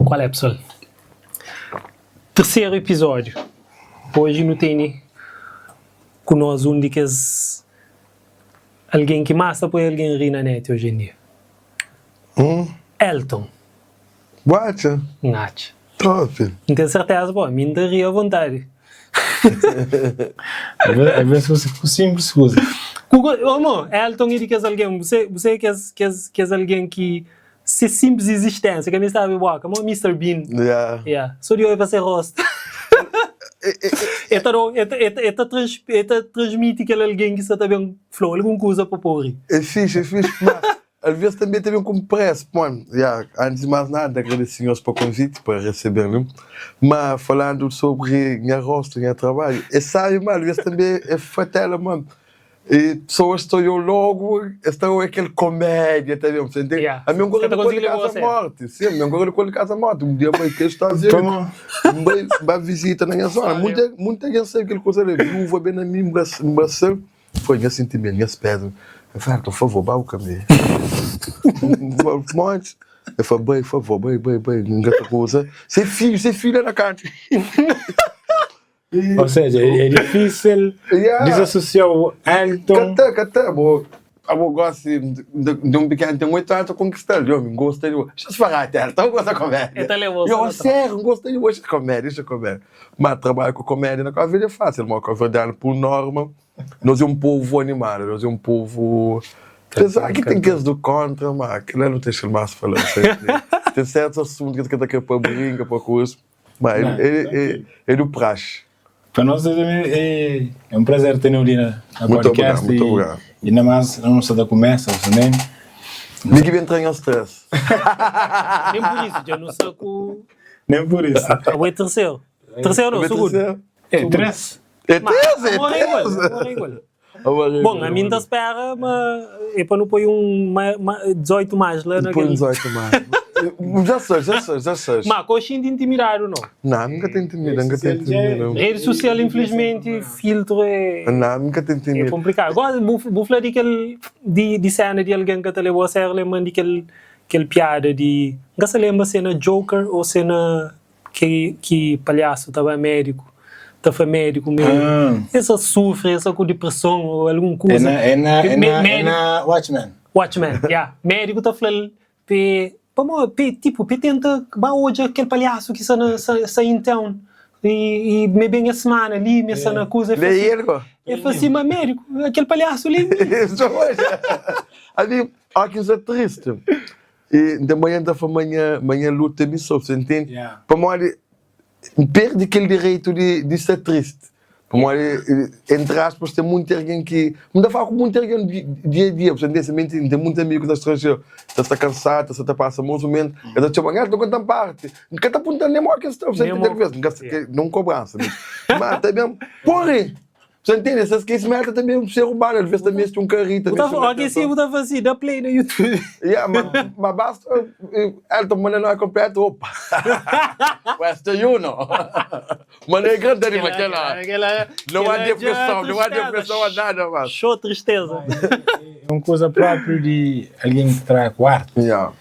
Qual é, pessoal? Terceiro episódio. Hoje não tem com nós um de que alguém que massa para alguém rir na net hoje em dia. Elton. Guacha? Nath. Top. Não tenho certeza, pô. Me ainda ri à vontade. A ver se você simples usa. Amor, Elton e de que és alguém. Você que és alguém que se simples existência, que me sabe, boa, como Mr. Bean. Yeah. Só de hoje vai ser rosto. Eta transmite que alguém que está também falou alguma coisa para pôr. É fixe, mas às vezes também como parece, mano, antes de mais nada agradeço pelo convite, para receber-me, mas falando sobre minha rosto, minha trabalho, é sério, mano, às vezes também é fatal, mano. E pessoas estou eu logo, estou aquele comédia, tá vendo? Você entende? A minha agora não de casa morte, sim, a minha agora de casa morte. Um dia vai que está a ver, vai visita na minha zona. Muita gente sabe aquele coisa ali, viúva bem na minha embração. Foi minha sentimento, minhas pedras. Eu falei, por favor, vai o caminho. Monte. Eu falei, bem, por favor, bem, não gasta coisa. Ser filho na cara. Ou seja, é difícil desassociar o Elton. Até, eu gosto de um pequeno, tem 8 anos, eu conquistei, eu gostei de... Deixa eu falar, Elton, eu gosto de comédia. Eu, sério, gostei de comédia, Mas trabalho com comédia na vida é fácil, mas com a verdade, por norma, nós é um povo animado, nós é um povo... Aqui tem coisas do contra, mas aquilo não tem mais falar. Tem certos assuntos que daqui para brincar, para coisa, mas é do praxe. Para nós é um prazer ter ali na podcast. Muito obrigado. E ainda mais na nossa da começa, também. Ninguém vem entrar em stress. Nem por isso, já não sei com... Nem por isso. É terceiro. Terceiro não, segundo. É 3. É 3, igual. Bom, a mim da espera, mas é para não pôr 18 mais lá naquele... Põe 18 mais. Já sei. Mas coxinha de intimidar ou não? Não, nunca te intimidado. Rede social, infelizmente, filtro é... Não, nunca te intimidado. É complicado. Agora, vou falar de cena de alguém que te levou a sério, lembrando de aquele piada de... Não se lembra cena Joker ou cena que palhaço estava médico. Estava médico mesmo. Essa sofre, essa com depressão ou alguma coisa. É na Watchmen. Médico está falando... Tipo, tenta hoje aquele palhaço que sai então e me bem a semana ali, me essa coisa. Eu falei assim, mas médico, aquele palhaço ali. Ali, há que ser triste. E de manhã manhã luta me sofre, você entende? Para mim, perde aquele direito de ser triste. Para mim, entre aspas, tem muita alguém que... Não dá para falar com muita alguém dia a dia, você entende? Tem muitos amigos da estrangeira, está cansado, está passando um momento, está te chamando, estou contando parte. Nunca está apontando nem uma questão, você entende? Não cobrança. Mas também, porém, você entende? Essas que esse merda também é um ser humano, às vezes também é um carrito. Aqui sim, eu estava assim, dá play no YouTube. Mas basta, Elton, mano, não é completo, opa. Western Union. Mano, é grande ali, aquela... Não há depressão, a nada, mas... Show tristeza. É uma coisa própria de alguém que traz quarto. A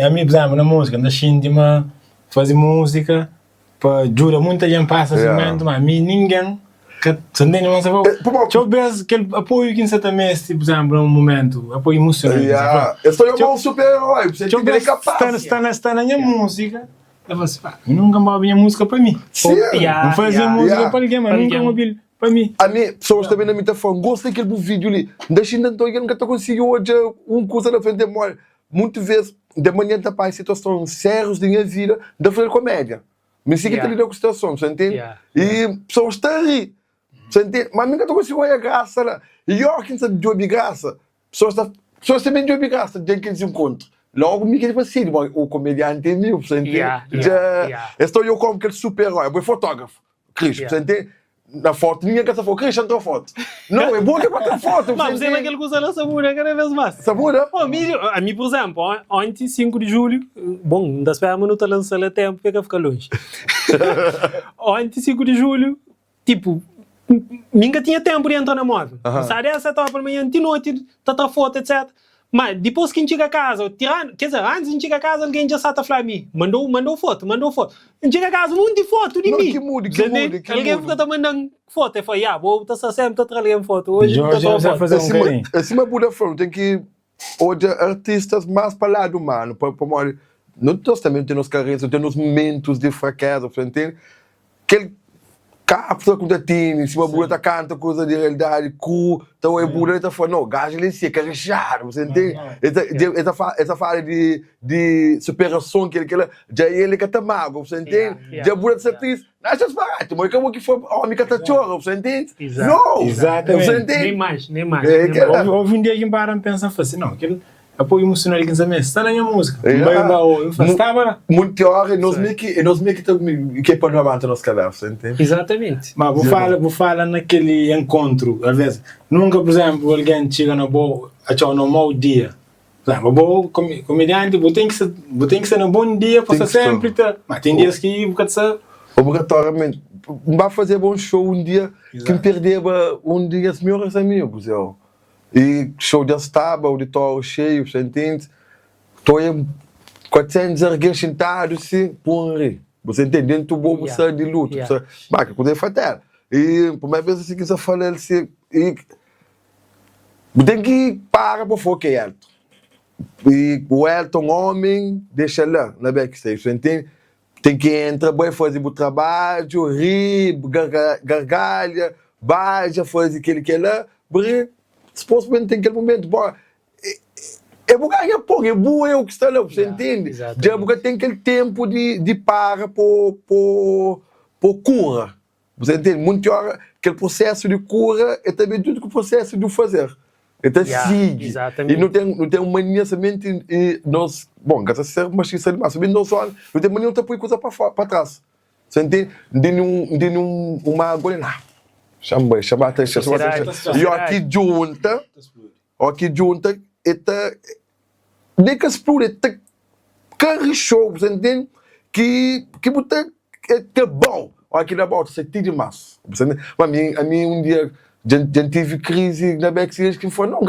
mim, por exemplo, na música, na Xindima, fazer música, jura, muita gente passa assim, mas a mim, ninguém... Deixa eu ver aquele apoio que você também, por exemplo, num momento, apoio emocional. Eu sou um super-herói, você tem que ser capaz. Está na minha música, eu falo assim, nunca mais minha música para mim. Não fazia música para ninguém, mas nunca ouvi para mim. A mim, pessoas também na minha fã, gostam daquele vídeo ali, deixa ainda então, eu nunca conseguiu hoje coisa na frente de mim. Muitas vezes, de manhã está para situações sérias da minha vida, de fazer comédia. Me siga a lidar com situações, você entende? E pessoas estão a rir. Mas nunca estou conseguindo a graça lá. E eu que não sabe de ouvir graça. Pessoas também de ouvir graça, tem que se encontrar. Logo, me quer assim, o comediante é meu, você entende? Estou eu como aquele super-herói, eu fotógrafo. Cris, você entende? Na foto, ninguém quer essa foto. Cris, não foto. Não, é bom que bater foto. Mas você é aquele que usa na Samura cada vez mais. Samura? A mim, por exemplo, ontem, 5 de julho, bom, das pernas não está lançando a tempo, porque fica longe. Ontem, 5 de julho, tipo, nunca tinha tempo de entrar na moto. Sabe, essa estava para manhã, de noite, tá foto, etc. Mas depois que a gente chega a casa, quer dizer, antes de a gente chegar a casa, alguém já sabe falar a mim. Mandou foto. A gente chega a casa, muita foto de mim. Que muda. Alguém fica mandando foto. Eu falo, vou estar sempre a trazer foto. Hoje eu já fazer um carinho. Assim, mas Buda falou, tem que... Hoje, artistas mais para lá do humano, nós também temos carreiras, temos momentos de fracasso, você entende? Que capta com a Tini, em cima Buda canta coisa de realidade, então é Buda está falando, não, gajo ele se carregar, você entende? Essa fala de superação que ele já ele que está mago, você entende? Já Buda está triste, não é barato, mas como que foi homem que está chorando, você entende? Não! Exatamente. Você entende? Nem mais. Houve um dia que me pararam pensando assim, não, aquele apoio emocional que está na minha música. Muito hora, nós meio que é para não avançar nos cabelos, você entende? Exatamente. Mas vou falar naquele encontro, às vezes, nunca, por exemplo, alguém chega no bom, a um mau dia. Por exemplo, bom comediante, tem que ser um bom dia, para sempre ter. Mas tem dias que nunca ser. Obrigatoriamente. Vai fazer bom show um dia, que me perdeva um dia os meus amigos, eu. E show de estava, auditório cheio, você entende? Estou em 400 alguém sentado, assim, por aí. Você entende? Dentro do bom, você de luto. Mas que poder fazer. E, por mais vezes, assim, que você fala, assim, e tem que parar para focar Elton. E o Elton, homem, deixa lá, na backstage, você entende? Tem que entrar, vai fazer o trabalho, rir, gargalha, baixa, fazer aquele que é lá, supostamente tem aquele momento, é porque é bom eu que está lá, você entende? Já porque tem aquele tempo de para por cura, você entende? Muito hora, aquele processo de cura é também tudo que o processo de fazer. Então sigue. Exatamente. E não tem uma mania somente, e nós, bom, gasta ser machista demais, somente nós só, não tem mania de pôr coisa para trás. Você entende? De uma agora, chama a atenção. E aqui junta, nem que explode, carro show, você entende? Que é bom. Aqui na volta, você tem demais. Mas a mim um dia, já tive crise na backstage que foi, não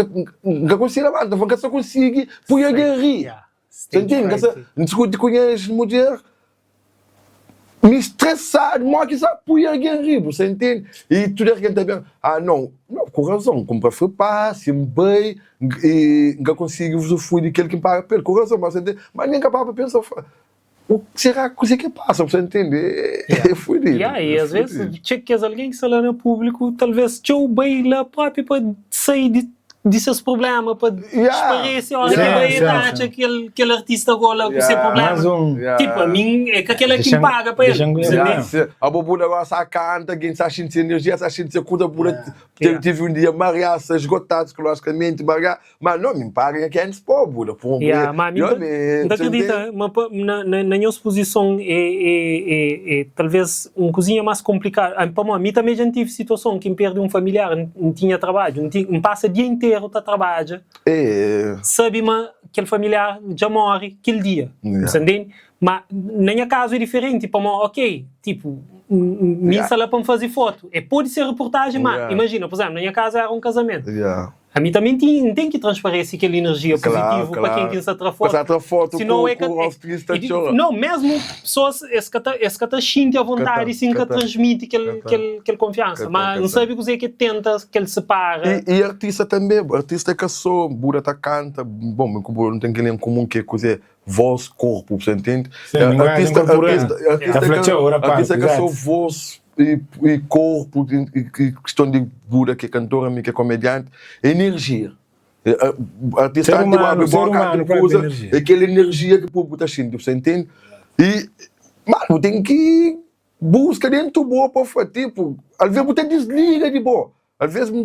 consigo levantar, não só consigo, fui a rir. Você entende? Não conhece mulher. Me estressado, mas que sabe, fui a rir, você entende? E tudo é que também, não, com razão, compra foi passe, bem, e não consigo usufruir daquele que me paga pelo, com razão, mas você entende? Mas nem capaz de pensar, o que será que passa, você entende? É fudido. E às vezes, que alguém que está lá no público, talvez, tchau, bem lá próprio para sair desses problemas, para esparecer, aquele artista agora com seu problema. Tipo, a mim, é que aquele que me paga para ele. A bobuda agora se canta, quem está sentindo energia, está sentindo coisa pura. Tive um dia mariaça, esgotado psicologicamente, mas não me paga que é antes pobre. Mas não acredita, na minha exposição é talvez uma coisinha mais complicada. Para mim também já tive situação que me perde um familiar, não tinha trabalho, não passa o dia inteiro a trabalhar, sabe-me que aquele familiar já morre aquele dia, entende? Mas na minha caso é diferente, para mim, ok, tipo, me lá para me fazer foto, pode ser reportagem, mas imagina, por exemplo, na minha casa era um casamento. A mim também tem que transparecer aquela energia positiva para quem quer tirar foto. Passar foto senão com não, mesmo pessoas que está sentindo a vontade e sim que transmite aquela confiança. Mas não sabe o que tenta, que ele separa. E artista também, artista que sou, Buda tá canta, bom, não tem que nem comum que é coisa voz, corpo, você entende? Artista que sou voz e corpo, e questão de Buda, que é cantora, que é comediante, energia. Artista é aquela energia que o povo está sentindo, você entende? E, mano, tem que buscar dentro do boa para fazer, tipo, às vezes você desliga de boa, às vezes não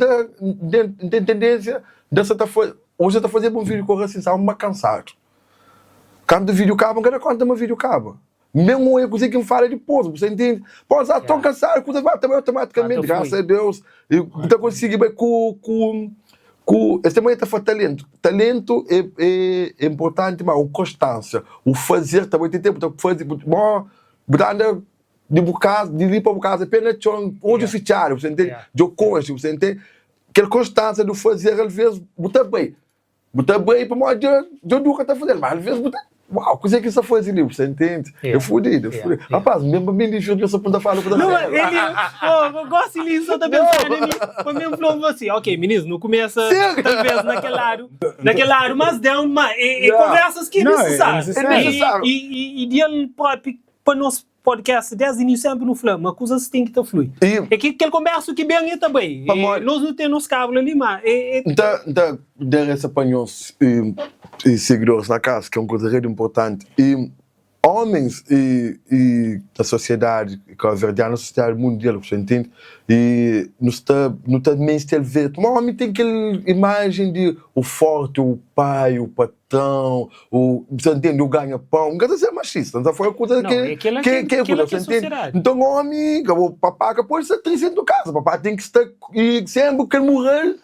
tem tendência de você hoje você está fazendo um vídeo com assim, está uma cansado. Quando o vídeo acaba, cada quanto uma vídeo acaba. Mesmo eu consigo que me fala depois, você entende? Pô, já estou cansado, a coisa vai também automaticamente, graças a Deus. Eu estou conseguindo esse também está falando talento. Talento é importante, mas a constância. O fazer também tem tempo, fazer, botando de ir para o caso, apenas onde fichar, você entende? De concha, você entende? Aquela constância do fazer, às vezes, muito bem. Botar bem para modo de nunca tá fazendo, mas às vezes botar. Uau, coisa é que isso faz ali, você entende? Eu fudido. Rapaz, mesmo bem de juro, essa ponta fala. Não, eu gosto de isso, eu tô pensando nisso. Mesmo falou assim, ok, meninos, não começa, talvez, naquele lado, mas deu uma, conversas que é necessário. E dia próprio, para nosso podcast, desde o início sempre no Flama, coisas tem que estar fluir. É que aquele conversa que bem aí também. Nós não temos cabos ali, mas... Então, der essa apanhou-se e seguidores na casa, que é uma coisa muito importante. E homens e a sociedade cabo-verdiana, a sociedade mundial, você entende? E não está mesmo a ver. O homem tem aquela imagem de o forte, o pai, o patrão, você entende? O ganha-pão. Não quer dizer machista, não foi a coisa que é coisa, você entende? Então, o homem, o papá, pode ser triste do casa, o papá tem que estar e sempre quer morrer.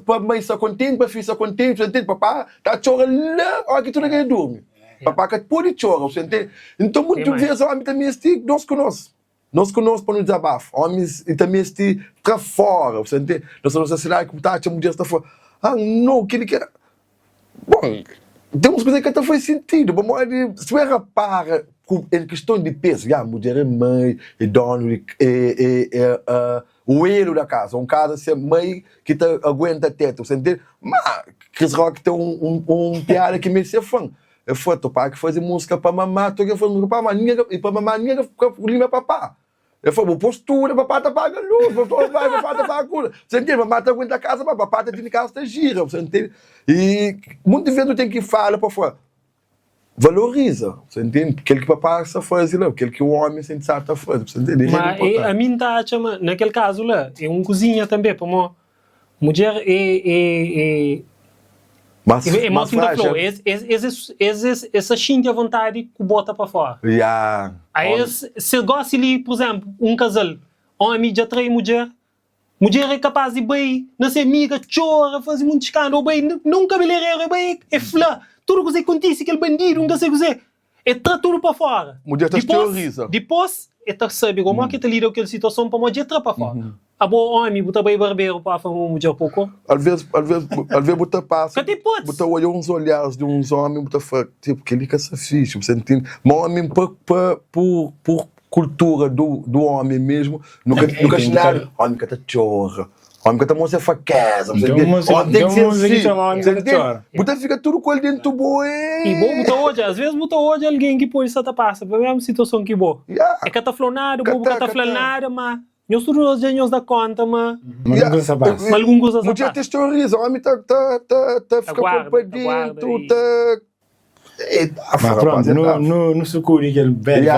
Para mãe estar contente, para filho estar contente, você entende? Papá está chorando lá, olha que tudo que ele dorme. Papá que pode chorar, você entende? Então, muitas vezes, o homem também está, nós conhecemos para nos desabafar. Homens também estão para fora, você entende? Nós nossa cidade, como está, a mulher está fora. Ah, não, que ele quer. Bom, temos coisas que até faz sentido. Se você repara, em questão de peso, a mulher é mãe, é dono, o erro da casa, casa se é mãe que aguenta a teta, você entende? Mas Chris Rock tem piada que me ser fã. Eu fui pai que fazia música para mamar, tu que faz música para mamar, e para mamar ninguém lima papá. Eu falei, postura, papá tá pagando luz, papá tá pagando cura. Você entende? Mamá tá aguentando a casa, mas papá tá dentro de casa, tá gira, você entende? E muitas vezes tu tem que falar para fora. Valoriza, você entende? Aquele que o papá está fazendo, aquele que o homem se sabe está fazendo, você entende? Mas a mim tá chama, naquele caso lá, é cozinha também, para uma mulher mas flow, essa xinga vontade que bota para fora. Aí se gosta ali, por exemplo, casal, homem já trai mulher é capaz de bem, não ser amiga, chora, fazer muito escândalo, bem, não cabeleireiro, bem, é flá. Tudo que você acontece, aquele bandido, não sei o que você. É tudo para fora. Mulher te terroriza. Depois, sabe como é que te lida com aquela situação para mulher para fora. A boa homem, botar bem barbeiro para fazer uma mulher pouco. Às vezes, botar passa. Botar olhar uns olhares de uns homens, botar fora, tipo, que ele quer ser fixe, você entende? Mas homem, por cultura do homem mesmo, nunca chegaram. Homem que tá chorra. Homem que tá moça faqueza, você entende? Homem tem que ser assim, você entende? Botar fica tudo com ele dentro do boi. E bom, botar hoje, às vezes botar hoje alguém que pode estar passa, para a mesma situação que boa. É que tá falando nada, bobo que tá falando nada, mas nós todos já nos dá conta, mas alguma coisa passa. Mulher te terroriza, homem tá fica por dentro, tá... Mas pronto, não sucuri aquele velho.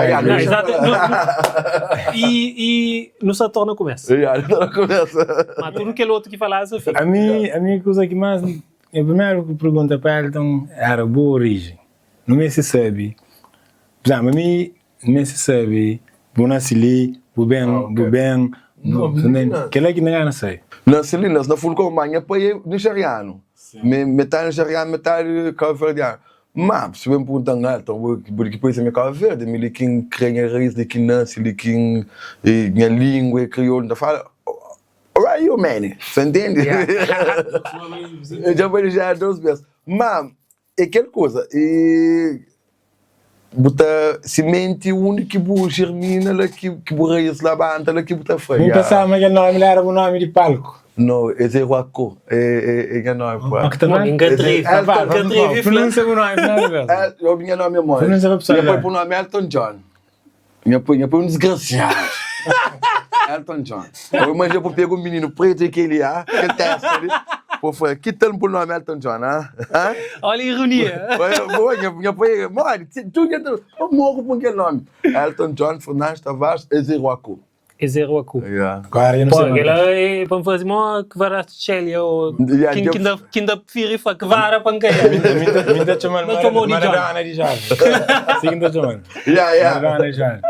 E não se torna começa. Mas tudo aquele outro que falasse, a minha coisa que mais... A primeira pergunta para ele então, era boa origem. Não me se sabe. Por exemplo, a mim não se sabe. Vou nascer ali, vou bem. Que é que não sei. Nasci ali, nós não fomos com a mãe, apoiei nigeriano. Metade nigeriano, metade cabo-verdiano. Mas, se eu me perguntar, então, porque depois é minha Cabo Verde, me quem cria raiz de que nasce, de quem minha língua criou, não fala, alright, you man, você entende? Eu já vou já 2 vezes. Mas, é aquela coisa, botar semente única que germina, que raiz lá banda, que botar feia. Não pensava que o nome era o nome de palco. Não, é Zé Waco, é nome, pá. Engatrive, pronuncia o nome, não é? Minha nome é mãe. Pronuncia para pessoa. Eu põe o nome Elton John. Eu põe desgraçado. Elton John. Mas eu pego um menino preto e que ele teste ali. Pô, foi, que tal por nome Elton John, ah? Olha a ironia. Eu põe, mãe, tu já morro por aquele nome. Elton John, Fernandes Tavares, Zé Waco. É zero a cu. Agora eu não sei. Ela é para fazer uma que vara Tchelia ou que ainda prefere que vara para quem. Me dá chamar Maradona de Java. Sim, dá chamar. Maradona de Java.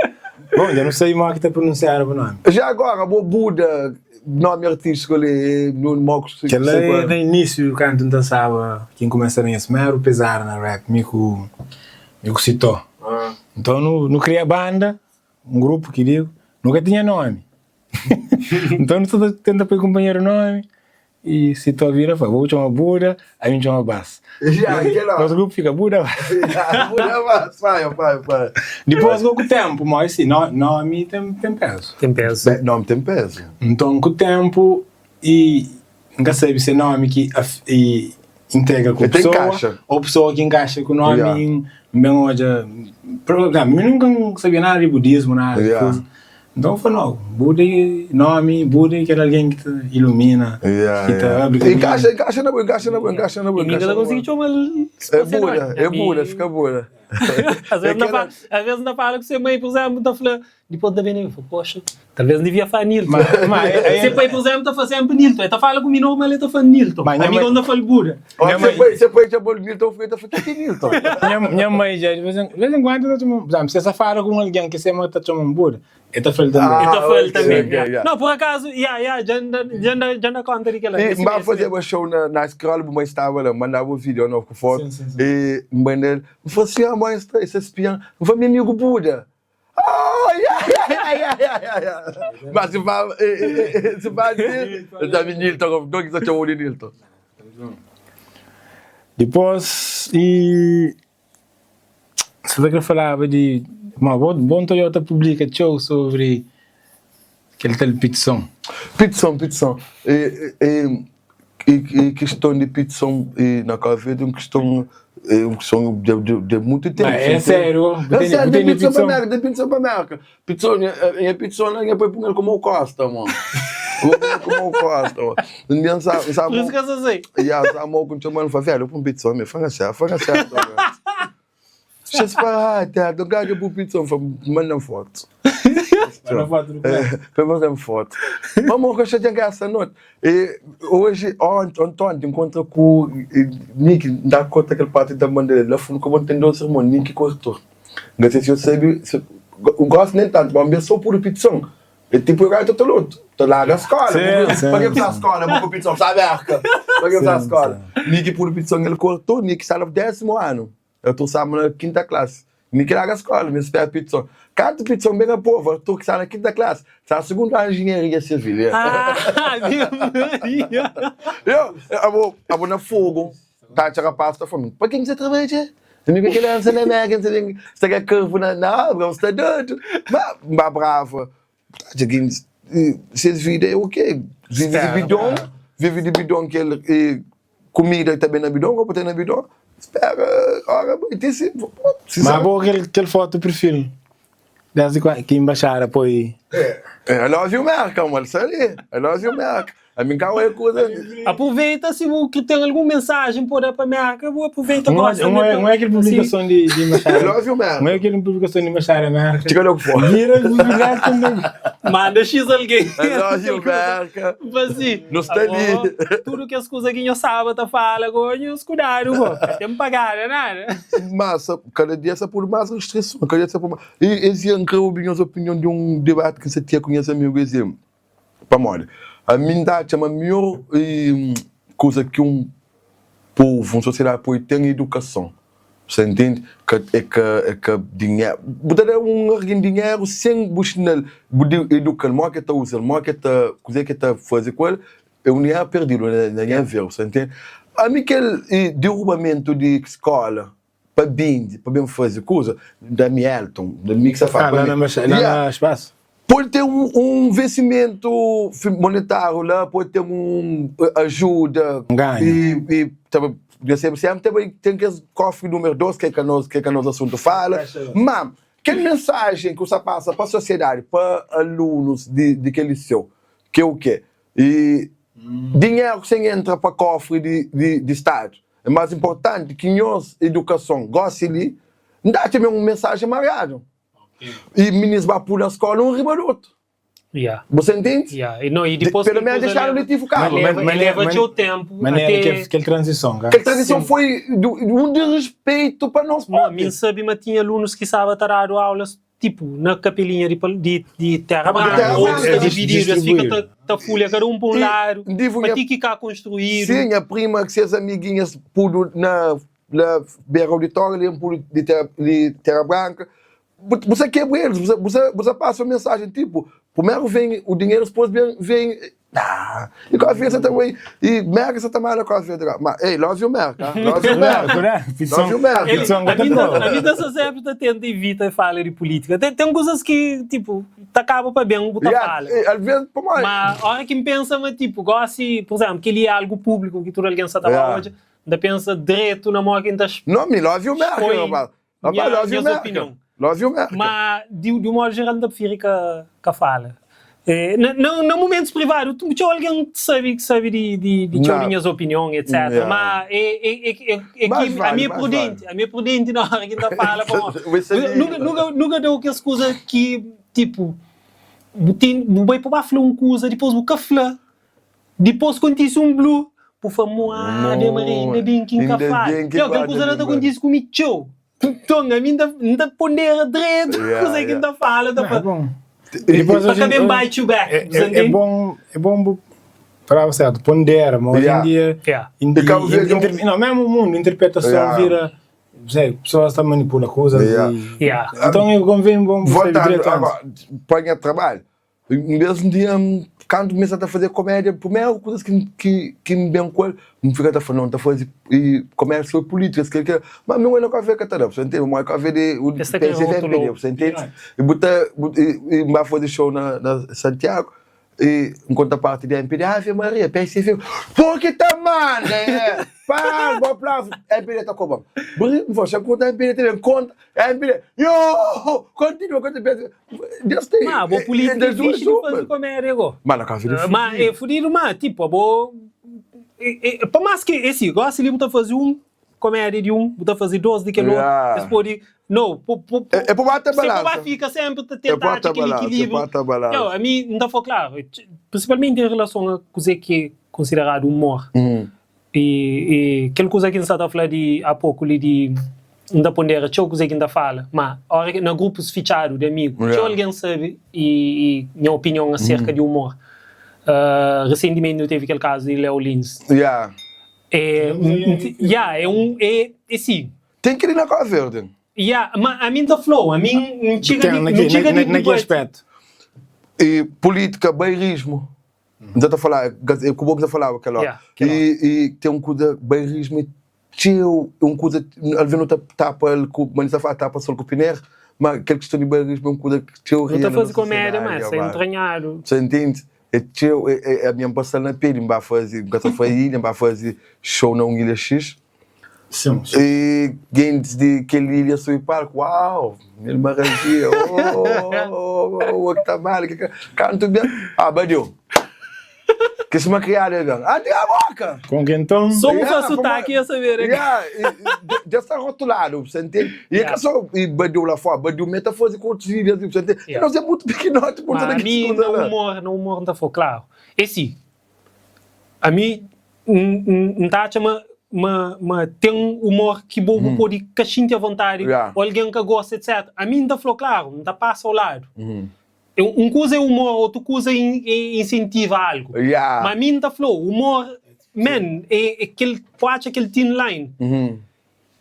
Bom, eu não sei mais que está pronunciar o nome. Já agora, o Buda, nome artístico ali, no Mocos. Que ela é no início, quando não dançava, quem começa a ganhar o pesar na rap, me citou. Então, não queria banda, grupo que digo. Nunca tinha nome. Então, tenta para acompanhar o nome. e se tu vira, vou chamar Buda, a gente chama Bass. Nosso grupo fica Buda, Bass. Vai. Depois, com o tempo, mas assim, nome tem peso. Tem peso. Nome tem peso. Então, com o tempo, e nunca sabe se é nome que integra com a pessoa, encaixa. ou pessoa que encaixa com o nome, bem hoje, por exemplo, eu nunca sabia nada de budismo, nada de coisa. Então foi não, Buda nome, Buda que era alguém que te ilumina, que te abre. Encaixa na boa. E ninguém não consegue chamar É Buda, fica Buda. Às vezes não fala com você mãe, por exemplo, está falando, depois da veneno, poxa, talvez devia falar Nilton. Você pai, por exemplo, está fazendo Nilton, está falando com o menino, mas ele está falando Nilton. Amigo não fala Buda. Você pode chamar Nilton, eu estou falando que Nilton. Minha mãe já, de vez em quando, por exemplo, se você fala com alguém que você está chamando Buda, ele está falando também. Não, por acaso, já não conta de que ela. Mas fazer um show na escola, mas estava lá, mandava um vídeo novo com foto, e mandei, você é mais esse espião, foi meu amigo Buda. Mas se vai dizer, eu já vi Nilton, não que você chamou de Nilton. Depois, você falava de uma bom Toyota publica show sobre aquele tal Pitson. E questão de Pitson na cabeça é uma questão de muito tempo. É sério? Tem Pitson para América. Pitson é para pôr como o Costa, mano. Como o Costa, mano. Ninguém sabe. Por isso que eu sei. E a Samuel com o mano fala, velho, eu para um Pitson, me fanga certo. Deixa eu falar, do gajo para o Pitson, manda foto. Para foto. Vamos que eu tinha essa noite. Hoje, ontem, encontro com o Nick, dá conta aquele parte da bandeira. Lá fui como tem dois irmãos, Nick e Cortor. Não sei se eu sei, eu gosto nem tanto, mas eu sou puro Pitson. É tipo o gajo todo luto. Tô lá na escola. Para que precisar escola? Para que Pitson sabe arca? Para que precisar escola? Nick puro Pitson, ele cortou, Nick está no 10º ano. Eu estou na 5ª classe. Nick lá na escola, me espera Pitson. Cada Pitson bem a povo, eu estou na 5ª classe. Está na 2ª ano de engenharia civil. Eu vou na fogo. Tá, a pasta falando, para quem você trabalha? Você me vê que ele é na América, você quer campo na obra, você está doido. Mas brava. Vocês vivem o quê? Vive de bidão, que ele comida também na bidão, roupa tem na bidão. Espera, ora, mas vou aquele foto do perfil. Desde que embaixada, poi. I love you, Merca, mano. Isso ali. I love you, Merca. A mim cá é coisa. Aproveita se que tem alguma mensagem por aí para Merca, vou aproveitar. Não é aquela publicação de embaixada. I love you, Merca. Não é aquela publicação de embaixada, Merca. Tira logo fora. Vira publicar também. Manda X alguém. I love you, Merca. Assim. Não está ali. Tudo que as coisas que eu sábado fala, agora os cuidado, tem que pagar, nada. Mas cada dia é por mais restrições, cada dia é por mais. E esse é a opinião de debate que você tinha com esse amigo, esse para morrer. A mim dá a melhor coisa que povo, uma sociedade pode ter em educação. Você entende? Que dinheiro. Botar dinheiro sem buscar educar, não é que está usando, não é que está fazendo com ele, é um dinheiro perdido, não é ver, você entende? A mim aquele derrubamento de escola, para bem fazer coisa, da Mielton, da Mixa na espaço. Pode ter investimento monetário lá, pode ter ajuda. E sempre tem que cofre número 2, que é nosso assunto fala. Mas, que mensagem que você passa para a sociedade, para alunos de que liceu? Que é o quê? E dinheiro sem entra para cofre de Estado. É mais importante que nós, educação, goste de dar também uma mensagem marcada. E meninos vão por na escola um riba do outro. Você entende? E depois pelo menos deixaram ele ficado. Mas leva-te o tempo. Aquela transição. Aquela transição foi um desrespeito para nós. Mim sabe, mas tinha alunos que estavam tarados aulas, tipo, na capelinha de terra branca, outros divididos, assim, que a folha cada um para um lado, para ti que cá construído. Sim, a prima que seus amiguinhas pulam na beira auditória, de terra branca. Você quebra eles, você passa uma mensagem tipo, primeiro vem o dinheiro, depois vem e com a vida também, e merda você também com a vida, mas, ei, love you merda, love you merda, love you merda. A vida só sempre tenta evitar falar de política, tem coisas que, tipo, acaba para bem, botar fala, mas a hora que pensa, mas, tipo, gosta, por exemplo, que ele é algo público, que tu alguém está hoje, ainda pensa direto na mão que estás... Não, me love you merda, rapaz, love you merda, love you merda. Mas, de um modo geral, ainda prefiro que fala. Não momentos privados, tu alguém que sabe de minhas opiniões, etc. Mas a minha prudente na hora que ainda fala, nunca deu aquelas coisas que, tipo, não vai para falar uma coisa, depois o café, depois acontece um blue, por favor, ainda bem que ainda fala. Aquela coisa não acontece comigo, então, a mim ainda pondera direito, coisa que ainda fala, é bom para você pondera, mas hoje em dia não, mesmo o mundo interpretação vira pessoas estão manipulando coisas então eu convenho bom voltando agora põe trabalho mesmo dia quando começa a fazer comédia primeiro coisas que me bem com ele me fica a falar não tá fazer comércio sobre política mas não é no café que tá você entende mas café de o PSV você entende e botar e vai fazer show na Santiago e enquanto a parte da MPD Ave Maria PSV porque tá mal né pá bom aplauso MPD tá como você conta MPD tem conta MPD yo continua just mas a política é difícil de fazer comédia mas na café mas é fudido mas tipo por mais que esse gosta de botar fazer comédia de botar fazer 12 de aquele outro pode não é por bater balança você fica sempre tentar aquele equilíbrio a mim não está claro principalmente em relação a coisa que é considerado humor e aquela coisa que a gente está a falar de há pouco de ainda pondera tinha coisa que ainda fala mas na grupos fechados de amigos tinha alguém sabe e minha opinião acerca de humor recentemente teve aquele caso de Léo Lins sim tem que ir na Cova Verde mas a mim da flow a mim não chega naquele aspecto e política bairrismo já está a falar o Bob já falava aquela hora e tem um coisa bairrismo teu coisa ele não tapa mas está a tapa só com o Piner mas aquela questão de bairrismo coisa que teu não está a fazer comédia mas é entranhado você entende a minha passada na pele vai fazer show na Ilha X sim. E gente de aquele ilha sobre parque, uau, ele maravilha, o que tá mal, canto bem, badeu. Que se me criar, até a boca. Com quem então? Só um sotaque a saber. Já está rotulado, você entende? E é que só badeu lá fora, badeu metafórico com outros ilhas, você entende? E nós é muito pequenote, por tudo aqui. No humor não está for claro. Esse, a mim, não está a chamar. Mas tem um humor que bobo pode cachinha à vontade, alguém que gosta, etc. A mim não falou claro, não passa ao lado. Um coisa é humor, outra coisa é incentiva algo. Mas a mim não falou, humor, man, é aquele pode aquele thin line.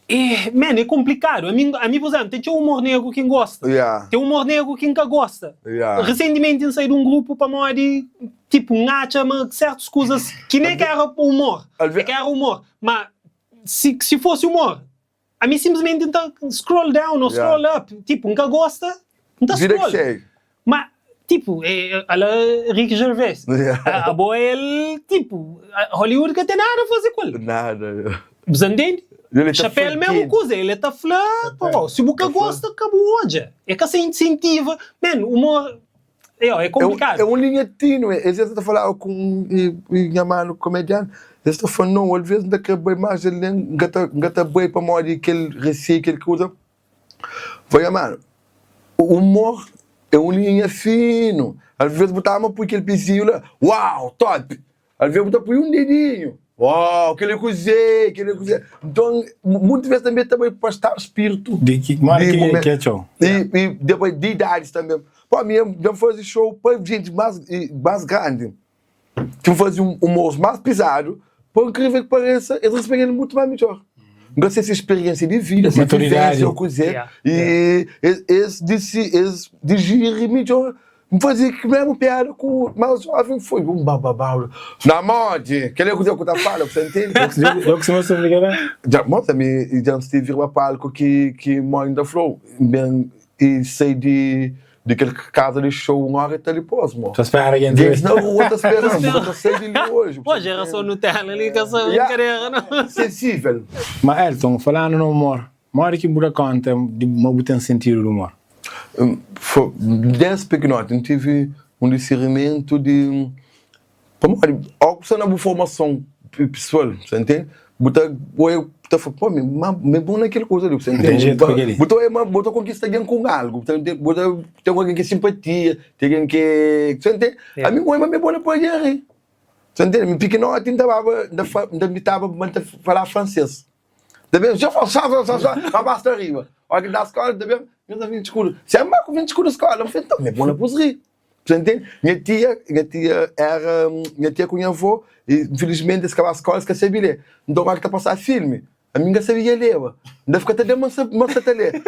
É complicado. A mim, por exemplo, tem humor negro quem gosta. Tem humor negro quem nunca gosta. Recentemente eu saí de um grupo para moda de tipo ngacha, mas certas coisas que nem era humor. Que era humor. Mas se fosse humor, a mim simplesmente então scroll down ou scroll up. Tipo, nunca gosta, não está scroll. Mas, tipo, ela Rick Gervais. A boa ele, tipo, Hollywood que tem nada a fazer com ele. Nada. Você entende? Chapéu mesmo coisa, ele está falando, se você gosta, acabou hoje. É que se incentiva, o humor é complicado. É uma linha tínue, às vezes eu falar com minha mãe, comediante, eu estou falando, não, às vezes não quero bem mais, ele não está bem para morrer aquele receio, aquele coisa. Vai, mano, o humor é uma linha fina, às vezes botava por aquele pisinho lá, uau, top, às vezes botava por um dedinho. Uau, aquele cozinho. Então, muitas vezes também para estar espírito. De que é show. E depois de idades também. Para mim, eu fazia show para gente mais grande. Que fazia um humor mais pesado. Para incrível que pareça, eles respeitam muito mais melhor. Não sei se experiência de vida, maturidade. E eles digirem melhor. me fazia que mesmo piada com mais jovem, foi um bababau. Na mod, que ele que eu falo, você entende? Eu costumo sobre né? Já, mas também já estive a palco que mora da Flow, e sei de aquele casa de show uma hora e tal depois, mano. Tu espera que Gente na rua tá esperando, eu sei de ali hoje. Pô, geração Nutella ali, que essa brincadeira, não? Sensível. Mas Elton, falando no humor, mora que buda conta de uma botar sentido do humor. Desde pequenote, eu tive um discernimento de... Algo que não é formação pessoal, você entende? Pô, me bom naquela coisa, você entende? Botou conquista alguém com algo, botou tem alguém que simpatia, tem alguém que... Você entende? A mim, me bom na poesia, você entende? Me pequenote, ainda me estava a falar francês. Já falo, basta arriba. Olha, na escola, eu vim de escuro. Se é mais que vim de escuro na escola, eu falei, então, é bom na poesia. Você entende? Minha tia com minha avó, e infelizmente, a escola esqueceu de ler. Então, agora que está a passar filme, a minha sabia ler. Ainda fica até de uma ler.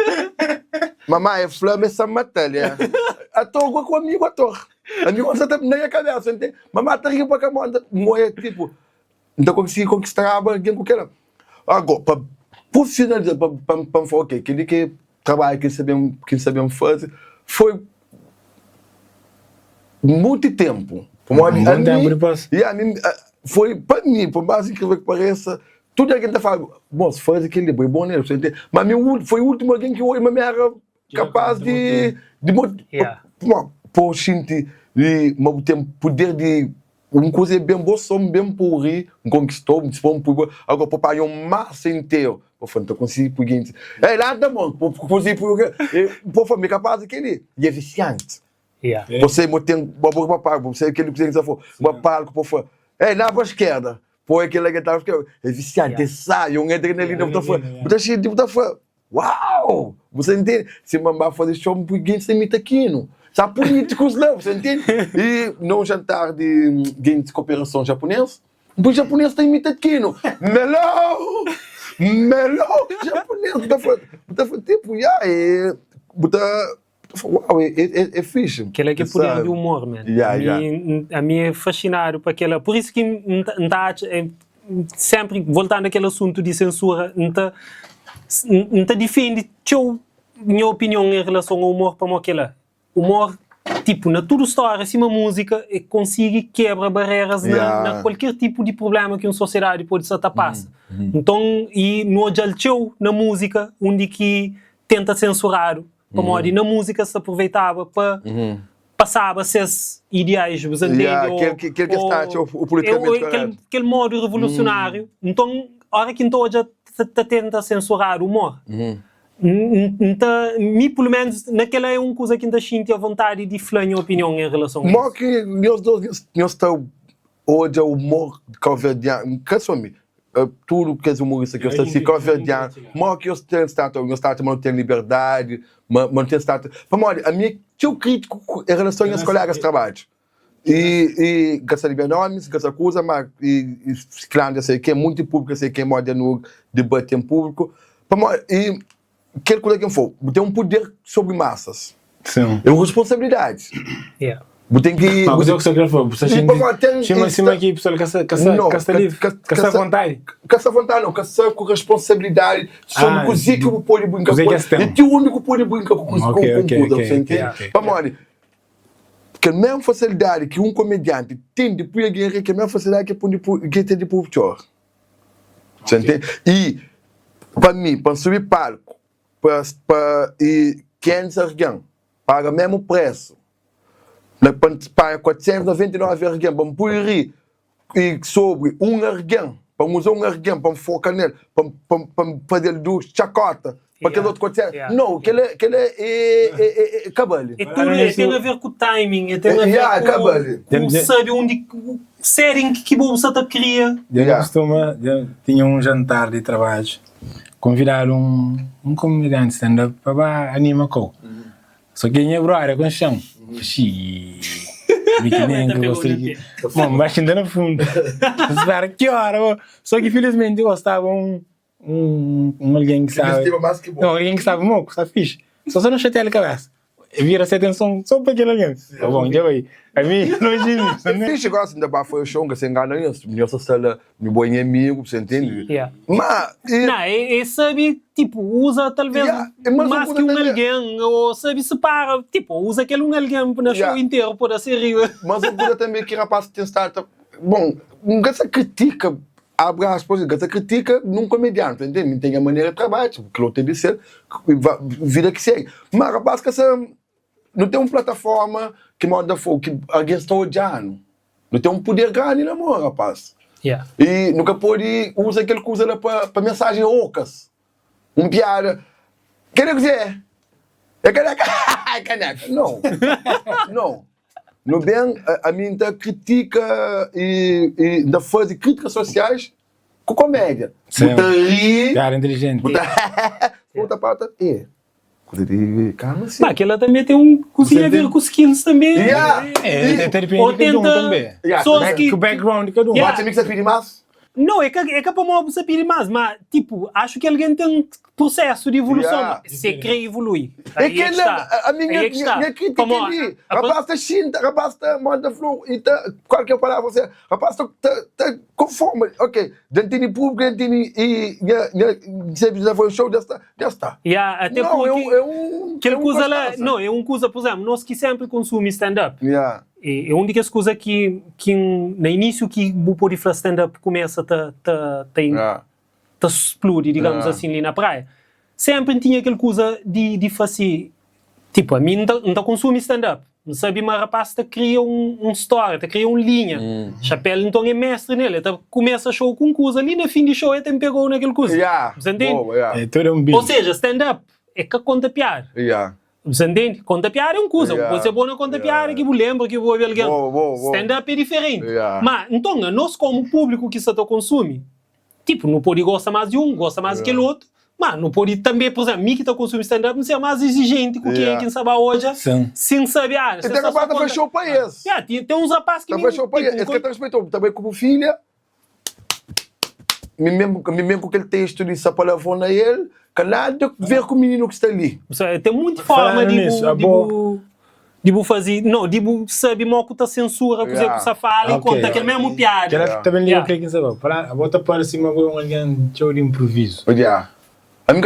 Mamãe, é flama essa matéria. Ator com amigo ator. Amigo, você nem a cabeça, entende? Mamãe, tá rindo para cá, moeda, tipo. Então, consegui conquistar alguém com aquela. Agora, para profissionalizar, para falar, ok, aquele que trabalha, que sabemos fazer, foi muito tempo. Foi para mim, por mais incrível que pareça, tudo alguém está falando, moço, faz aquele bom nele, mas foi o último alguém que hoje me era capaz de por sentir poder de coisa bem boa, bem por rir, conquistou, agora para pagar massa inteiro. Então, consegui por gente. É lá da mão, consegui por família capaz daquele. E é viciante. Você tem uma boa paga, você aquele que você for, uma palco por fora. É lá para a esquerda, por aquele que estava é viciante, sai, adrenalina, você cheio de uau! Você entende? Se mamãe fazer show, por gente se imita aquilo. São políticos não, você entende? E num jantar de cooperação japonês, o japonês está imitando aquilo. Melão japonês. Tipo, uau, é fixe. Aquele que é poder de humor, man. A mim é fascinado para aquela. Por isso que sempre voltando àquele assunto de censura, não defende minha opinião em relação ao humor para aquela. Humor, tipo, na tua história, assim, uma música consiga quebra barreiras na qualquer tipo de problema que uma sociedade pode se tapar. Então, e no show, na música, onde que tenta censurar, para na música se aproveitava para passava esses ideais, os o politicamente aquele modo revolucionário. Então, a hora que já tenta censurar o humor. Então, pelo menos, naquela é uma coisa que ainda sinto a vontade de falar a opinião em relação a isso. Mas que nós dois estamos hoje o humor calverdiano, que some tudo que é humorista que está se calverdiano, mas que nós mantém liberdade, mantém status. Vamos a minha teu crítico em relação aos colegas de trabalho. E gasta liberdade, gasta coisa, mas claro, sei que é muito público, sei que é moda no debate em público. E aquele colega que for, tem um poder sobre massas. Sim. É uma responsabilidade. Tem que... Mas o que você quer falar? Você chama aqui, pessoal, que está livre, que está à vontade. Que está à vontade, não, que está com responsabilidade sobre o que o pode brincar com. E que o único pode brincar com coisa, você entende? Vamos que a mesma facilidade que um comediante tem de pôr a guerra, que a mesma facilidade que tem de pôr o pior. Você entende? E, para mim, para subir palco, para 500 alguém, paga o mesmo preço, para 499 alguém, para me e sobre um alguém, para usar um alguém, para focar nele, para fazer do chacota, para aquele outro 400. Não, aquele é cabelo. Tem a ver com o timing, tem a ver com sabe onde série que você está queria. Tinha um jantar de trabalho, convidaram um comediante stand-up para animar com. Só que em Ebroária, com chão. Biquininho que eu gostei de... Bom, mas ainda no fundo. Espera, que hora? Só que felizmente gostava alguém que sabe... Não, alguém que sabe moco, sabe fixe. Só não chateia a cabeça. vira essa atenção só para aquele alguém. Bom, já vai. A mim, não é isso, né? Fixe gosta ainda para foi o show, que você engana isso. Minha sala, meu bom inimigo, você entende? Yeah. Mas... Não, sabe, tipo, usa talvez mais que alguém, ou sabe, separa, tipo, usa aquele alguém na show inteiro, por assim rir. Mas eu pude também que rapaz tem startup. Bom, essa critica, abre aspas, essa critica num comediante, entende? Tem a maneira de trabalhar, tipo, que eu te disse, vida que segue. Mas rapaz, que essa... Não tem uma plataforma que manda fogo, que alguém está odiando. Não tem um poder grande na mão, rapaz. Yeah. E nunca pode usar aquele coisa lá para mensagem ocas. Piada. Quer dizer? É caneca. Não. Não. No bem, a mim ainda critica e ainda faz críticas sociais com comédia. Botar rir. Cara inteligente. Outra parte. Coisa de calma, sim. Mas aquela também tem um cozinha a ver com skills também. Ou tenta também. Só o background de cada um. Pode ser que você pede mais? Não, é que para mim você pedir mais, mas tipo, acho que alguém tem um processo de evolução. Se quer evoluir. É que a minha crítica ali, rapaz está chinta, rapaz está manda flow, e qualquer palavra você, rapaz está conforme, ok, dentro de público, dentro de sempre já foi um show desta. Até porque aquela coisa lá, não, é uma coisa, por exemplo, nós que sempre consumimos stand-up. É uma das coisas que no início que o pode fazer stand-up começa a explodir, digamos assim, ali na praia. Sempre tinha aquela coisa de fazer, tipo, a mim não consome stand-up. Não sabe, mas rapaz cria um story, cria uma linha. Chapéu então é mestre nele, começa show com coisa ali, no fim de show ele me pegou naquela coisa. Você entende? Ou seja, stand-up é que conta piada. Você entende? Conta piada é uma coisa. Você é bom na conta piada, que eu lembro que eu vou ver alguém. Stand-up é diferente. Mas, então, nós como público que está consumir, tipo, não pode gostar mais de um, gosta mais daquele outro. Mas não pode também, por exemplo, mim que está consumindo stand-up, não ser mais exigente com quem sabe hoje, sem saber. E tem rapaz que faz show para isso. Tem uns rapazes que... Faz show para isso. Esse que respeitou também como filha, mesmo com aquele texto de Sapalavona a ele, que nada a ver com o menino que está ali. Tem muita forma de fazer, não, de saber mal que está censura, que você fala e conta aquele mesmo piada. Ela também liga o que é que sabe. Bota para cima com alguém show de improviso. A mim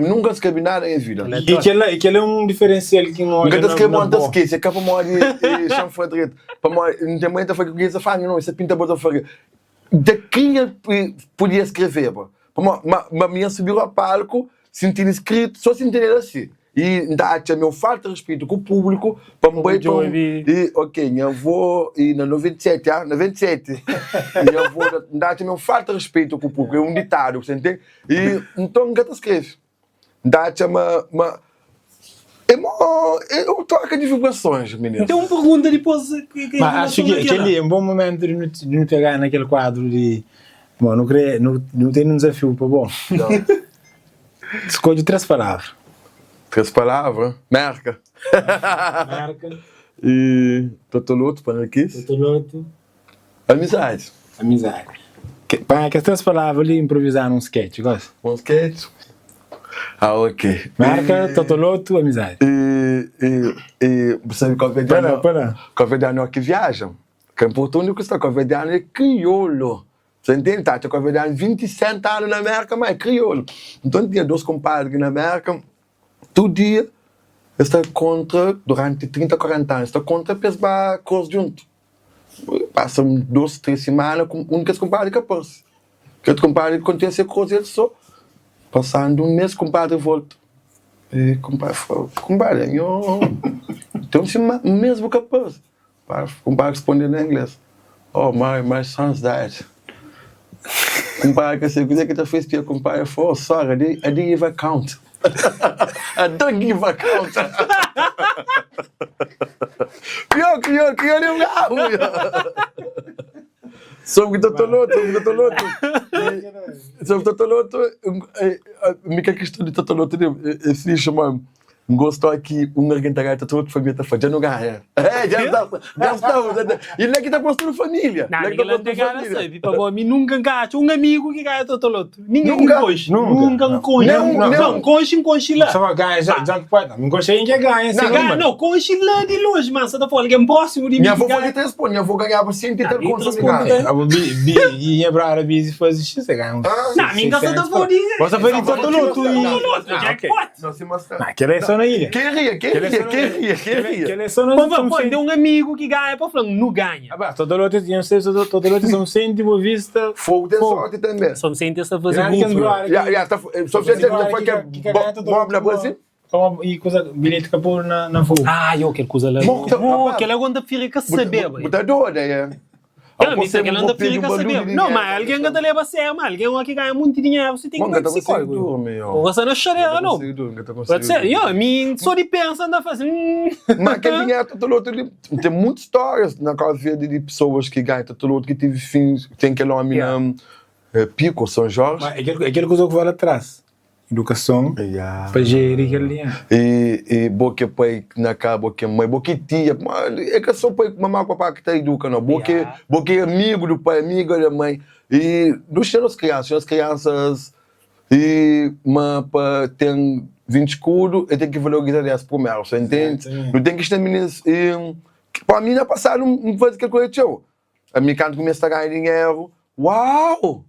nunca escrevi nada em vida. E que ele é um diferencial que não olha. Nunca escrevi muito esquece, é que para morrer de chanfre direito. Para morrer, não tem muita coisa que essa fala, não, isso é pinta boa fazer. De quem podia escrever, mas minha subiu a palco, sentir escrito, só sentir ele assim. E dá meu falta de respeito com o público, para me botar e ok, eu vou e na 97, na 27. E eu vou dá meu falta de respeito com o público, é um ditado, você entende? E então gata escreve. Dá uma eu troca de vibrações, menino. Então uma pergunta depois mas acho que aquele é um bom momento de não pegar naquele quadro de bom, não tem um desafio para bom. Escolhe 3 palavras. 3 palavras? Merca. E Totoloto, para aqui. Totoloto. Amizade. Para que 3 palavras ali improvisar num sketch, gosta? Um sketch? Ok. Merca, Totoloto, amizade. E sabe covedeano que viaja? Que é importante que está covedeano é crioulo. Você entende? Tá, covedeano 27 anos na América, mas é crioulo. Então tinha 2 compadres na América. Todo dia, está contra, durante 30, 40 anos, está contra para coisas junto. Passam 2, 3 semanas com um que compadre que passa. Que outro compadre acontece coisas só. Passando um mês, compadre volta. E compadre, eu tenho um mês que passa. Compadre respondendo em inglês. Oh, my son's died. Compadre, que você quiser que tu fez pia, compadre, oh, sorry, I didn't even count. I don't give a count. Pior é um garro. Sobre o Totoloto. Sobre o Totoloto, a minha questão de Totoloto é fixe, mano. gostou aqui, alguém tá ganhando, toda a família tá fazendo ganha. Já está. E não é que tá postando família. Não, ninguém não tem cara, sabe? Para mim nunca gato, amigo que ganha todo outro. Ninguém coxa. Nunca coxa. Não, coxa lá. Só ganha, já pode. Não coxa ninguém ganha. Não, coxa lá de longe, mas você tá falando, alguém próximo de mim. Minha avó vai te responder, minha avó ganhava 130 contos. E é para a Bizi fazer isso, você ganha. Não, ninguém tá falando. Você foi de todo outro. Não, se mostra. Aquela é só na ilha. Quem ria? Aquela é só na ilha. Tem amigo que ganha, para falar, não ganha. Todo outro são cêntimo vista. Fogo tem sorte também. São cêntimos a fazer só você foi que é bom na Brasil? E coisa, bilhete que pôr na fogo. Eu quero coisa lá. Aquela é onde fica que saber. Muita dor, é. Aquela anda fica saber. Não, mas alguém que te leva a ser, mas alguém que ganha muito dinheiro, você tem que ir para psicólogo. Você não chora, não. Pode ser, só de pensar anda fazendo. Mas aquele dinheiro, tem muitas histórias na casa de pessoas que ganham, que teve fins, tem aquele homem Pico, São Jorge. Aquele coisa que vai lá atrás. Educação, para gerir aquele dinheiro. E boque pai na casa, boque mãe, boque tia, é que só pai, mamãe e papai que tá educando, não. Boque amigo do pai, amigo da mãe. E dos as crianças, e mas tem 20 escudos, e tem que valorizar as primeiras, você entende? Não tem que estar meninas, para mim, na passada, não faz aquele coisa, a minha canto começa a ganhar dinheiro, uau!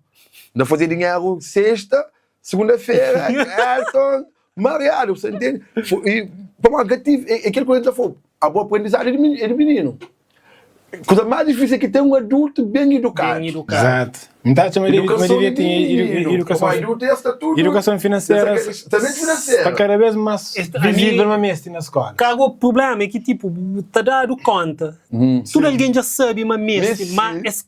Não fazer dinheiro sexta, segunda-feira, mariado, você entende? E, para aquele coisa foi a boa aprendizagem de menino. Coisa mais difícil é que tem um adulto bem educado. Exato. Então, educação financeira. Também financeira. Está cada vez mais visível na escola. O problema é que, tipo, está dado conta. Tudo alguém já sabe, mas é que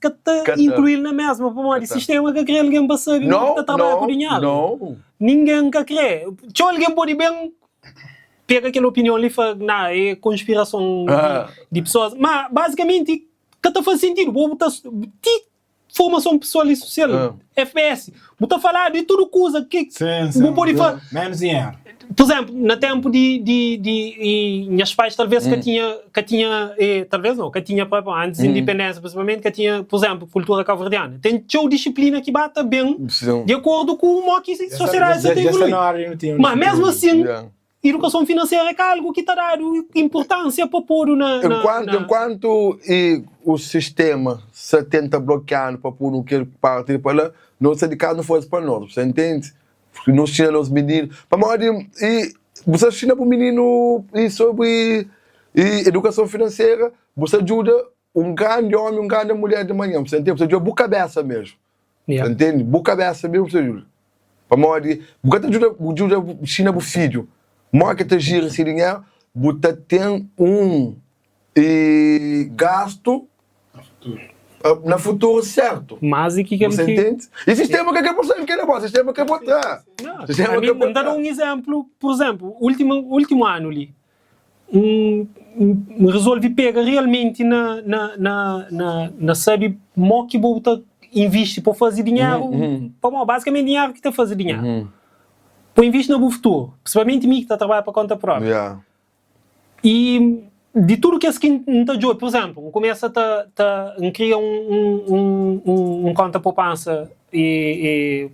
está incluído na mesma. O sistema que quer alguém para saber que está trabalhando com dinheiro. Não. Ninguém quer crer. Se alguém pode bem pega aquela opinião ali e fala, não, é conspiração de pessoas. Mas, basicamente, que está fazendo sentido. Vou botar formação pessoal e social, FPS. Vou estar falar de tudo coisa que vou poder falar. Menos dinheiro. Por exemplo, no tempo de minhas pais, talvez que tinha talvez não, que tinha, antes da independência, principalmente, que tinha, por exemplo, cultura cabo-verdiana. Tem disciplina que bata bem de acordo com o que a sociedade está evoluindo. Mas mesmo assim, educação financeira é algo que está dando importância para pôr enquanto o sistema se tenta bloquear para pôr no que parte para lá, não se dedicar não fosse para nós, você entende? Porque nós tínhamos os meninos, e você ensina para o menino sobre educação financeira, você ajuda um grande homem, uma grande mulher de manhã, você entende? Você ajuda boa cabeça mesmo, você entende? Boa cabeça mesmo você ajuda. Você ajuda ensina para o filho. Marca te gira esse dinheiro, você tem gasto no futuro certo. Mas e que você entende? E sistema que é bom, que é bom, sistema que é bom. Vou dar um exemplo, por exemplo, último ano ali, resolvi pegar realmente na sabe, mo que vou investir para fazer dinheiro, basicamente dinheiro que está a fazer dinheiro. Para investir no futuro, principalmente mim que está a trabalhar para conta própria. E de tudo que esse que não está de por exemplo, começa a criar conta poupança e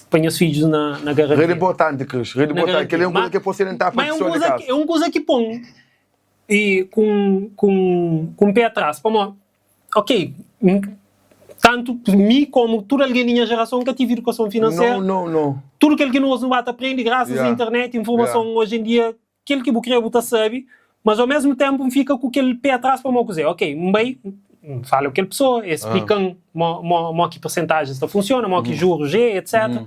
põe os filhos na garantia. É importante, Cris. É importante. Aquele é uma coisa que pode ser entrar para a pessoa de casa. É uma coisa que põe e com o pé atrás. Ok, tanto mim como toda alguém da minha geração que tive educação financeira. Não. Tudo aquilo que nós não aprende graças à internet, informação hoje em dia, aquilo que eu queria botar sabe, mas ao mesmo tempo fica com aquele pé atrás para eu dizer, ok, bem, fala aquela pessoa, explicam que porcentagem está funciona, que juros é, etc.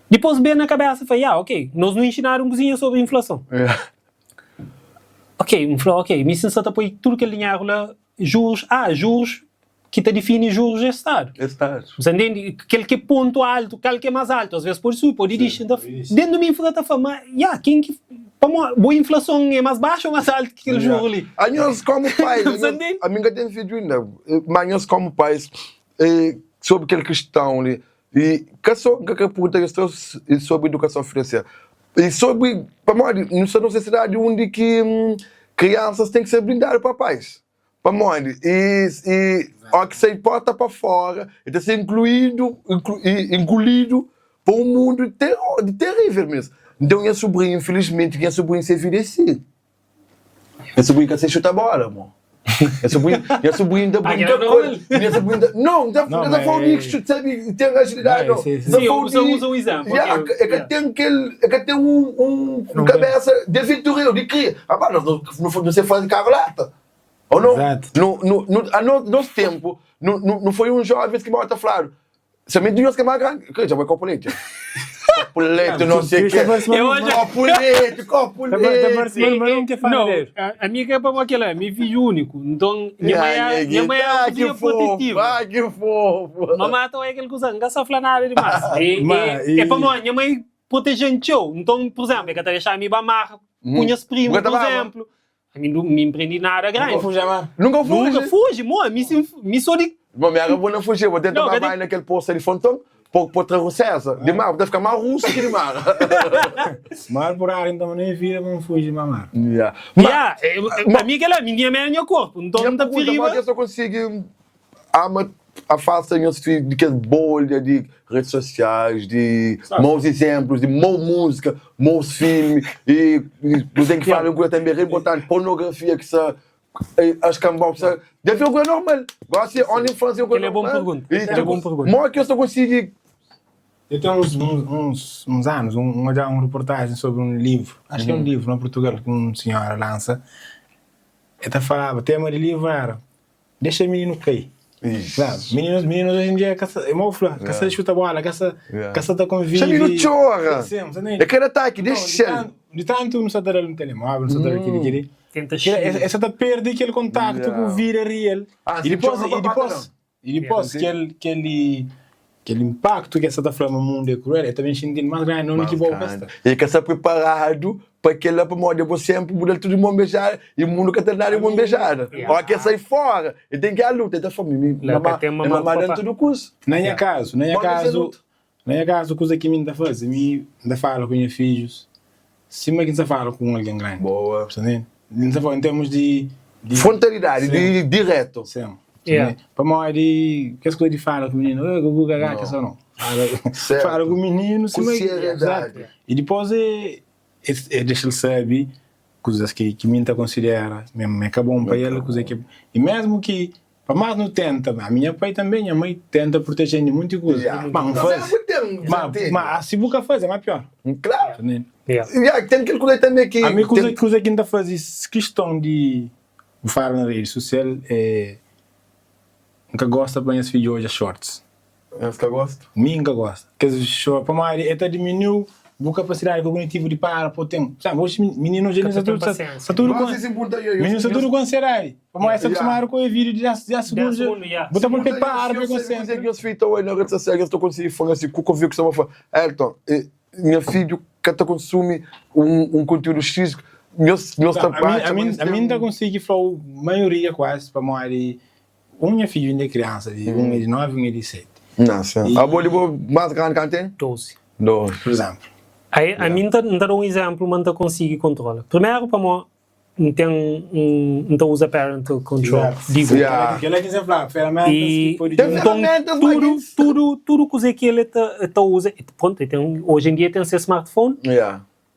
Depois bem na cabeça, falei, ok, nós não ensinaram cozinha sobre inflação. Ok, me ensina a pôr tudo aquele dinheiro lá, juros que te define juros é Estado. Você entende? Aquele ponto alto, aquele que é mais alto, às vezes pode subir, pode descer. Dentro da minha inflação, quem que... Boa inflação é mais baixa ou mais alta que aquele juro ali? A nós como pais, a minha tem vídeo ainda, mas nós como pais, sobre aquela questão ali, e que pergunta sobre educação financeira. E sobre, para nós, nós estamos numa sociedade onde que crianças têm que ser brindadas para pais. Para nós. E ao que se porta para fora, está ser engolido para um mundo terrível mesmo. Então, minha sobrinha, infelizmente, minha sobrinha se vira assim. Minha sobrinha quer se chutar a bola, amor. Minha sobrinha ainda brinca com minha sobrinha. Não, já falou que sabe, tem agilidade. Não, sim, usa um exemplo. É que tem um cabeça de aventureiro, de cria. Ah, mas não você faz carolata. Ou não? No nosso tempo, não foi um jovem que mora falando. Somente Deus que é mais grande. Que já vai com o político. Copulete, não sei o que. Copulete. Não, a minha é para aquela, minha filho único. Então, minha mãe é uma cozinha protetiva. Que fofo. Mamãe então é aquele coisa, não gasta flanada demais. É para nós, minha mãe protegente eu. Então, por exemplo, é que deixar a minha barra, punha-se primo, por exemplo. A mim não me empreendi nada grande. Nunca fugi, amar. Nunca fugi, amor. Me sou de... Bom, minha avó não fugiu, vou tentar mais naquele posto de Fontão. Para o César, de mar, deve ficar mais russo que de mar. Mas por aí, então, nem vira, vamos fugir, mamar. A minha mãe é meu corpo, então não está perigo. Mas eu só consigo afastar meus filhos de que bolha de redes sociais, de maus exemplos, de má música, maus filmes, e tem que falar uma coisa também importante, pornografia, que são as cambos, deve ser algo normal. Gosto de onde infância é bom pergunta. É bom pergunta. Mas que eu só consigo. Eu tenho uns anos, uma reportagem sobre um livro, acho que é um livro, no Portugal, que uma senhora lança. Ela falava, o tema do livro era deixa o menino cair. Claro, meninos hoje em dia é mau flor, caça de chuta bola, caça da convive. Menino chora! É que era ataque, deixa. De tanto não sabe no telemóvel, não sabe aquilo que ele. Essa tá perde aquele contato com o vida real. E depois aquele impacto que essa tá falando no mundo é cruel, é também sentindo mais grande, não que boa festa. E que está preparado para aquele para moda você sempre mudar tudo de mão beijada e o mundo que está dando de mão beijada. Ou que sai fora, e tem que a luta, tá família. Mamãe dando tudo curso. Nem é caso, coisa que me ainda faz, me ainda fala com meus filhos. Se me ainda fala com alguém grande. Boa. Em termos de frontalidade, de direto. Sim. Para mim, que as coisas de fala com o menino, eu vou gagar, que só não. Fala com o menino, com seriedade. E depois deixa ele saber coisas que me considera, mesmo é bom para ele, coisas que e mesmo que para mais não tenta, a minha pai também, a mãe tenta proteger de muita coisa. Mas não faz. Mas se nunca faz, é mais pior. Claro. Tem aquele coisa também que... A minha coisa que ainda faz questão de falar na rede social é... Nunca gosta bem as filhos hoje a shorts. Nunca gosta? Nunca gosta. Porque para mim, ela diminuiu a capacidade cognitiva de parar por tempo. Sabe, hoje meninos hoje está tudo com ansiedade. Para mim, essa acostumada com o vídeo de já segundos. Bota por que parar para concentrar. Eu sei que eu na rede social, eu estou conseguindo falar assim, com o convívio que estava falando. Elton, minha filha que está consumindo um conteúdo X, a mim ainda consigo falar, a maioria quase, para mim, minha filha ainda é criança, uma é de 9 e uma é de 7. Nossa. A bolha mais grande que tem? 12. Por exemplo. A mim não dá um exemplo, mas não consigo controlar. Primeiro, para mim, não usa parental control. Digo. Aquele que você fala, ferramentas tudo que ele usa, pronto, hoje em dia tem seu smartphone.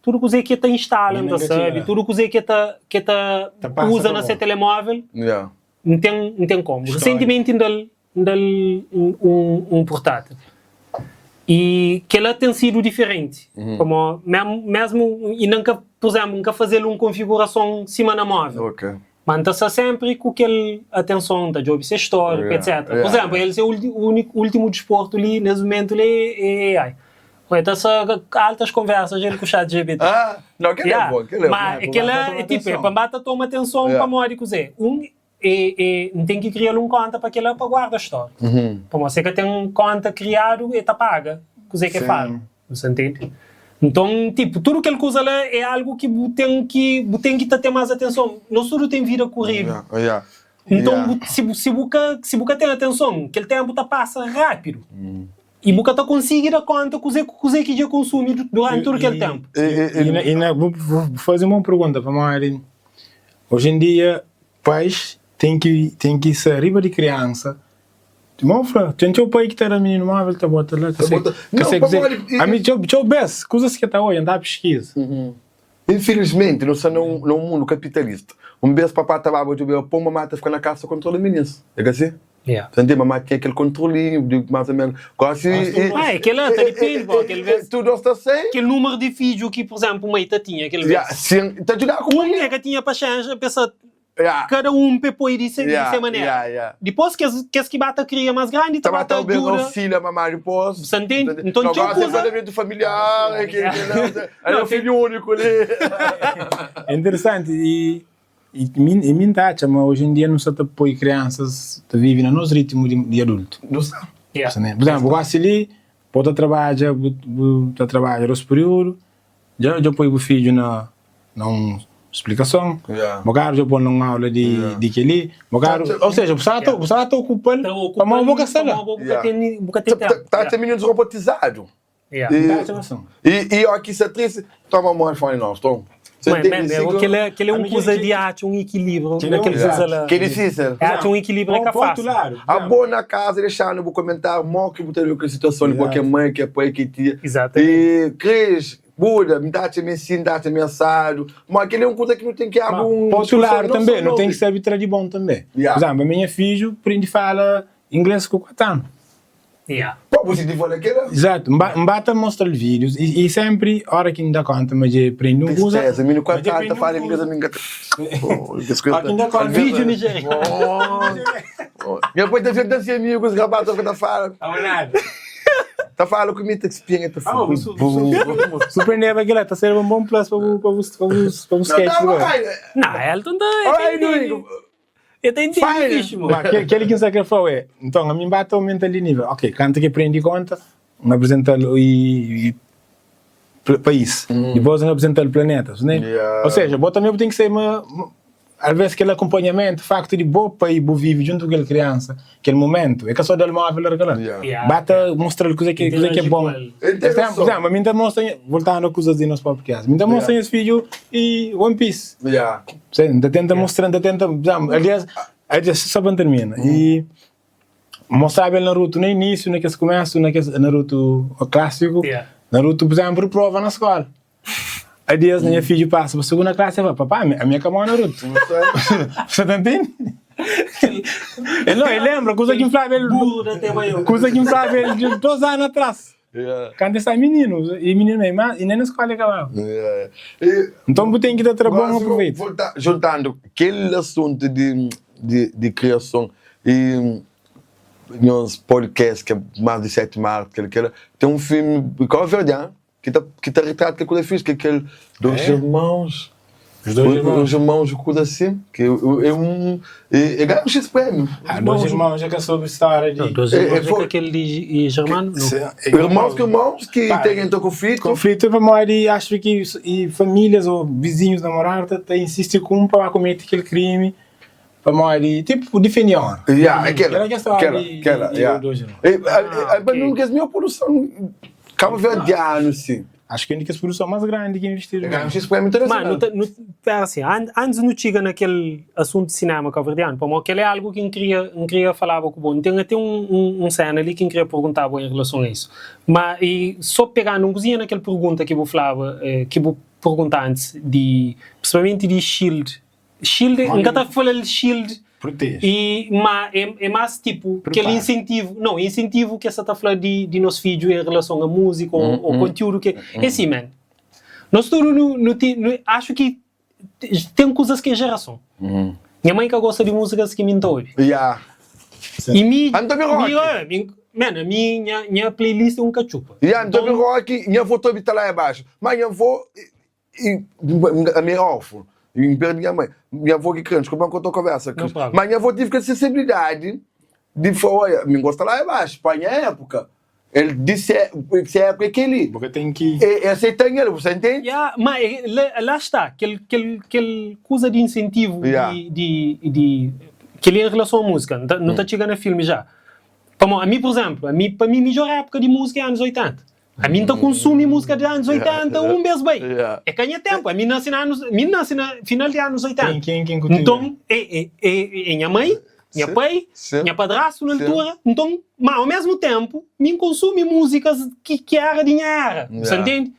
Tudo que ele instala, sabe? Tudo que ele usa no seu telemóvel. Não tem como. Recentemente ainda um portátil. E que ela tem sido diferente. Como, mesmo e nunca, por exemplo, nunca fazer uma configuração semana móvel. Mantém-se sempre com aquela atenção da job histórico, etc. Por exemplo, ele é o último desporto ali, nesse momento, é AI. Então, altas conversas ele com o chat GPT. Não, aquele é bom. Mas aquele é tipo, para bater toma atenção para morrer, cozer. Não tem que criar conta para aquela para guardar a história. Para você que tem conta criado e está paga, coisa que fala. Você entende? Então, tipo, tudo que ele usa lá é algo que tem que ter mais atenção. Não tudo tem vida corrida. Então, se você tem atenção, aquele tempo passa rápido. E nunca tá conseguindo dar conta coisa que já consome durante todo aquele tempo. Vou fazer uma pergunta para a Mari. Hoje em dia, pais têm que ser riba de criança. Mofra, tem o pai que está no menino móvel, tá bota lá. A mim, eu bes, coisas que está hoje, andar a pesquisa. Infelizmente, nós estamos num mundo capitalista. Vez papá estava a ver, pô, mamãe está ficando na casa controla meninas. É assim? Senti, mamãe tinha aquele controlinho, mais ou menos. Quase. Aquele depende, aquele vez. Tudo está sem. Aquele número de filhos que, por exemplo, uma Ita tinha, aquele vez. Sim, está tudo a um que tinha para change, pensa. Cada depois dessa maneira. Depois que bata cria mais grande, tá bata ajuda. Auxílio, mamãe, depois. Você entende? Então, não gosta de desenvolvimento familiar, é o filho único ali. É interessante e me tacha, mas hoje em dia não se apoia crianças que vivem no nosso ritmo de adulto. Não sabe. Por exemplo, eu gosto ali, pode trabalhar o superior, já apoio o filho na explicação, meu caro já põe numa aula de que ali, ou seja, você está ocupando para uma boca sala. Está a meninos robotizados. E aqui se triste, toma uma iPhone novo, toma. Aquele é uma coisa de arte, um equilíbrio. Que difícil. É um equilíbrio que é fácil. A boa na casa, deixar no comentário, mal que botar a situação de qualquer mãe, que é pai, que tia. Exatamente. E Cris, Buda, me dá-te ensino, me dá-te mensagem. Mas aquele é uma coisa que não tem que haver popular também, não tem que ser de bom também. Por exemplo, a minha filha aprende a falar inglês com o Catano. Pô, você te fala aquilo? Exato, bata mostrar vídeos e sempre, a hora que me dá conta, mas eu aprendo uma coisa. Tristeza, menino com a tanta fala inglês, me engata. Vídeo nigeriano. Depois da gente dança amigos, rapazes que tá falando. Tá falando que me tá espiando, tá falando. Surpreendeva aquilo, tá sendo um bom plus para o sketch. Não, Elton tá. Eu tenho difícil, mano. Aquele que você quer falar então, a mim bate aumenta ali nível. Ok, canta que aprendi conta, me apresenta o país, depois me apresenta o planeta. Ou seja, bom também tem que ser às vezes aquele acompanhamento, facto de bom país, bom vive junto com aquela criança, aquele momento, é que só dá uma móvel bata mostrar coisa que é bom. A mim também mostra, voltando a coisas de nosso próprio caso, a mim também mostra esse vídeo e One Piece. Tenta mostrando, aliás, só para terminar. E mostrava ele Naruto no início, naquele começo, naquele Naruto clássico, Naruto, por exemplo, prova na escola. Aí dias minha filha passa para a segunda classe e fala, papá, a minha cama é Naruto. Você tá entendendo? Ele lembra, coisa que inflava ele de 2 anos atrás. Quando ele sai menino, e menino e nem na escola acabava. Então tem que dar trabalho no proveito. Juntando aquele assunto de criação e nos podcasts que é mais de 7 março, tem um filme, qual é verdade? Que tá retrato que coisa fixe, que é aquele dois irmãos. Os dois irmãos, coisa assim, que é ganha um X-Prêmio. Dois irmãos, já que é sobre história de... Dois irmãos, é aquele de Germano? Irmãos que têm conflito. Conflito, mas acho que famílias ou vizinhos namorados insistem com para cometer aquele crime. Para morrer, tipo, defender. Aquela. Mas não quer minha produção... Cabo Verdeano, sim. Acho que é a única produção mais grande que investir. Mano, assim, antes não chega naquele assunto de cinema Cabo Verdeano, para mim, aquele é algo que não queria falar com o bom. Tem até um cena ali que não queria perguntar em relação a isso. Mas e só pegar, não cozinha naquela pergunta que eu falava, que eu perguntar antes, principalmente de Shield. Shield, nunca está falando de Shield. Protege. Mas é mais tipo aquele incentivo que essa está falando de nosso vídeo em relação à música ou conteúdo que é assim, man. Nós todos acho que tem coisas que é geração. Minha mãe que gosta de músicas que me ouve. E minha playlist é um cachupa. Então rock, minha avó também está lá abaixo. Mas minha avó a minha órfã. Minha avó que crente, como é que eu tô conversa? Mas minha avó teve a sensibilidade de falar, me gosta lá embaixo, para a minha época. Ele disse que é aquele. Porque tem que. Aceita ele, você entende? Mas lá está, aquele coisa de incentivo, que ele em relação à música, não está chegando a filme já. A mim, por exemplo, para mim, a melhor época de música é anos 80. A mim, então, consumir música de anos 80, mês bem. É que é tempo. A mim, nasce na final de anos 80. Quem então, minha mãe, minha pai, minha padrasto na altura. Então, mas ao mesmo tempo, mim consome músicas que era dinheiro. Você entende?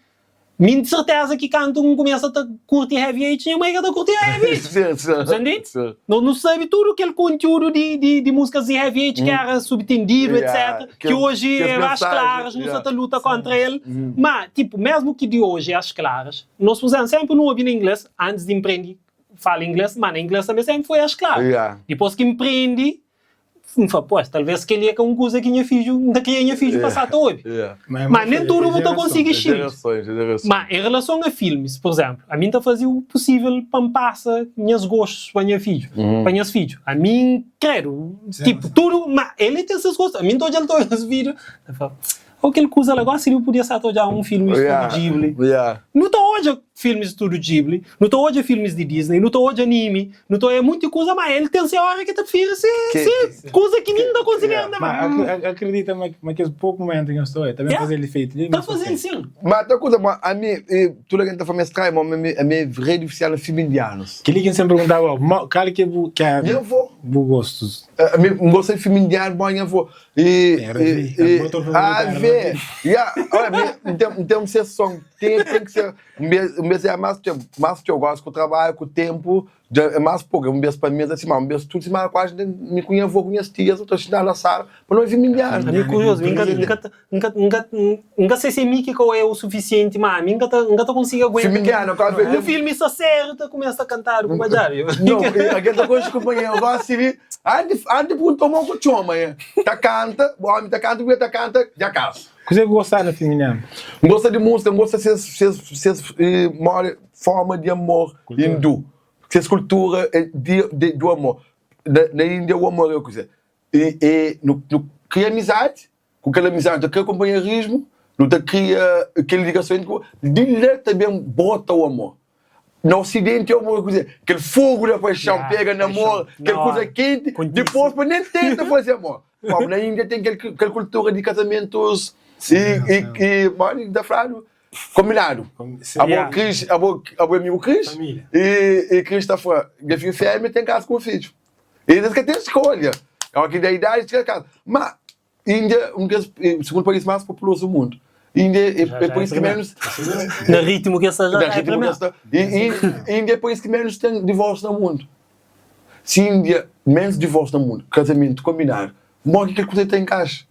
Mim de certeza que quando começa a curtir heavy age, minha mãe está a curtir heavy age. Você entende? Não sabe tudo aquele conteúdo de músicas de heavy age que era subtendido, etc. Que hoje é às claras, não se luta contra ele. Mas, tipo, mesmo que de hoje é às claras, nós fazemos sempre no ouvir inglês, antes de empreender, fala inglês, mas em inglês também sempre foi às claras. Depois que empreende, pois, talvez que ele é com coisa que minha filho, ainda queria minha filho passar todo. Mas nem tudo você consegue xingar. Mas em relação a filmes, por exemplo, a mim está a fazer o possível para me passar minhas gostos para minha filho, para minhas filhos. A mim, quero, tipo, tudo, mas ele tem esses gostos. A mim, todo ele esse vídeo. Aquele coisa legal seria eu podia estar já um filme de Ghibli. Não estou hoje filmes de Estúdio Ghibli, não estou hoje filmes de Disney, não estou hoje anime, não estou muita coisa, mas ele tem essa hora que te prefere coisa que ninguém está conseguindo. Mas acredita, mas que pouco momento que eu estou, também fazer ele feito. Está fazendo sim. Mas a coisa, a mim, tudo que a gente está fazendo, a mim é difícil filme indianos. Que ele sempre perguntava, qual que é o gostos? Eu gosto de filme indiano, mas eu vou. Olha, então sessão tem que ser mês é mais tempo, mais que eu gosto com o trabalho, com o tempo, é mais pouco, um mês para mim assim, um mês tudo semana quase me conheço, vou com minhas tias, eu estou estudando na sala, para não vir indiano. É curioso, nunca sei se mim que é o suficiente, mas nunca consigo aguentar. Filme indiano, um filme só certo, começa a cantar com o Bajário. Não, aquela coisa que eu gosto de antes de tomar um cochão amanhã, tá canta, já casa. O que você gosta do filme indiano? Gosta de música, gosta de uma forma de amor hindu. Essa cultura do amor. Na Índia, o amor é o que dizer. E cria amizade, com aquela amizade, cria companheirismo, cria aquela ligação, diretamente bota o amor. No Ocidente, o amor, aquele fogo da paixão, pega no amor, aquela coisa quente, depois nem tenta fazer amor. Na Índia tem aquela cultura de casamentos e da frase combinado. Abo amigo Cris e Cris está fora. Ele fica fêmea e tem casa com o filho. E eles que tem escolha. É uma da idade de casa. Mas Índia é um dos segundo país mais populoso do mundo. Índia é por isso que menos... No ritmo que essa já é primeiro. Índia é por isso que menos tem divórcio no mundo. Se Índia menos divórcio no mundo, casamento combinado, morre que coisa tem em caixa.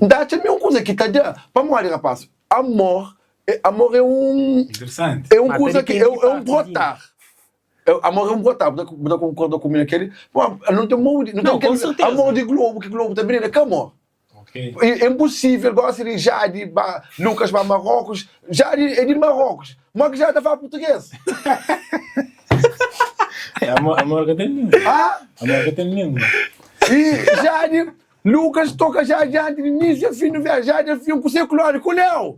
Dá também uma coisa que está de... Para morrer, rapaz, amor é um... Interessante. É uma coisa que... É um brotar. Amor é um brotar. Você concorda comigo aquele... Não tem amor de... Não tem amor de Globo, que Globo também é que amor. É impossível, gosta de Jade, Lucas para Marrocos. Jade é de Marrocos. Mas que Jade está a falar português. Amor que tem lindo. Amor que tem lindo. E Jade, Lucas toca Jade de início a fim do viajar, de fim com o seu clórico, com o Léo.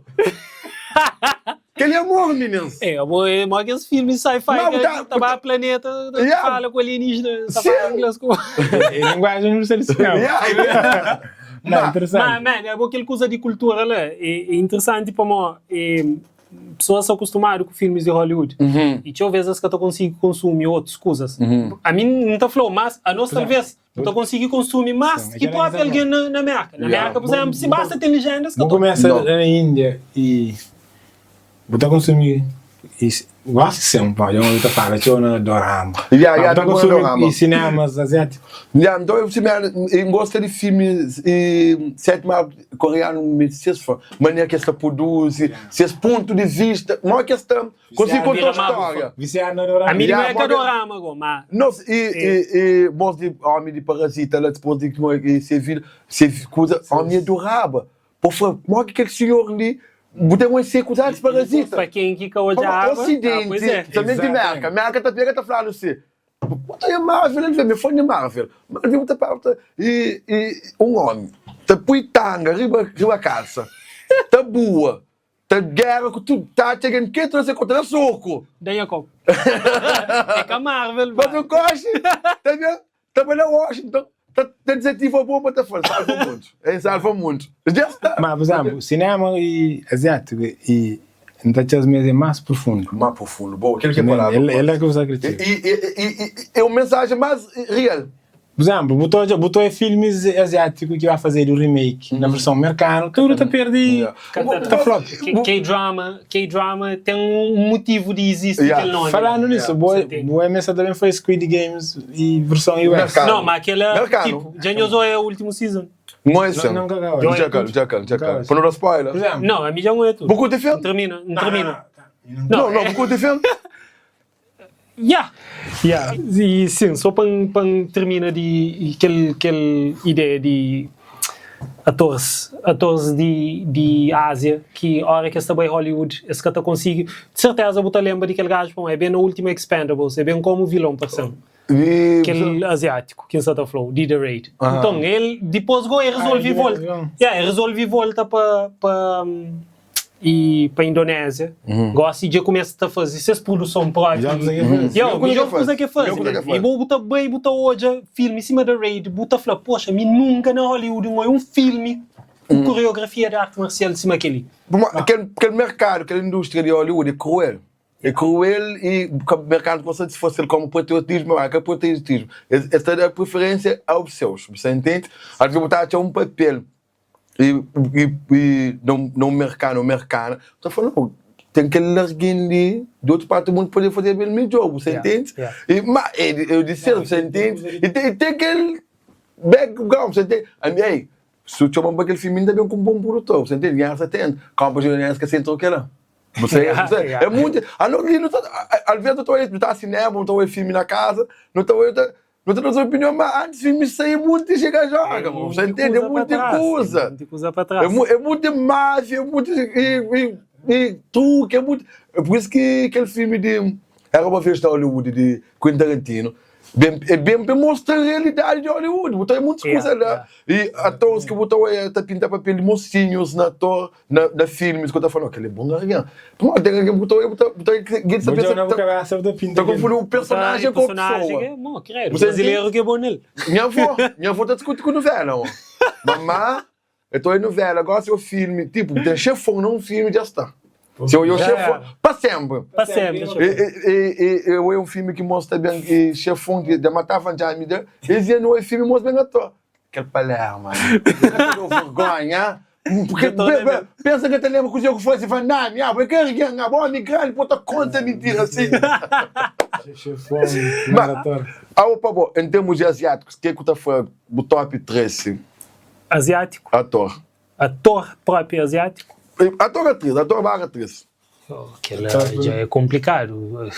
Aquele amor, meninos. Mas aqueles filmes sci-fi que tá planeta, fala com alienígena, tá falando inglês com... É linguagem universal. Não, interessante. Mas, aquela coisa de cultura lá, é interessante para mim. Pessoas são acostumadas com filmes de Hollywood. E tinha vezes que eu consigo consumir outras coisas. A mim não está falando, mas a nós talvez eu consigo consumir mais que próprio alguém na América. Na América, por exemplo, se basta ter legendas... Vou começar na Índia e... Vou consumir... Gosto de ser um pão, eu falo, eu não dorama. Eu consumo cinemas asiáticos. Então eu gosto de filmes sétima coreano, maneira que esta produz, seus pontos de vista, uma questão, consigo contar a história. Viciado no dorama. A mim não é que dorama, mas... Nossa, e gosto de homem de parasita, lá depois de que se coisa, homem adorava. Por favor, como que aquele senhor ali... Botem um seco de parasita. Para quem que odiava. Ocidente, também de América. América está falando assim. Puta é Marvel, ele vê, me foi de Marvel. Marvel está para e um homem. Está puitanga, riba calça. Está boa. Está guerra com tudo. Está chegando que trouxe contra o soco. Daí a copa. É que a Marvel. Mas o coche, está vendo? Está na Washington. tá desativa bom para falar, salva muito. Salva muito. Já está. Mas, por exemplo, cinema e asiático e não tem as mesas mais profundas. Mais profundo, bom, aquele que é palavra. Ele é que você acredita. E é uma mensagem mais real. Por exemplo, botou filmes asiáticos que vai fazer o remake na versão americana, tudo tá perdido. Tá flop. K-drama tem um motivo de existir aquele nome. Falando nisso, boa mesa também foi Squid Games e versão US. Não, mas aquela, tipo, já usou é o último season. Não é isso. Não, Já calma. Para não dar spoiler. Não, a mim já não é tudo. Vou contar filme? Não termina. Não, vou contar filme? Yeah. E sim, só para terminar de aquela ideia de atores de Ásia que a hora que está bem Hollywood esse que está consigo de certeza você lembra daquele gajo é bem no último Expendables, é bem como vilão parceiro. Aquele asiático que está falando, de The Raid. Então ele depois resolve volta para e para a Indonésia, gosta de começar a fazer essas produções próprias. Já coisa que fazer. E vou botar hoje filme em cima da Raid, botar falar, poxa, me nunca na Hollywood um filme com coreografia de arte marcial em cima daquele. Aquele mercado, aquela indústria de Hollywood é cruel. É cruel e o mercado consegue se fosse como patriotismo, aquele patriotismo. Esta é a preferência aos seus, você entende? Às vezes botar um papel e no mercado, estou falando, tem aquele larguinho ali, de outro parte do mundo poder fazer bem o jogo, você entende? Mas eu disse, você entende? E tem aquele background, você entende? Aí, se eu chamar aquele filme, ainda bem com um bom produtor, você entende? E você entende? Calma, eu que sentou que era. Você é muito. Às vezes eu estou a cinema, não estou a filme na casa, não estou a sua opinião, mas antes de me sair muito e chegar a jogar, você entende? É muita coisa. É muita máfia, é muito truque, é muito. É por isso que aquele filme de Era uma vez de Hollywood, de Quentin Tarantino, bem mostra a realidade de Hollywood, botou muitas coisas lá. E atores que botou a pintar papel de mocinhos na filmes, que eu estava falando, aquele é bom garganta. Mas tem alguém que botou tá confundindo o personagem com a pessoa. Brasileiro que é bom nele. Minha avó tá discutindo com novela, mamãe, eu estou em novela, agora se o filme, tipo, tem chefão num filme, já está. Se eu chefão, para sempre. Para sempre. Eu é um filme que mostra bem que chefão de matava já me deu. Esse não é filme mostra bem ator. Aquele palhaço, mano. Que vergonha. Porque pensa que eu te lembro que o jogo foi assim, fala, não, minha avó, eu quero ganhar, bom, migrante, puta conta mentira assim. Chefão, ator. Opa, em termos de asiáticos, o que é que tu foi o top 3? Asiático? Ator. Ator próprio asiático? Ator barra atriz. Aquela já é complicado.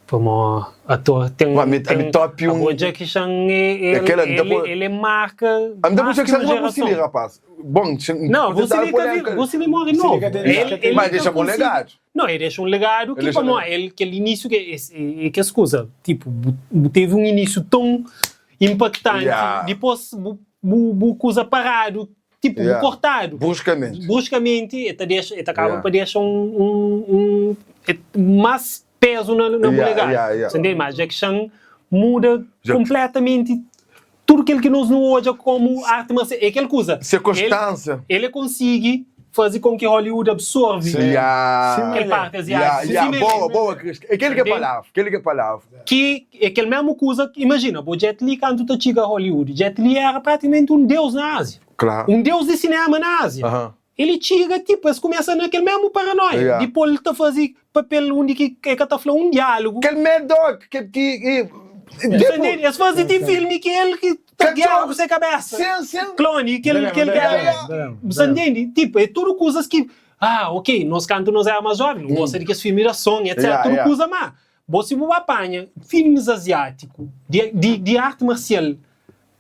Como ator tem top 1. O Jackie Chan ele marca. Depois Jackie Chan não conseguiu, rapaz. Bom, não, você me morre novo. Mas deixa um legado. Não, ele deixa um legado que como aquele início que escusa, tipo, teve um início tão impactante, depois o coisa parado. Tipo, cortado. Bruscamente, ele acaba para deixar mais peso no legado. Entende? Mas Jackie Chan muda completamente tudo aquilo que nós não hoje como arte marcial. É aquela coisa. Circunstância. Ele consegue fazer com que Hollywood absorve aquela parte asiática. Boa, Cris. Aquele que é palavra. Que é aquela mesma coisa. Imagina, o Jet Li, quando tu chega a Hollywood, Jet Li era praticamente um deus na Ásia. Claro. Um deus de cinema na Ásia. Ele chega, tipo, eles começam naquele mesmo paranoia. Depois ele está a fazer papel onde que está falando um diálogo. Aquele medoc, eles fazem de filme que ele está diálogo com sua cabeça. Sim. Clone, aquele você entende? Tipo, é tudo coisas que... ok, nós cantamos, nós é mais jovem, não gosta de que esse filme era som, etc. Tudo coisa má. Você apanha filmes asiáticos de arte marcial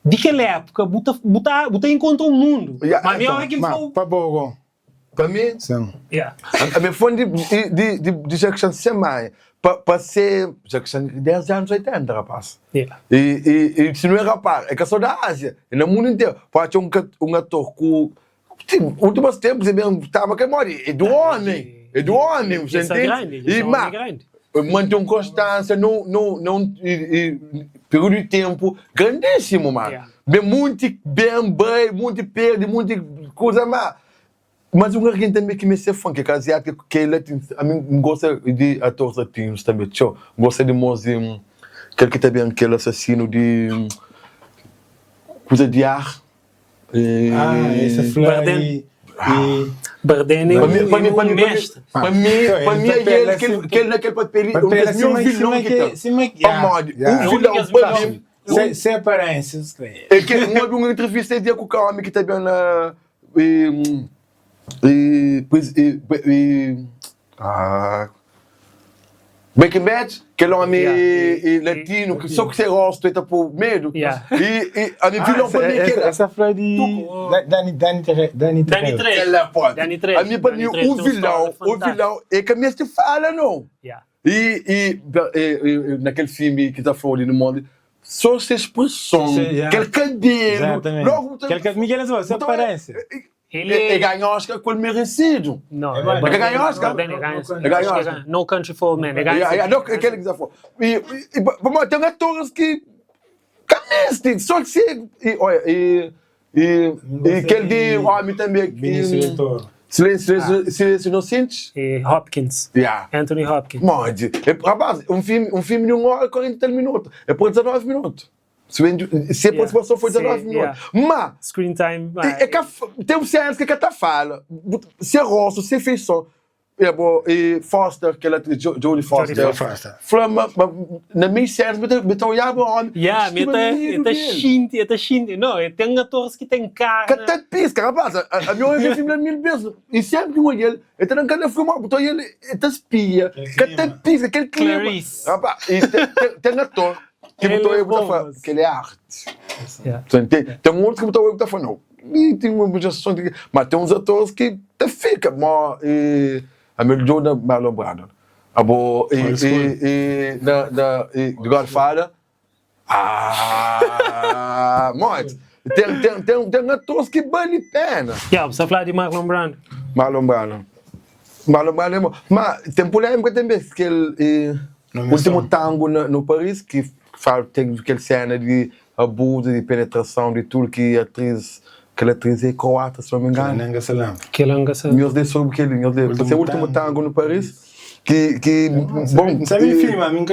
daquela época, botar encontra o mundo. Mas minha hora que foi... Para mim, sim. A minha fonte de Jackie Chan se chama para ser Jackie Chan de 10 anos 80, rapaz. E se não é rapaz, é que só da Ásia, é no mundo inteiro. Pode ter um ator com... últimos tempos, ele mesmo estava que morre. É do homem, você entende? E mantém constância num período de tempo grandíssimo, mano. bem muito bem, muito perde, muita coisa má. Mas um alguém também que me se fã, que é asiático, que ele a mim gosta de atores latinos também, tchau. Gosta de música, aquele que também aquele assassino de coisa de ar. Essa flor e Bardem é um mestre. Para mim é ele que ele naquele papel, um vilão que tá. Um vilão para mim. Sem aparências. É que uma entrevista dia com o cara que também na Breaking Bad, aquele homem latino que só que se rosto está por medo. E a minha vilão para mim é aquela. Essa flor de Dani Trejo. A minha para mim o vilão é que a minha se fala não. E naquele filme que está falando no mundo, só essa expressão, aquele cabelo, logo Miguel Azul, essa aparência. Ele ganha Oscar com o merecido. Não, ele ganha Oscar. Ele ganha Oscar. No Country for Old Men. Ele ganha Oscar. Aquele que já foi. E tem atores que camestem, só que se e aquele de homem também. Silêncio Inocente. Hopkins. Anthony Hopkins. Mode. Rapaz, um filme de 1 hora e 40 minutos. É por 19 minutos. Se a participação foi 19 minutos. Mas, screen time. Tem um séries que tá fala. Se é rosto, se é feição. E Foster, aquela atriz, Jodie Foster. Flama, na minha série, me estou olhando para onde. Está xinte. Não, tem atores que têm cara. Que até pisca, rapaz. A minha olha filme na minha vezes. E sempre que eu olho ele, eu tenho que filmar, botou ele, está espia. Que até pisca, aquele clima. Rapaz, e tem ator. Que botou eu para falar, que ele é arte. Tem outros que botou eu para falar, não. E tem uma sugestão, mas tem uns atores que até fica, a melhor da Marlon Brando. E Godfather. Muito. Tem atores que valem a pena. Você fala de Marlon Brando. Marlon Brando é bom. Mas tem polêmica também, que ele último tango no Paris, que tem aquela cena de abuso, de penetração, de tudo que aquela atriz é croata, se não me engano. Kelanga Salam. Meus dedos sobre aquele, o último tango no Paris, bom, sabe filme, a mim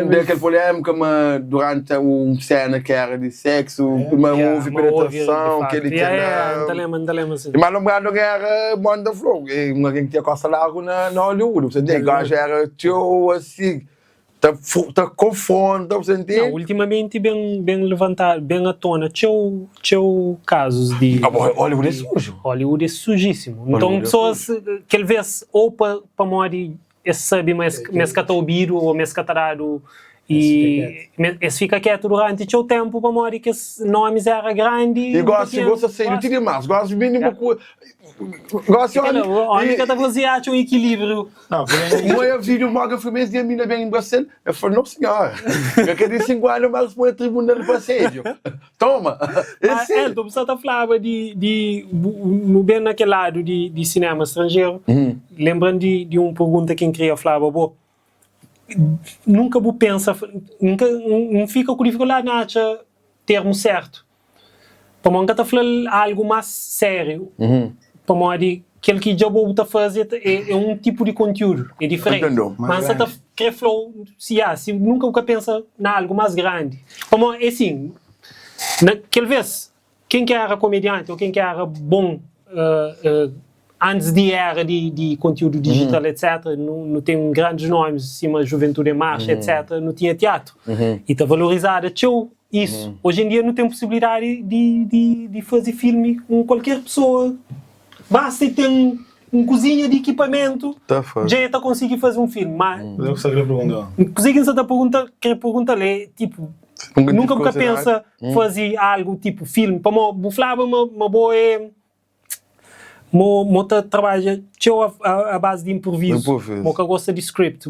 bem aquela polêmica, mas durante uma cena que era de sexo, uma houve penetração, que ele tinha. Não lembro assim. Mas não era Banda Flow, uma gente tinha costa largo na Hollywood, você entende? Já era tio assim. Tá confronta, você entende? Não, ultimamente bem levantado, bem à tona, tinha casos de... Hollywood é sujo. Hollywood é sujíssimo. Então, pessoas que ele vê ou para morrer, sabe, mas catobiro ou mas catarado, e esse fica quieto durante o tempo para morrer, que nomes era grande. E gosta de sair, não tinha mais, gosta de mínimo coisa. Gosto de onde que está fazendo um equilíbrio. Uma vídeo maga fumês de mina bem em Brasil, eu falei, não senhor, eu quero 5 anos mais para o tribunal de passeio. Toma. Então você está falando no bem naquele lado de cinema estrangeiro, lembrando de uma pergunta que queria falar, nunca vou pensar, não fica com dificuldade na termo certo. Para mim, está falando algo mais sério. Para mim, aquilo que já vou fazer é um tipo de conteúdo, é diferente. Mas você está querendo falar, se nunca pensa em algo mais grande. Para mim, é assim, naquela vez, quem que era comediante ou quem que era bom antes de era de conteúdo digital, etc., não tem grandes nomes, cima Juventude em Marcha, etc., não tinha teatro. E está valorizado isso. Hoje em dia não tem possibilidade de fazer filme com qualquer pessoa. Basta ter uma cozinha de equipamento, já está conseguir fazer um filme. Mas conseguem essa pergunta ali, tipo, nunca pensa fazer algo tipo filme. Para eu falar uma boa Mota trabalha a base de improviso. Moca gosta de script.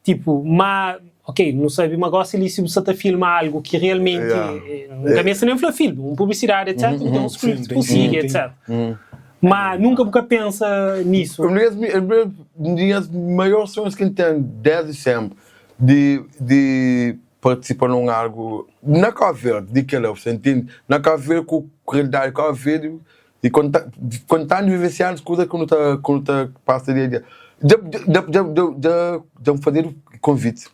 Tipo, mas ok, não sabe, mas gosta de se você filmar algo que realmente nunca pensa nem falar filme, uma publicidade, etc. Tem um script possível, etc. Mas nunca pensa nisso. Uma das maiores sonhos que eu tenho desde sempre de participa num algo na Cabo Verde, de que ela você entende? Na Cabo Verde, com a realidade Cabo Verde, e quando está vivenciando coisas quando tá passa dia a dia. De fazer convite.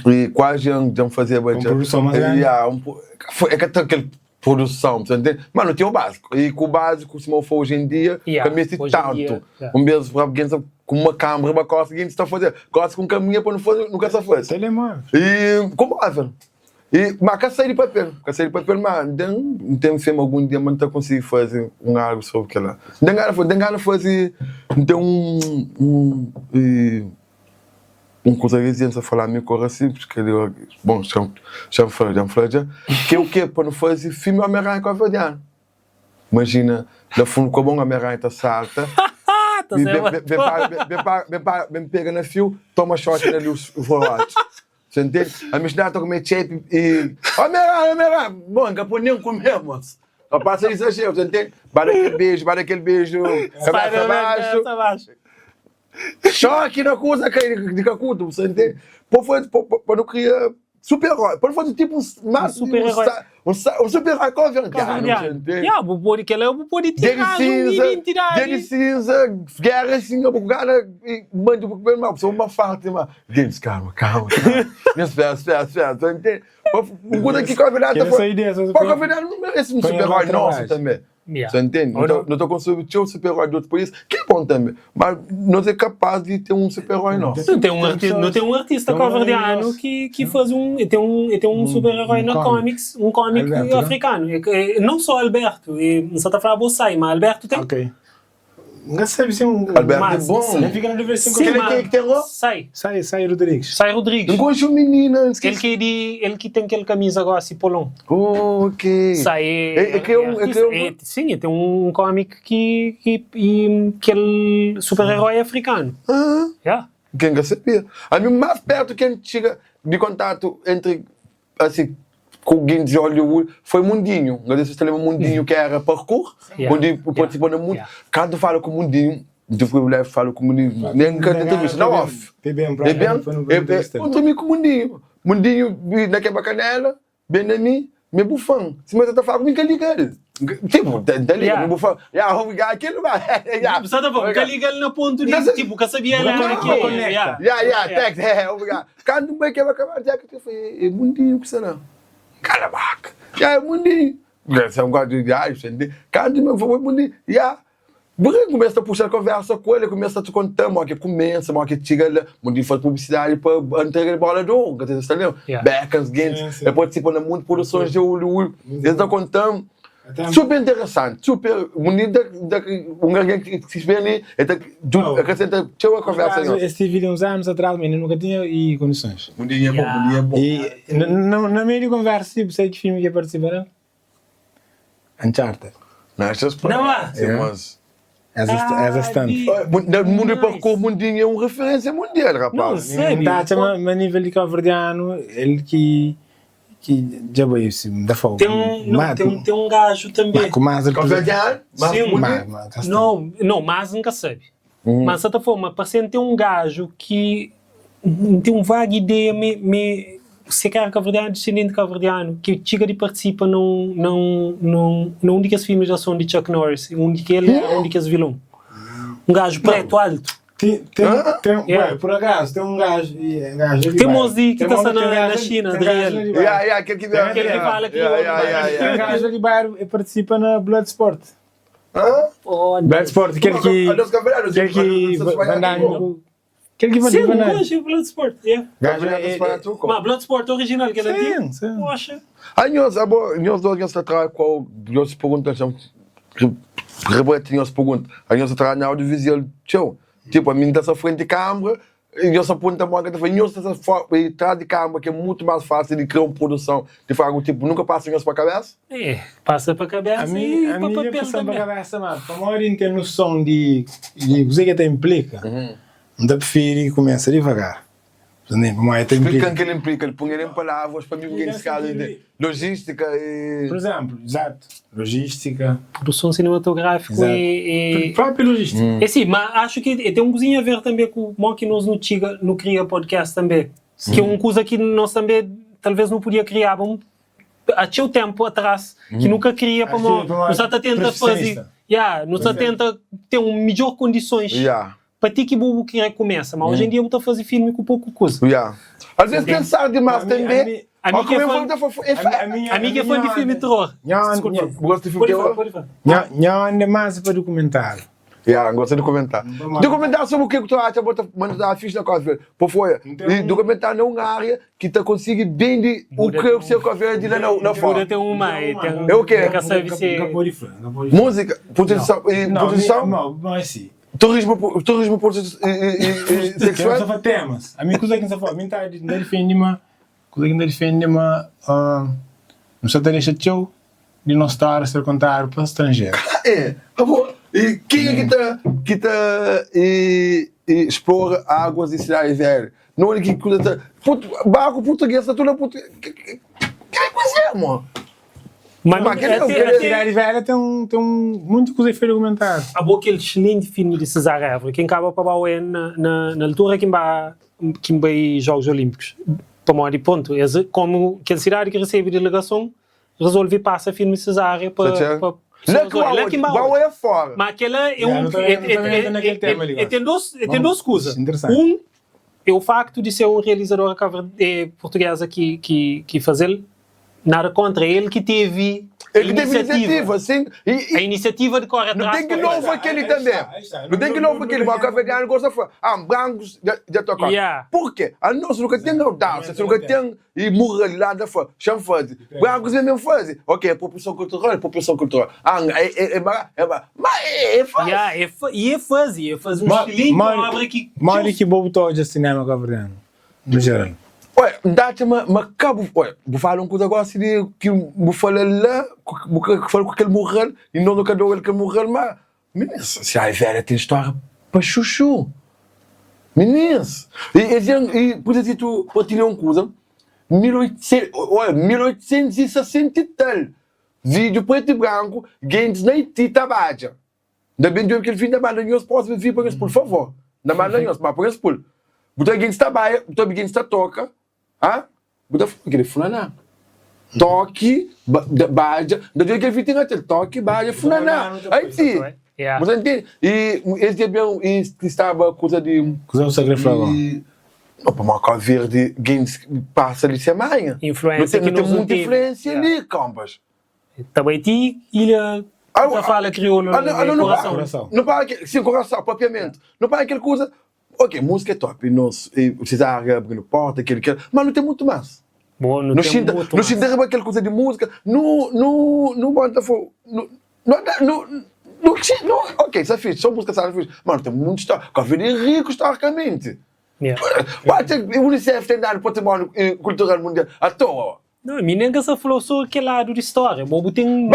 E quase de fazer uma produção mais grande. É que tem aquela produção, você entende? Mas não tinha o básico. E com o básico, se não for hoje em dia, caminha-se tanto. Um mesmo para alguém com uma câmera, uma coisa, alguém está a fazer. Gosta com caminha para não fazer, nunca se faz. Telemóvel. E como é, velho? Mas quer sair de papel, mas não tem filme algum dia, mas não consigo fazer algo sobre aquilo. Não gana fazer, então coisa que a falar meio coração, porque bom, já falei, que é o que para não fazer filme Homem-Aranha com a Verdiano. Imagina, da fundo com a bom Homem-Aranha está salta, bem pega na fio, toma shot ali os volantes. Você entende? A minha cidade está com meio shape e... Homem-Aranha! Bom, caponinho comemos. Só passa isso a cheio, você entende? Bate aquele beijo, cabeça abaixo. Choque na coisa de cacudo, você entende? Para não criar super-herói. Para fazer tipo um super-herói. Um super-herói convertido, você entende? O body que ele é o body tirado. Dele cinza, guerra assim, o cara manda o governo mal, uma farta, mas... Deles, calma. Espera, você entende? O coisa que convidado está fora. Para convidado não merece um super-herói nosso também. Você entende? Não estou construindo um super-herói de outro país, que é bom também. Mas não é capaz de ter um super-herói nosso. Não tem um artista cabo-verdiano que faz tem um super-herói na comics, um cómic africano. Não só Alberto, não só está falando você, mas Alberto tem. Ok. Não sabe se Alberto é bom. Ele fica na universidade. Quem que tem lá? Sai Rodrigues. Sai Rodrigues. Não gosto de menina. Ele que tem aquele camisa agora assim, polão. Ok. Sai. Sim, tem um cómic que ele super-herói africano. Quem quer saber? A mim mais perto que a gente chega de contato entre, assim, com alguém de Hollywood foi Mundinho. Não sei se você lembra Mundinho, que era parkour, onde participou no mundo. Quando falo com o Mundinho, eu falo com o Mundinho, nem que entrevista, não off. Eu dormi com o Mundinho. Mundinho, naquela canela, bem na mim, meu bufão. Se você está falando, me liga ele. Tipo, liga, meu bufão. Vamos ligar aquele lugar. Você tá bom, liga ele no ponto de, tipo, que sabia lá que obrigado. Quando vai que vai acabar, eu falei, Mundinho, que será? Cala a boca. Mundinho. Você é um guarda de viagem, entendeu? Cada dia eu vou, Mundinho. Porque começa a puxar a conversa com ele, começa a te contar, que começa, que tira, Mundinho faz publicidade para entregar bola de ouro, você está entendendo? Beckons, Games, ele participa de muitas produções de Hollywood, eles estão contando. Super interessante, super. Mundinho, alguém que se vê ali, acrescenta, deixa eu conversa. Eu estive uns anos atrás, mas nunca tinha condições. Mundinho é bom. E na meio de conversa, tipo, sei que filme que ia participar? Uncharted. Não há. As a stunt. No mundo parkour, Mundinho é uma referência mundial, rapaz. Não, sério. Mas a nível de cabo-verdiano, ele que já veio assim, da fogo. Tem um gajo também. Cabo-verdiano? Não, mas nunca sabe. Mas de certa forma, parece ter um gajo que tem uma vaga ideia, se quer cabo-verdiano, descendente cabo-verdiano, que chega e participa num daqueles filmes de ação de Chuck Norris, onde ele é um daqueles vilão. Um gajo preto, alto. Por acaso, tem um gajo. Tem um mozi que está na China, de real. Aquele que fala que o gajo ali bairro participa na Bloodsport. Bloodsport, aquele que sim, eu gosto de Bloodsport. Mas Bloodsport original, que ele tem. Poxa. Nós dois trabalhamos com as perguntas, repetimos as perguntas. Nós trabalhamos na audiovisual show. Tipo, a mim está à frente de câmera, e nós apontamos a câmera, nós estamos atrás de câmera, que é muito mais fácil de criar uma produção, de fazer algo tipo, nunca passa nós para a cabeça? Passa para a cabeça e para o papel também. Para a cabeça, mas para a maioria tem noção de o que até implica. Então prefiro começar devagar. Explica o que ele implica, ele põe ele em palavras para mim o que ele se caso de logística e... Por exemplo, exato, logística. Produção cinematográfica e... Própria logística. É sim, mas acho que tem um coisinha a ver também com o que nós no Cria Podcast também. Que é uma coisa que nós também talvez não podia criar há seu tempo atrás que nunca queria para nós tenta fazer nós tenta ter melhor condições para ti que o que começa, mas hoje em dia eu estou a fazer filme com pouco coisa. Às vezes pensar demais também. A mim que é fã de filme de terror. Gosto de filme de terror? Não ande mais para documentário. Gosto de documentar. Documentar sobre o que tu acha, manda a ficha na coisa. Por fora. Documentar não é uma área que tu consegue bem o que você quer de lá na fora. Tem uma, é o quê? Música, produção. Não, assim. Turismo sexual. Só temas. A minha coisa que não fala, a minha tá defende uma coisa que não defende uma não só deixa teu de não estar a ser contado para estrangeiro. E quem é que tá explora águas de cidade velha? Não é que coisa barco português, tá tudo português. Que coisa é, mano? Mas a cidade velha tem muito coisa para documentar. Há aquele excelente filme de César Évora, que acaba para o na altura que vai Jogos Olímpicos. Para morrer ponto, como aquela cidade que recebe delegação, resolve passar filme de César para Não é fora. Mas aquela tem duas coisas. É o facto de ser um realizador português que fazer nada contra ele, que teve iniciativa, sim. A iniciativa de correr atrás. Não tem que novo aquele também. Não tem que novo aquele, mas o café gosta de falar. Brancos já tocam. Por quê? A nós nunca tem audácia, nunca tem moralidade de fazer. Brancos mesmo fazem. Ok, população cultural. E é fazer um estilinho de obra que... Mas que bobo todo de cinema governando, no geral. Olha, dá-te uma cabo. Olha, vou falar coisa agora assim que vou falar lá, vou falar com aquele morrer, e não nunca dou aquele morrer, mas. Meninas, se a velha tem história para chuchu. Meninas. E por exemplo, tu partilhou uma coisa, 1860 e tal. Vídeo preto e branco, games na Haiti, Tabaja. Ainda bem que ele vinha da Maranhão, posso vir para por favor. Da Maranhão, mas por exemplo. Botar games Tabaja, botar games Toca. Botar aquele fulana. Toque, baja. Da dia que ele vinha até toque, baja, fulana. Aí sim. Você entende? E esse estava coisa de. Coisa do sacrifício. Não, para marcar verde, games passa ali semana. Influência não tem muita influência ali, campas. Também tem ilha. Já fala crioulo no coração. Não para aquele. Sim, coração, propriamente. Não para aquela coisa. Ok, música é top, precisa abrir no porta, aquele, mas não tem muito mais. Não sinta aquela coisa de música, não bota fogo, ok, isso é fixe, são músicas fixe, mas não tem muito história, com a vida é rico historicamente. O Unicef tem dado patrimônio cultural mundial à toa. Não, a minha nega só falou sobre aquele lado de história, mas tem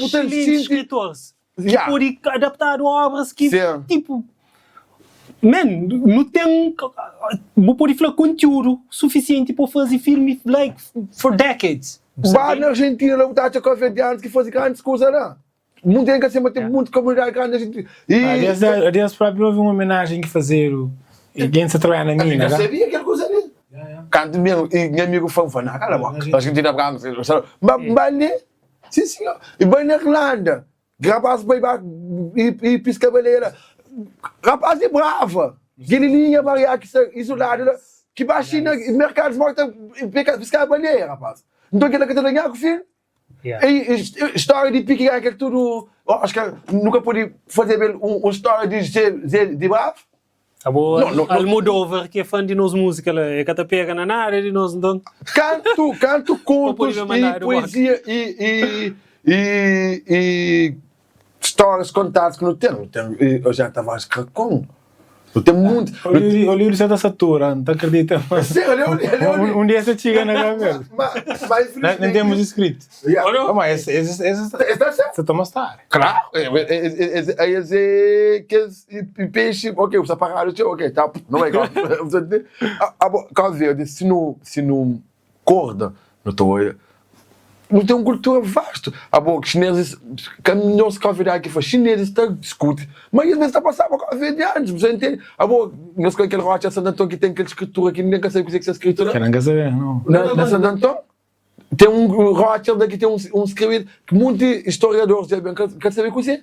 excelentes escritores que podem adaptar obras que, tipo... Man, não tem... Vou poder falar conteúdo suficiente para fazer filme like for decades. Vai na Argentina, não está a coisa de anos que fazem grandes coisas lá. Não tem que ser muita comunidade grande na Argentina. Aliás, próprio houve uma homenagem que fazer alguém se trabalha na mina. Eu sabia aquela coisa ali. Canto mesmo, e meu amigo foi na cara, a Argentina branca, mas sim senhor, e vai na Irlanda, rapaz vai e pisca baleira. Rapaz de brava, guilhinha Maria que isolada, que baixinha, mercados mortos, piscar a bandeira, rapaz. Então aquela que tem com o filho. E história de pique que tudo, acho que nunca pude fazer uma história de bravo. Almodóvar, que é fã de nós música, é que até pega na área de nós, então. Canto contos e poesia e histórias contadas que não tem. Eu já estava a escrever com. Não tem muito. O livro está satura, não acredita? Um dia você chega na cabeça. Mas não temos escrito. Mas você toma estar. Claro. Que peixe, ok, você apagaram, ok, tá. Não é igual. Quer dizer, se não corda, não estou. não tem uma cultura vasta. Bom, chineses, caminhões que a aqui foi chineses, está discute. Mas às vezes está passando com a vida antes, você entende? Bom, nós com aquele rocha Santo Antônio que tem aquela escritura que ninguém quer saber o que é essa escritura. Que não quer saber, não. Na Santo Antônio, tem um rocha daqui, tem um escrito que muitos historiadores querem saber o que é.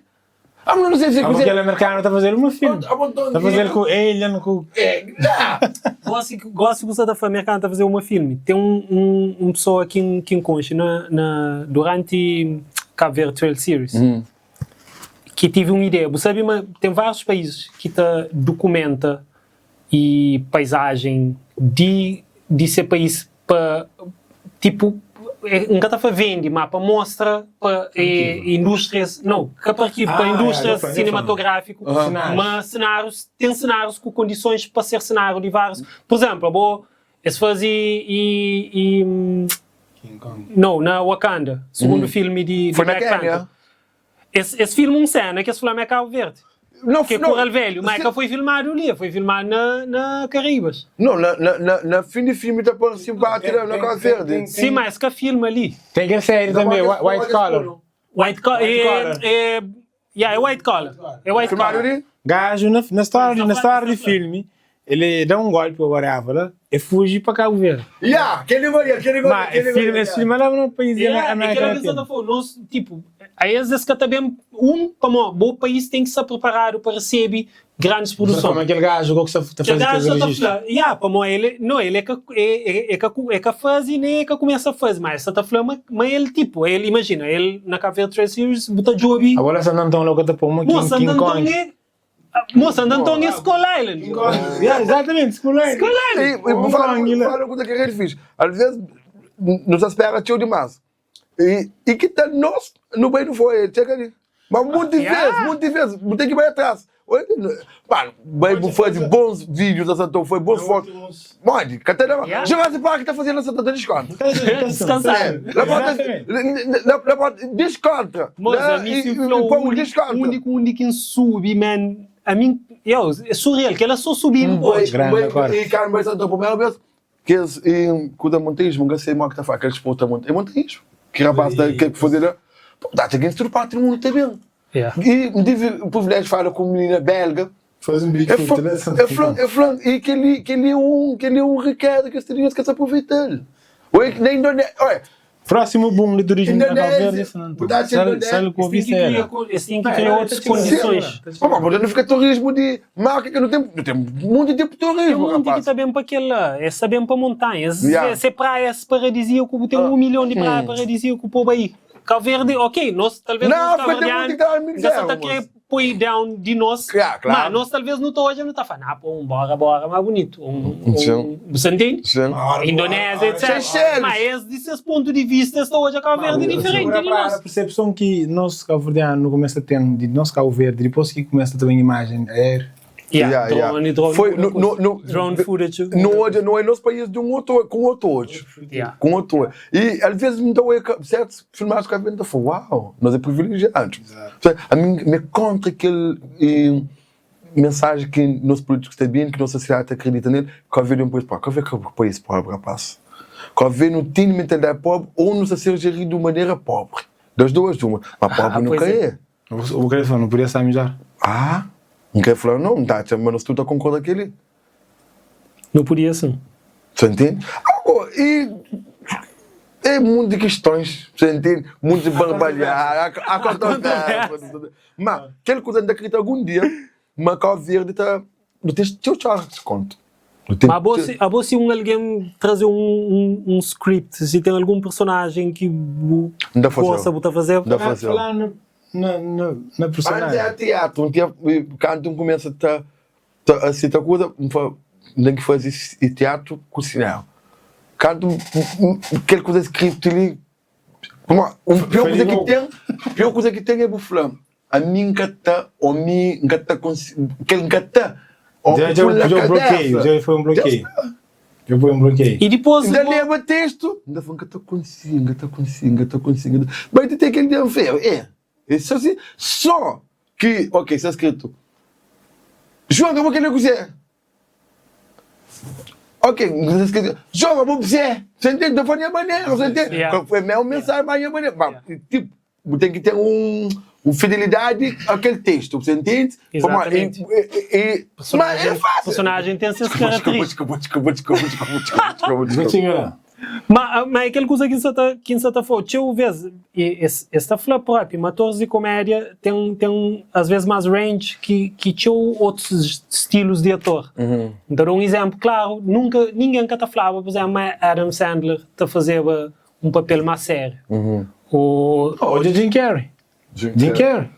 Mas não sei se é porque aquele americano está a fazer uma filme. Está a fazer com Alien, com... Gosto de da americana está a fazer uma filme. Tem uma pessoa aqui em Conche, durante Cabo Verde Trail Series, que tive uma ideia. Você sabe, tem vários países que documenta e paisagem de ser país para, tipo, nunca está a vender, mas para mostra para indústrias, não, para indústrias cinematográficas, mas cenários, tem cenários com condições para ser cenário de vários. Por exemplo, esse fazia não, na Wakanda, segundo filme de Black Panther. Esse filme cena que esse filme é Cabo Verde. Não, que é Coral Velho, mas que foi filmado ali, foi filmado na Caribas. Não, na fim de filme está por cima na Cabo Verde. Sim, mas que filme ali. Tem que série também, White Collar. White Collar, é White Collar. É White Collar. Gajo, na história do filme, ele dá um golpe para o Variável e fuge para Cabo Verde. Aquele gol. Mas esse filme lá no país americano. Tipo, aí às vezes que também como bom país tem que se preparar para receber grandes produções. Como aquele gajo que está fazendo aquele registro. Como ele é que faz e nem é que começa a fazer, mas essa tá falando, mas ele imagina, ele na Cabo Verde Trail Series bota job. Agora Santo Antônio logo está por uma King Kong. Santo Antônio é Skull Island. Exatamente, Skull Island. Fala o que é fixe. Às vezes nos espera tio demais. E que tá nós no meio do foi, chega ali. Mas muitas vezes, não tem que ir para atrás. Vai fazer bons vídeos da Santo, foi bons fotos. Pode, Jurassic Park está fazendo a Santo desconto. Descansar. Desconto. O único que sube, man. A mim, é surreal, que ela só subindo hoje. E cara, mas Santo, primeira vez, que eles, com o montanhismo, não sei mais o que está fazendo, aqueles pontos de montanhismo. Que rapaz que fazer, dá-te aqui tudo patrimônio também. E tive o privilégio de falar com uma menina belga. Faz um bico interessante. E que ele é um recado que as crianças querem aproveitar. Na Indonésia, olha. Próximo boom de turismo da Cabo Verde, Sabe com isso tem que criar outras condições. Mas não fica turismo de marca que não tem muito tempo de turismo, rapaz. Tem que saber para aquele lá, é saber para montanhas. Se praias paradisíacas, tem 1 milhão de praias paradisíacas por aí. Cabo Verde, ok, nós talvez não está querer pôr down de nós, mas nós talvez não hoje não está falando, bora, mais bonito. Você entende? Indonésia, etc. Mas desses pontos de vista, hoje a Cabo Verde é diferente de nós. A percepção que nós Cabo Verdeanos no começo a ter de nós Cabo Verde, depois que começa também a imagem aérea. Drone footage. Não é nosso país de com outro hoje. E às vezes me dão certos filmagens que a gente fala, uau, nós é privilegiados. A mim me conta aquele mensagem que nossos políticos têm bem, que nossa sociedade acredita nele, que a ver um país pobre. Que a ver que é um país pobre, rapaz. Que a ver não tem mentalidade pobre ou não se ser gerido de maneira pobre. Das duas, uma. Mas pobre nunca é. O que não podia estar melhor. Não quer falar, não, tá, mas tu está concordando com ele? Não podia sim. Você entende? E é muito de questões, você entende? Muito de barbalhar, mas aquela coisa ainda acredita algum dia, mas Cabo Verde está. Não tens teu desconto. Mas a você alguém trazer um script, se tem algum personagem que possa botar fazer. Na personagem. Antes é teatro, quando começa a citar coisa, tem que fazer teatro com cinema. Quando aquela coisa escrita ali, pior coisa que tem é o flame. A mim gata, ou mim gata, aquele gata, já foi um bloqueio. E depois. Ainda leva texto, ainda fala que está consigo. Mas tem aquele dia feio, isso assim, só que, ok, está escrito. João, como que ele quiser? Ok, joga, vou dizer. Você entende? Da minha maneira, você entende? Foi minha mensagem, da minha maneira. Tipo, tem que ter fidelidade àquele texto, você entende? Exatamente. Mas é fácil. O personagem tem essas características. Mas aquela coisa que você está falando, eu vejo, esta flor própria, atores de comédia tem às vezes mais range que outros estilos de ator. Então, um exemplo claro, ninguém que está falando, por exemplo, Adam Sandler está fazendo um papel mais sério. Ou Jim Carrey. Jim Carrey.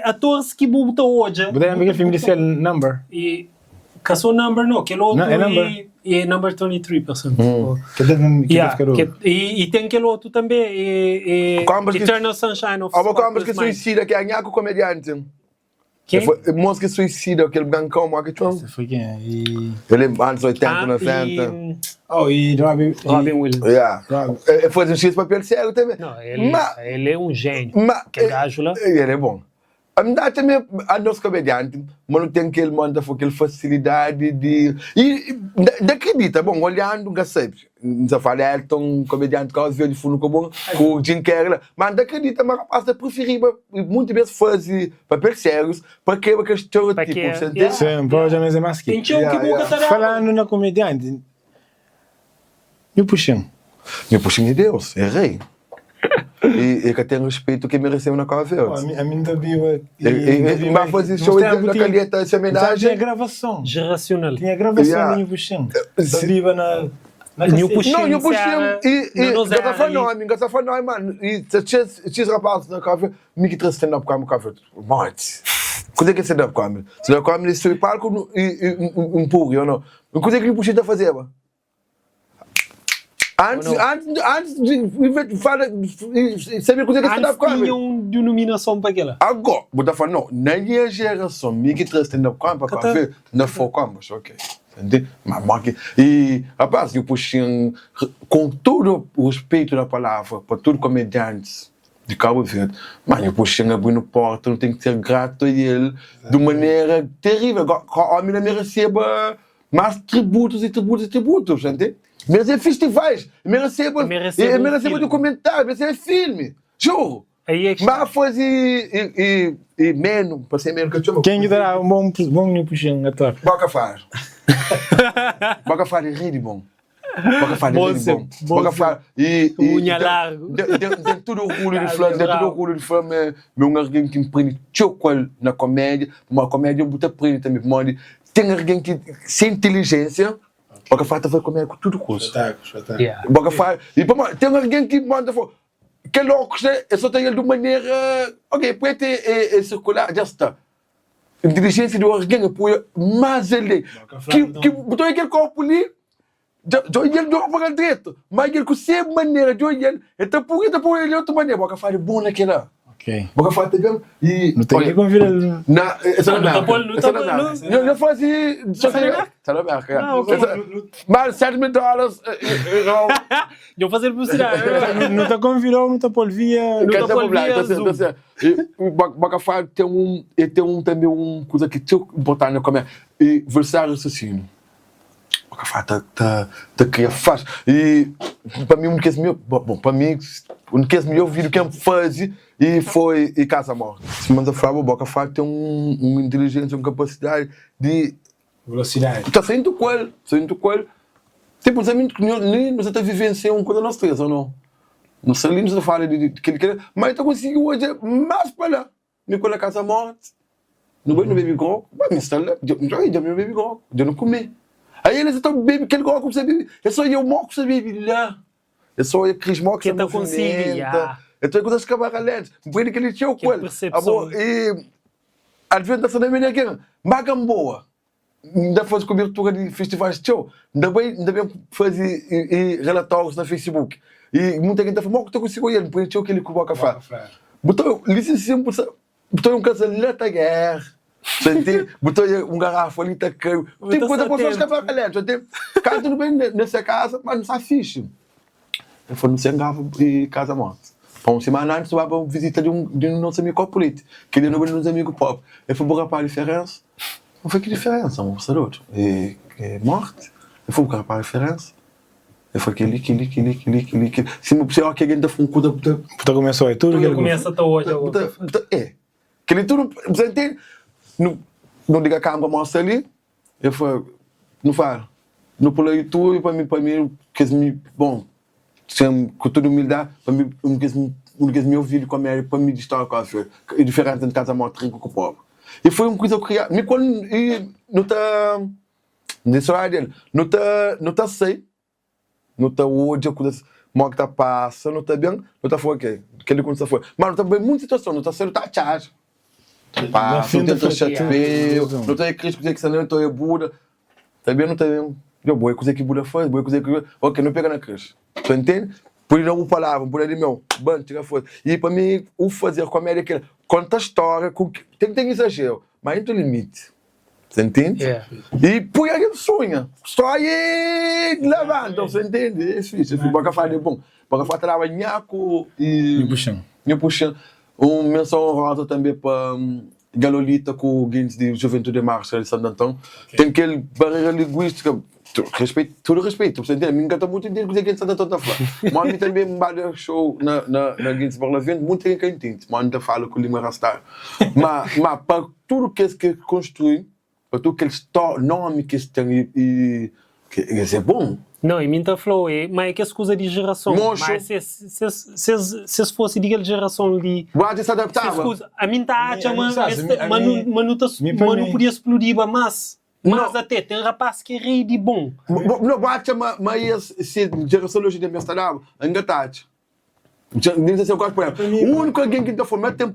Atores que botam hoje. Podem ver aquele filme de ser Number. E caçou Number não, aquele outro é Number 23%. E tem aquele outro também, Eternal Sunshine of Spotless Mind. Que suicida, que é a comediante. Quem? Moço que suicida, aquele brancão, mas que esse foi quem? Ele anos 80, 90. E Robin Williams. Ele faz um X papel sério também. Não, ele é um gênio. Que gajo lá. Ele é bom. A também, a nossa comediante, mas não tem aquele manda aquela facilidade de... E acredita, bom, olhando, nunca sabe. Não fala Elton, comediante que eu vi de fundo com o Jim Carrey, mas acredita, mas rapaz, eu preferi muito vezes fazer papéis sérios para que aquele estereotipo, você entende? Sim, pode mais é mais que. Falando na comediante, meu puxão de Deus, é rei. E que tem respeito que mereceu na Cova Verde. A mim da viva. Mas fazer show da caneta essa homenagem. Tinha gravação. Geracional. Tinha gravação no Puxão. Da viva na. New Puxão. Não, New Puxão. E gasta foi nós, mano. E tinha rapazes na Cova Verde. Me que trouxe stand-up com a Cova Verde. Morte. Quando é que é stand-up com a Cova Verde? Stand-up com a Cova Verde, ele palco e um público, ou não? Quando é que New Puxão está fazendo? Antes de falar, sabe quando é que você está com a tinham denominação para aquela. Agora, vou falar, não, na minha geração, me que traz stand-up comedy para ver, não foi como, ok. Entende? E, rapaz, eu puxei com todo o respeito da palavra, para todos os comediantes de Cabo Verde, mas eu puxei abrindo porta, não tem que ser grato a ele de maneira terrível. A minha me receba mais tributos, entende? Merecer festivais, merecer documentário, merecer filme, juro. Mas fazer menos, para ser menos que eu chamo. Quem lhe dará um bom New Puxão ator? Boca Far é rei de bom. Boca Far e unha largo. Tem todo o orgulho de fã, meu alguém que me prende chocolate na comédia, uma comédia eu boto prende também, tem alguém que sem inteligência. Boca Fata vai comer com tudo custa. Boca Fata. E tem alguém que manda que louco, eu só tenho ele de maneira. Ok, pode ter circular, já está. Inteligência de alguém apoia, mas ele. Que botou aquele corpo ali, já ele deu para o direito, mas ele com sempre maneira de olhar, então por ele de outra maneira. Boca Fata é bom naquela. Boca Fata também. E. Não tem que convidar. Não fazia. Está na merda. Mas $7,000. Eu fazer publicidade. Não está convidado, não está por via. Não está por via. Boca Fata tem também uma coisa que é importante como é versar assassino. Boca Fata está criando faz. E para mim, um que meu vídeo que eu fazia e foi Casa Morte. Se manda falar, Boca Fata tem uma inteligência, uma capacidade de velocidade. Está saindo com ele. Tipo, os amigos que nem você está vivenciando uma coisa nós três, ou não? Não sei, não fala de que ele quer, mas está conseguindo hoje mais para lá. Me coloca Casa Morte. Não vai no Baby Grow, vai me instalar. Eu não Baby Grow, eu não comer. Aí eles estão bebendo aquele gol que você bebe. É só eu morro que você bebe lá. É só eu Cris Mock que você movimenta. Então é coisas que acabaram lentes. Por ele que ele tinha o coelho. E às vezes está na minha guerra. Magamboa. Ainda faz cobertura de festivais de show. Ainda bem fazer relatórios na Facebook. E muita gente está falando, que eu consigo ir. Por ele tinha aquele que o Boca faz. Botou um casaleta guerra. Botou um garrafo ali, tá caro. Tem coisa para pessoas que acabaram lentes. Casa tudo bem nessa casa, mas não está fixe. Eu fui no Sengava e Casa Morte. Para uma semana antes, eu ia para uma visita de um nosso amigo político, que ele não é um amigo pop. Eu fui para a diferença. Não foi que diferença, moço, é morte. Eu fui para a referência. Eu falei, aquele. Se me puser aqui, alguém está falando coisa. Puta começou aí, tudo que ele começa até hoje. Aquele tudo, você entende? Não diga que a água mostra ali. Eu falei, não fala. Não pulei tudo, para mim, bom, com toda humildade, para mim, meu filho com a minha, para mim, de história com a filha. É diferente de casa morta rico com o pobre. E foi uma coisa que eu queria. Me quando não está. Nessa área dele, não está sei. Não está hoje, a que está passa, não está bem, não está fora, ok. Aquele quando está fora. Mas não está bem, muita situação, não está sendo taxado. Passa, não tem chapéu, não tem crítico, não tem não tem Buda. Também não tem. Eu vou coisa que Buda faz, vou coisa que. Ok, não pega na crise. Tu entende? Por isso, não palavra, por aí, meu, bom, tira foto. E para mim, o fazer comédia é que conta a história, tem exagero, mas não tem limite. Você entende? Yeah. E por aí ele sonha. Só aí levanta, você entende? É difícil. Bora fazer bom. Bora fazer trabalhar com. Me puxando. Menção honrosa também para Galolita com o Guinness de Juventude de Marcha de Santo Antão. Tem aquele barreira linguística. Tudo respeito. Você entende? Me encanta muito entender o que Guinness de Santo Antão está falando. Mas me também me bate show na Guinness Barla Vento, muito quem entende. Mas não fala com o Lima Rastar. Mas para tudo que é construído, para tudo que eles nome que eles têm que é bom. Não, e muita flow, mas é que é coisa de geração. Mocho. Mas se fosse de geração de... Pode se adaptar. A mim está a chamar, mas não podia explodir, mas até tem rapaz que é rei de bom. Não, bate, mas se geração hoje de Amsterdã, ainda está. Nem sei se eu gosto, por exemplo. O único alguém que está formando,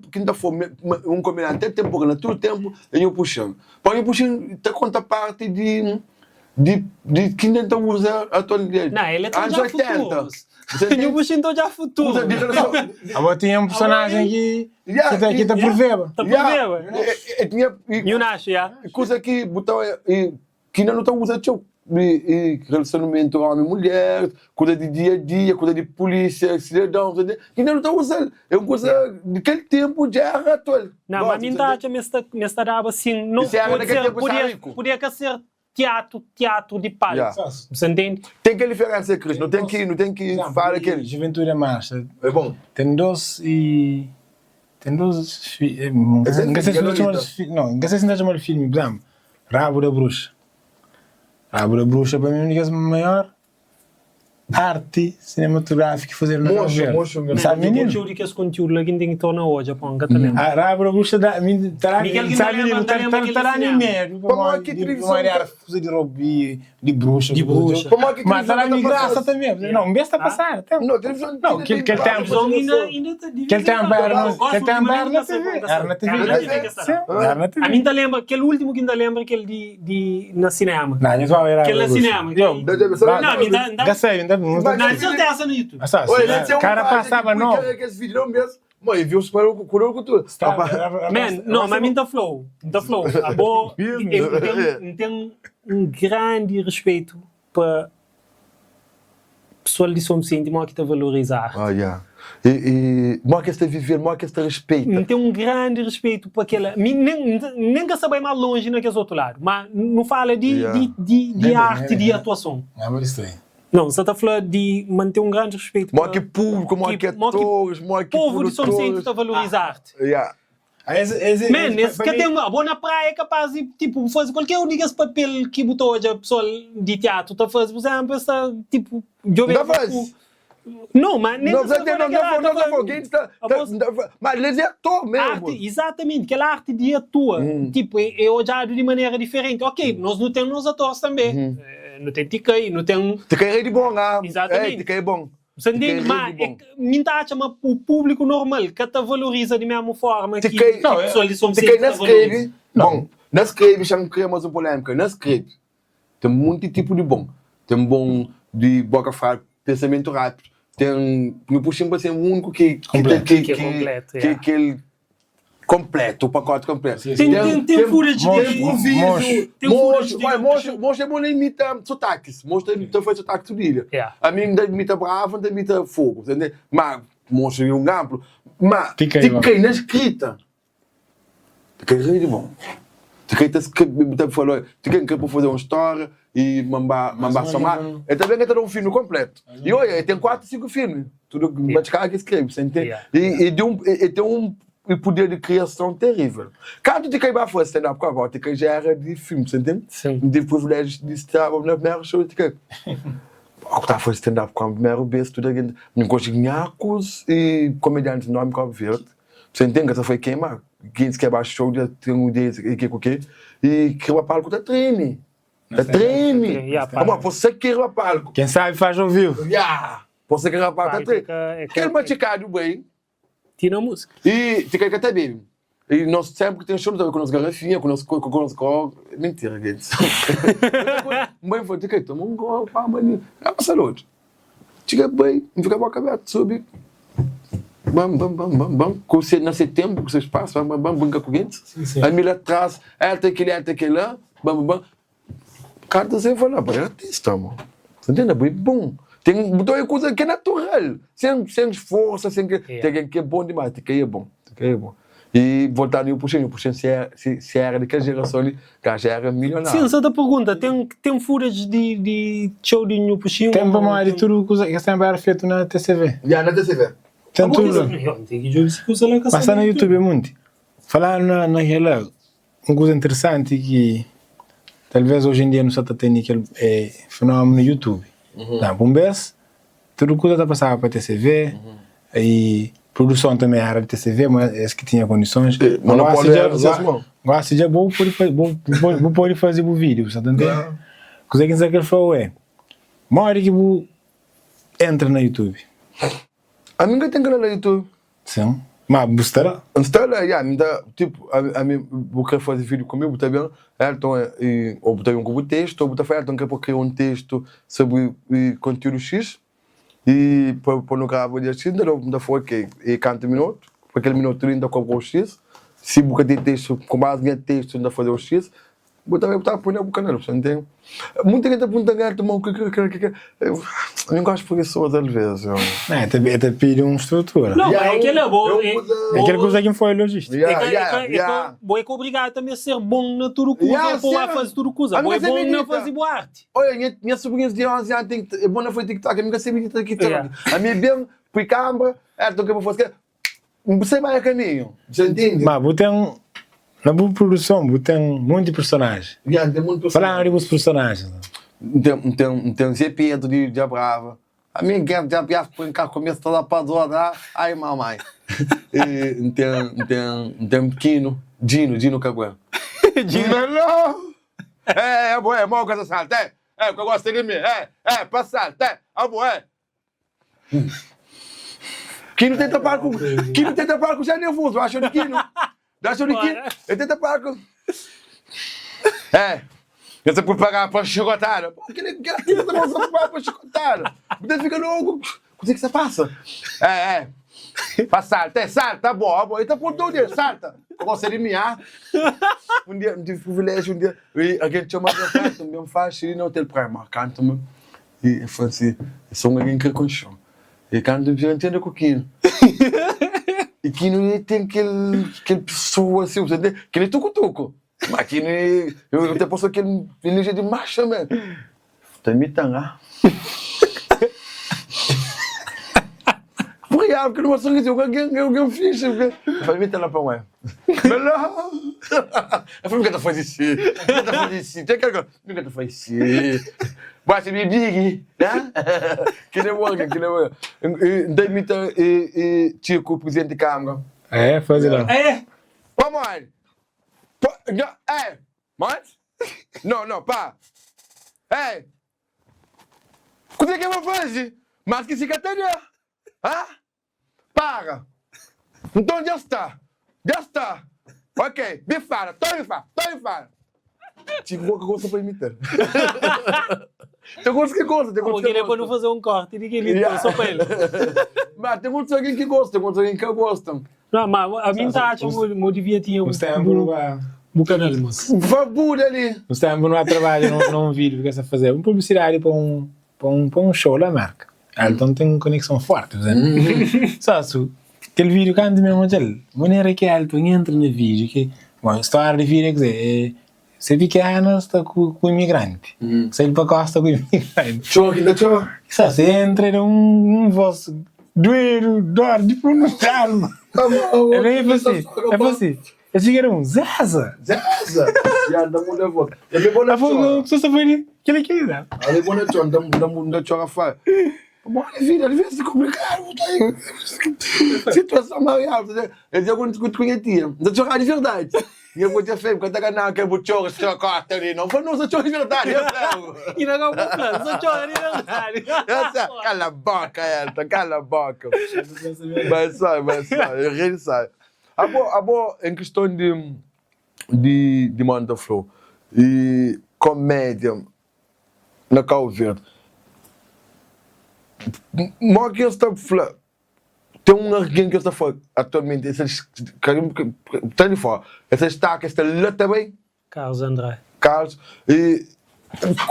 um comediante, tem tempo, na todo tempo, é eu puxando. Para eu puxando, está conta parte de que ainda não usa a atualidade. Não, ele é todo já futuro. Eu puxando todo já futuro. Agora tinha um personagem que está por ver. Está por ver. E o Nacho, já. Coisa que ainda não está usando. Relacionamento homem-mulher, coisa de dia a dia, coisa de polícia, cidadão, que ainda não está usando. É uma coisa daquele tempo de era atual. Não, mas a mim está nesta dava assim, não podia ser teatro de palco. Você entende? Tem que diferença, Cris, não tem que falar aquele. Juventude é Marcha. É bom. Tem dois filmes. Não sei se não chama de filme, por exemplo, Rabo da Bruxa. Rabo da Bruxa, para mim, é a maior arte cinematográfica que fazer na novela. Sabe, menino? O conteúdo que esse conteúdo lá que tem que tornar hoje, pô, nunca te lembro. Rabo da Bruxa, sabe, menino, está no meio. Uma área de roubo de bruxa. Mas está na graça também. Não, besta passar. Não, televisão. Não, que ele tem na TV. A mim ainda lembra, aquele último que ainda lembra, aquele na cinema. Não, não vai ver. Aquele na cinema. Não, ainda não certeza no YouTube. O cara passava, não. Mãe, viu os para o tudo. Man, não, mas mim da flow. A boa, tem um grande respeito para pessoal de som ciente, mas que está a valorizar. E mas que está a viver, mas que está a respeitar. Tem um grande respeito para aquela. Nem que saber mais longe naquele outro lado, mas não fala de arte, de atuação. Não, você está a falar de manter um grande respeito. Mas que público, mas que atores, mas que povo de som ciente está a valorizar arte. Man, esse que tem uma boa na praia é capaz de, tipo, fazer qualquer um desse papel que botou hoje a pessoa de teatro está a fazer, por exemplo, essa, tipo, não faz. Não, mas nem não mas ele é ator mesmo. Exatamente, aquela arte de atua, tipo, é olhado de maneira diferente. Ok, nós não temos os atores também. Não tem TK, não tem... TK é de bom, exatamente. TK é bom. Você entende? Mas minta chama o público normal, que te valoriza de mesma forma que pessoas de som TK não escreve. Bom, não escreve, já não criamos uma polêmica. Não escreve. Tem muito tipo de bom. Tem bom de boca fraca, pensamento rápido. Tem... Não puxamos para ser um único que ele... completo, o pacote completo. Tem fura de Monstro é bom na imita sotaques. Monstro foi sotaque de ilha. A mim ainda imita bravo, ainda imita fogo. Mas monstro é um amplo. Mas tem que ir na escrita. Tem que ir de bom. Tu quer falou, tu quer fazer uma história e mamba somar. É também que ter um filme completo. E olha, tem 4, 5 filmes. Tudo que escreve, você entende? E tem um poder de criação terrível. Quando tu quer fazer stand-up comedy, tu quer já era de filme, você entende? Sim. De privilégio de estar na primeira show, tu quer. Eu estava fazendo stand-up com a primeira vez, tudo aquilo. Não consigo nhacos e comediantes enormes que eu vi. Você entende que essa foi queimar? Quem se quebra show, já tem um dia e que o palco tá treme. Tá treme. Mas você quer o palco. Quem sabe faz ao vivo. Você quer o palco tá treme. Quer machucar bem. Tira a música. E te quer que até bebe. E nós sempre tem show com as garrafinhas, com os mentira, gente. Mãe foi, te quer tomar um gol, pá, maninho. É uma saúde. Chega bem, fica a boca aberta, sobe. Bam. Com você nasce tempo, com seus passos, bam, brinca com gente. Aí me lá atrás, ela tem aquele lá, bam. Cada você vai lá, é artista, mano. Você entende? É bom. Tem uma coisa que é natural. Sem esforço, sem que. Tem alguém que é bom demais, tem que é bom. E voltando ao puxinho se era daquela geração ali, que já era milionário. Sim, essa da pergunta, tem furas de show de New Puxinho? Tem para mais de tudo que sempre era feito na TCV. Já na TCV. Tem tudo. Mas está no YouTube é muito. Falar naquela, uma coisa interessante que talvez hoje em dia não se está tendo aquele fenômeno no YouTube. Um mês, tudo coisa está passando para a TCV e produção também era de TCV, mas esse que tinha condições. Gosto de vou poder fazer o vídeo, você entende? Coisa que ele falou uma hora que vou entra no YouTube. A minha tem canal no YouTube. Sim. Mas você está lá? Tipo, a mim, vou querer fazer vídeo comigo, tá vendo? Então, ou botar um texto, ou botar então quer criar um texto sobre conteúdo X. E para não gravar de X, ainda foi que 40 minutos, para aquele minuto ainda cobra o X. Se boca de texto, com mais de texto, ainda fazer o X. Botar por no canal, você entende? Muita gente aponta a tomar eu não gosto de preguiçoso às vezes. É pedir uma estrutura. Não, é aquele é bom. É aquele coisa que foi logística. É obrigado também a ser bom na tudo que é bom a fazer tudo que usa. É bom na fazer boa arte. Olha, minha sobrinha de 11 anos é bom na fazer TikTok, a minha se medita TikTok. A minha bem, põe câmera, então que eu vou fazer. Você vai a caminho, você entende? Mas na boa produção, tem muitos personagens. Falar de muitos personagens. Tem Zé Pedro de Brava. A minha guerra de Abias põe cá começa toda para adorar. Ai, mamãe. Tem Kino, Dino Cagué. Dino, não! É mal que essa salta. Que eu gosto de mim. Passar, Kino tenta parar com já nervoso, eu acho de Kino. Eu tento parar com. Eu tô preparado para chicotada. Pô, aquele tira da mão para chicotada. Você fica louco. Como é que você passa? Salta, tá bom. Então por todo dia, salta. Eu gosto de miar. Um dia, tive privilégio, alguém te chamou de festa, me faz ir no hotel para marcar, e eu falei assim, sou alguém que conhece. E quando eu entendo com o Kino. E que não tem aquele pessoa assim, você entende? Que nem tucutuco. Mas que nem. Eu até posso aquele energia de marcha, mano. Tá imitando, ah? Porque não sou isso, eu fiz. Eu falei, imita lá para o mas não! Eu falei, nunca faz isso. Nunca faz isso. Bate me big, né? Que nem morga. Daí imita Tico, o presidente de Câmara. Faz lá. Vamos aí. Mas? Não, pá. Quando é que eu vou fazer? Mas que se catanha. Para. Então já está. Ok, me fala. Tô me fala. Tipo, qualquer coisa para imitar. Tem coisa que gosta. Ele é para não fazer um corte e ninguém lida só para ele. Mas tem muitos alguém que gosta, tem muitos alguém que gostam. Não, mas a mim tá achando que devia ter um canal, moço. Por favor, ali. Você não vai trabalhar num vídeo que você fazer uma publicidade para um show da marca. Então tem uma conexão forte, só aquele vídeo que anda mesmo dele, maneira que ele entra no vídeo, que Bom, a história de vida é que você pequeno está com imigrante. Você para costa com imigrante. Tchau, ainda tchau. Você entra num vosso doero, dor de pronunciar. É assim. Eu cheguei a Zaza. Já dá muito a volta. Eu me vou na tchau. Você está vendo? Que ele quer dar. Ali vou na tchau, dá tchau a falar. Bom, às vezes é complicado. Situação mariada. Eu digo quando te conhecia. Não te de verdade. E eu vou te afirmar, quando eu não quero tchau, se eu corto ali, não foi não tchau de verdade. E não é um plano, só tchau de verdade. Cala a boca, Elton, cala a boca. Vai sai, ele sai. Abo, em questão de Manda Flow e comédia na Cabo Verde, mas que está falando, tem alguém que está falando atualmente, esses tem de fora, esses destaques esta luta bem, Carlos André. Carlos, e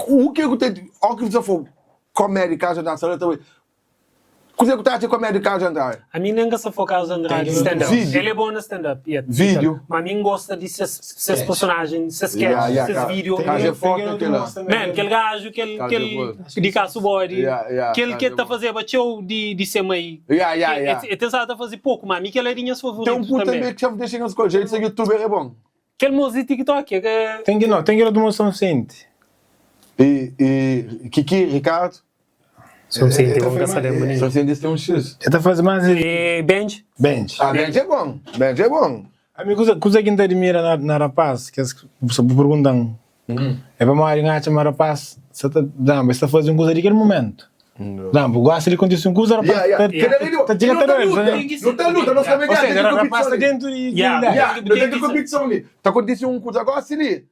o que eu tenho, o que você falou, comédia, Carlos André, essa luta bem. O que você está a comédia, Carlos André? A mim nunca se foca Carlos André de stand-up. Ele é bom no stand-up. Vídeo. Mas a mim gosta de seus personagens, seus sketches, seus vídeos. Gajo é forte aquela. Man, aquele gajo, aquele de caço body, aquele que está a fazer show de semai. Ele está a fazer pouco, mas a mim aquele é dinheiro favorito. Tem puto também que já me deixa as coisas, ele é youtuber, é bom. Aquele moço de TikTok. Tem que ir de Moção Sente. E Kiki, Ricardo? São Sente, vamos gastar de manhã. São Sente tem um X. Está a fazer mais... Benj? Benj. Benj é bom. Benj é bom. Amigo, coisa que não admira na rapaz, que você perguntam, é para uma área na rapaz, você está fazendo coisa naquele momento. Não, gosta de acontecer coisa, rapaz. Está chegando a não está luta, nós também ganhamos. Ou seja, rapaz está dentro e... Não tem que competição ali. Está acontecendo coisa agora, ali.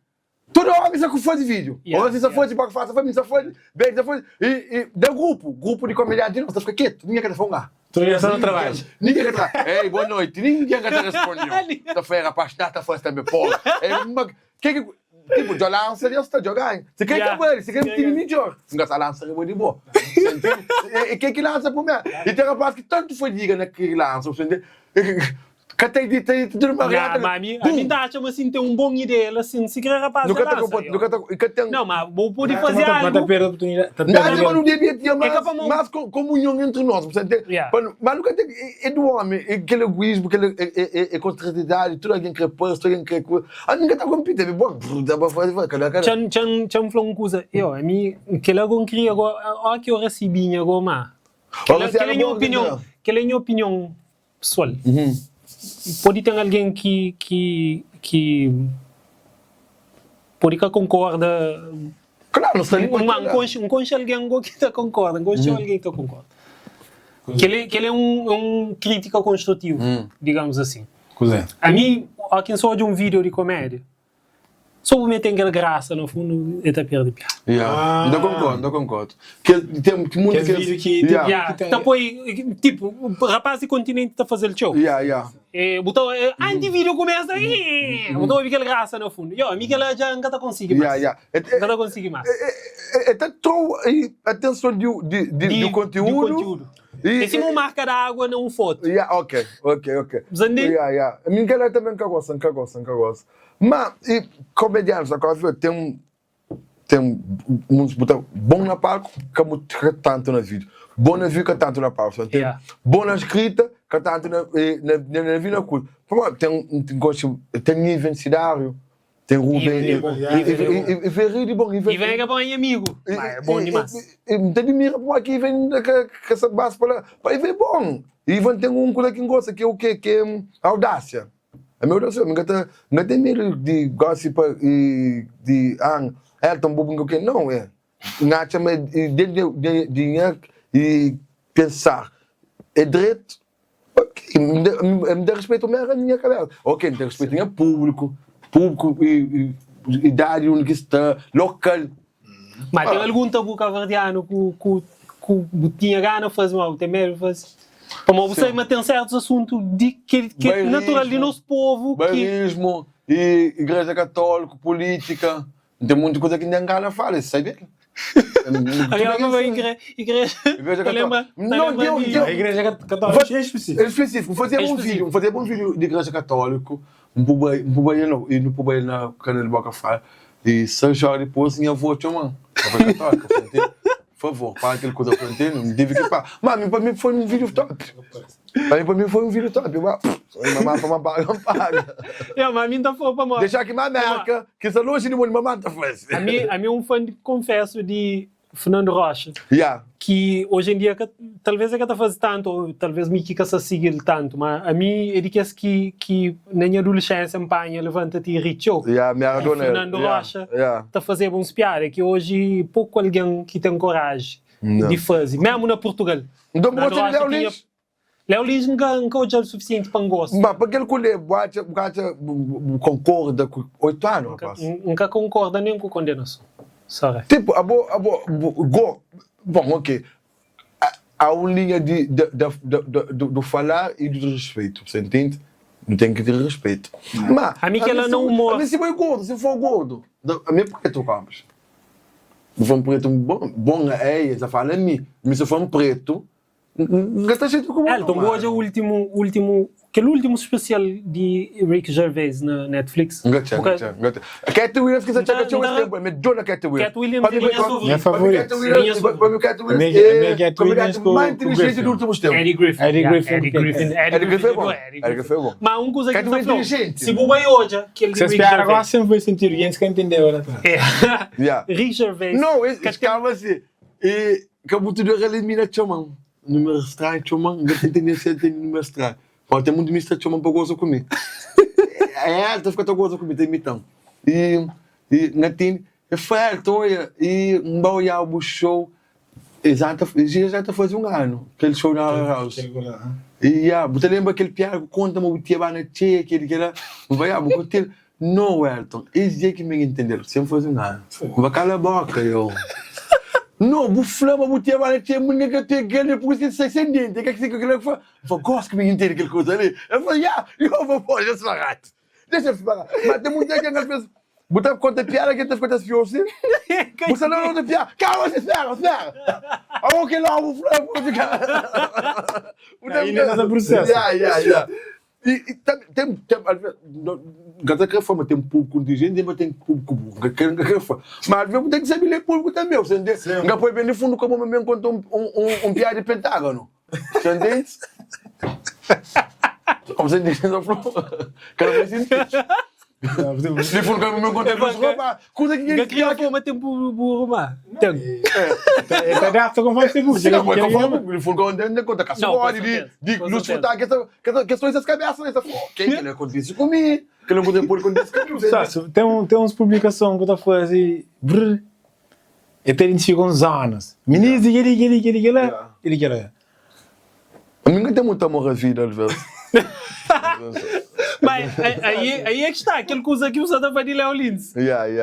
Toda hora você faz vídeo. Ou você faz de baixo, você faz bem, você faz. E deu grupo de comediante, não, você fica quieto, ninguém quer falar. Tu já está no trabalho. Ninguém quer falar. Ei, boa noite, ninguém quer responder. Tá feira, pastor, tá fazendo também, pô. Tipo, de lança, ele está jogando. Você quer que ele, você quer que ele melhor. Não gasta lança, é de boa. E quem que lança por mim? E tem rapaz que tanto foi diga naquele lança, você entende? Que tem tudo uma reata. Mas a mim dá, chama assim, tem uma boa ideia, assim, se quer rapaz, nunca tem. Não, mas vou poder fazer algo. Mas está perdendo oportunidade. Não, não devia ter mais comunhão entre nós, mas nunca tem, é do homem, aquele egoísmo, aquele contrariedade, tudo alguém quer pôr, tudo alguém quer coisa. Ninguém está competindo, é bom, dá para fazer, cara. Tinha me falado uma coisa, a mim, que eu queria agora, que eu recebi agora, mas, que é a minha opinião pessoal. Pode ter alguém que pode que concorda. Claro, não está ali. Um conche alguém que concorda, um conche alguém que concorda. Que ele é um crítico construtivo, digamos assim. A mim, a quem só de um vídeo de comédia, só me tem aquela graça no fundo e está perdendo piada. Não concordo. Que tem muito vídeo que depois, tipo, o rapaz do continente está fazendo show. Botou, antes vídeo começa aí, botou aquela graça no fundo. A mim ela já nunca consegue mais. Nunca consegue mais. Atenção do conteúdo. E se não marca da água, não foto. Ok. A mim ela também que gosta. Mas, comediantes, tem uns bom na palco, que tanto na vídeo. Bom na vídeo, que tanto na palco. Bom na escrita, que tanto na vídeo, na coisa. Tem nível cidário, tem Rubem. E vem de bom. E vem é bom amigo. É bom demais. Tem mira por aqui, vem com essa base para lá. E vem bom. E tem um coisa que gosta, que é o quê? Que é audácia. A meu Deus, não tem medo de gossip e de Elton Bobo, que não é. Não chama de dinheiro e pensar. É direito. Ok, me dá respeito à minha cabeça. Ok, me dá respeito ao público e idade onde está, local. Mas tem algum tabu cavardiano que tinha gana de fazer mal, tem medo de fazer. Como você tem certos assuntos que é natural de nosso povo. Bairrismo, e igreja católica, política. Tem muita coisa que ninguém gana fala, sabe? Igreja católica. Não, a igreja católica é específico. É específico. Fazer um vídeo de igreja católica, e no pubai na canal boca fala e São Jorge depois minha avó chamou por favor para aquele coisa para entender não deve que pá mas para mim foi um vídeo top para mim foi um vídeo top mamãe para paga mas mim tá foi para mim deixar aqui uma marca que essa loja de mamãe tá faz a mim um fã confesso de Fernando Rocha que hoje em dia talvez é que tá fazendo tanto ou talvez me que se siga tanto mas a mim ele quer que na minha adolescência empanha levanta-te e rico Fernando Rocha tá fazendo bons piadas que hoje pouco alguém que tem coragem de fazer mesmo na Portugal então você Léo Lins nunca o suficiente para gosto mas para aquele colher concorda com 8 anos rapaz nunca concorda nem com condenação sorry tipo bom, ok. Há uma linha do falar e do respeito, você entende? Não tem que ter respeito. Mas, a mim que ela não mostra. A mim se for gordo, a mim por que tu comes? Se for um preto bom essa fala a mim. Mas se for um preto, não está jeito como Elton, hoje é aquele último especial de Rick Gervais na Netflix. Gotcha. Cat Williams que você chega tinha um tempo, mas Dona Cat Williams. Cat Williams é minha favorita. Para mim Cat Williams Cat Williams mais inteligente dos últimos tempos. Eddie Griffin foi bom. Mas um coisa que Cat Williams inteligente. Se o vai hoje, aquele Rick Gervais. Agora sempre foi sentir alguém que entendeu ela. Rick Gervais. Não, escava assim. E acabou tudo elimina chamam. Número estranho, chamam, não tem tendência de ter número estranho. Pode ter muito misto de chamam para gozar comigo. Tá ficando gozar comigo, tem mitão. E na tem, foi toia e um baú o show. Já faz um ano, aquele show na House. E você lembra aquele piada, conta-me o que na Tchê, aquele que era, vai contar. Não, Elton, esse dia que me entendeu, sempre faz um ano. Vai calar a boca, eu. Não, o flama, o tio vai ter muito que ter ganho por isso que se dente, que se que ele fala, gosto que me entende aquela coisa ali. Eu falei, eu vou pôr esse barato. Deixa eu falar. Mas tem muita gente que às vezes botar conta piada que tem conta pior assim. Você não tem piada. Calma, espera. Algo que lá o flama pode ficar. Ainda nada processo. E tem cada reforma tem um público inteligente, mas tem público burro. Mas às vezes tem que saber ler público também, você entende? Não pode ver no fundo como eu me encontro um piada de pentágono. Você entende? Como você entende? Cada vez entende. Se for como me encontro coisa que ele quer que tem burro, mas tem. É gato como vai ser burro. Ele for como entende conta caçoade de luz botar que são essas cabeças nessa foto. Quem que acontece comigo? Que não vou depois acontecer. Tem uns publicações que eu tô fazendo e tem identificado uns anos. Menino, ele quer. A mim não tem muito amor à vida, às vezes. Mas aí é que está, aquele coisa que você está fazendo de Léo Lins.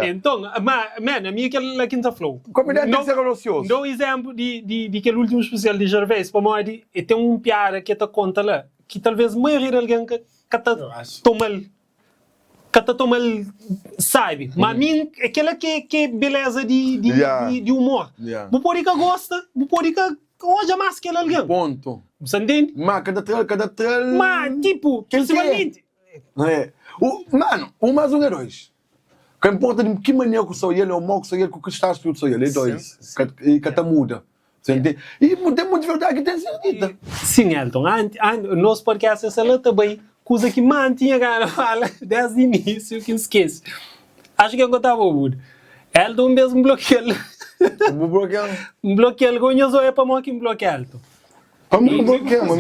Então, mas a minha aquela quinta flow. Como é que ser gracioso? Dou exemplo de aquele último especial de Gervais, para mim, tem um piada que te conta lá, que talvez a maioria de alguém que toma sabe. Mas a mim, aquela que é beleza de humor. Vou pôr que gosta, vou pôr que hoje mais que alguém. Ponto. Você entende? Mas cada trail. Mas, tipo, principalmente. Mano, um mais um é dois. O que importa de que maneira que sou ele, ou mal que sou ele, que está escrito sou ele, é dois. E cada muda. Você entende? E tem muita verdade que tem sentido. Sim, Elton. O nosso podcast é também coisa que mantinha a fala desde o início, que esquece. Acho que eu estava muito. Elton mesmo bloqueia. Bloqueia, conheço é para mim que bloqueia Elton. Como me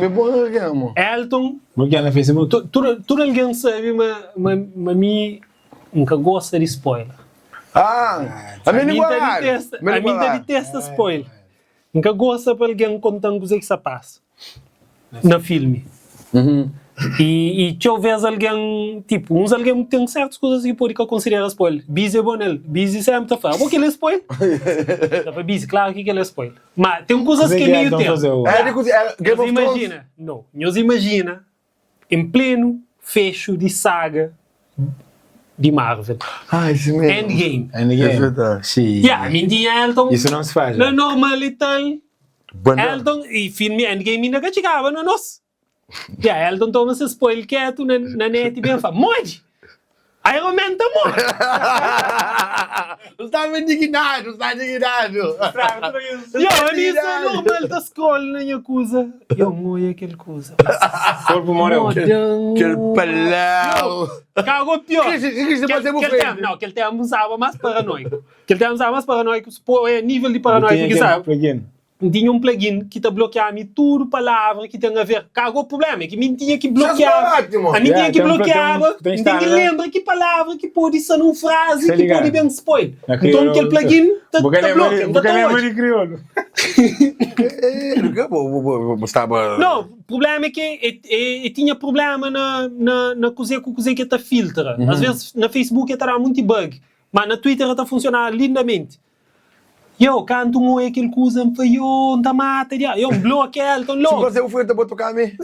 bloqueamos? Elton. Bloqueia na Facebook. Tu alguém sabe, mas mim nunca gosta de spoiler. A mim detesta spoiler. Nunca gosta para alguém contando coisa que se passa no filme. E se houver alguém, tipo, alguém tem certas coisas que pode considerar spoiler. Busy é bom nele. Busy sempre fala, o que ele é spoiler? Busy, claro que ele é spoiler. Mas tem coisas que meio tempo. Imagina, em pleno fecho de saga de Marvel. Endgame. É verdade. Sim. Elton. Isso não se faz. Não é normal e tal. Elton, e filme Endgame ainda chegava no nosso. Yeah, Elton toma se spoiler quieto na net e bem fala, Moide! Aí aumenta muito! Não estava indignado, não está indignado. Eu nisso é normal da escola na minha coisa. Eu moio aquele coisa. Corpo morreu. Aquele palão. Cagou pior. Que ele tem usava mais paranoico. Que ele tem usava mais paranoico. É nível de paranoico que sabe. Tinha um plugin que te bloqueava tudo palavra que tem a ver. Cagou o problema, é que me tinha que bloquear. A mim tinha que bloquear. Tem que lembrar que palavra que pode ser uma frase que pode bem spoiler. Então aquele plugin te bloqueia. Não, o problema é que tinha problema na coisa que está filtra. Às vezes na Facebook está muito bug, mas na Twitter está funcionando lindamente. Eu canto aquele coisa, eu não mata, eu bloqueio, estou louco. Se você foi para tocar me.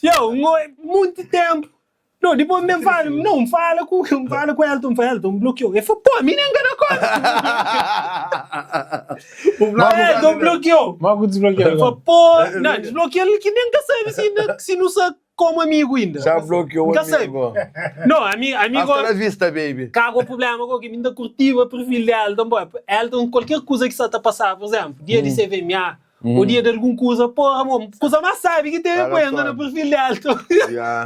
Eu muito tempo. Não, depois me fala, não fala com Elton bloqueou. Eu falei, pô, a mim nem engana coisa. Elton bloqueou. Mal desbloqueou. Eu falei, pô, não, desbloqueou que nem sabe se não sabe como amigo ainda. Já bloqueou o amigo. Não, amigo. Hasta la vista, baby. Cago o problema que me ainda curtiva o perfil de Elton. Elton, qualquer coisa que você está passando, por exemplo, dia de CVMA, o dia de alguma coisa, porra, amor, coisa mais sabe que tem ainda no perfil de Elton.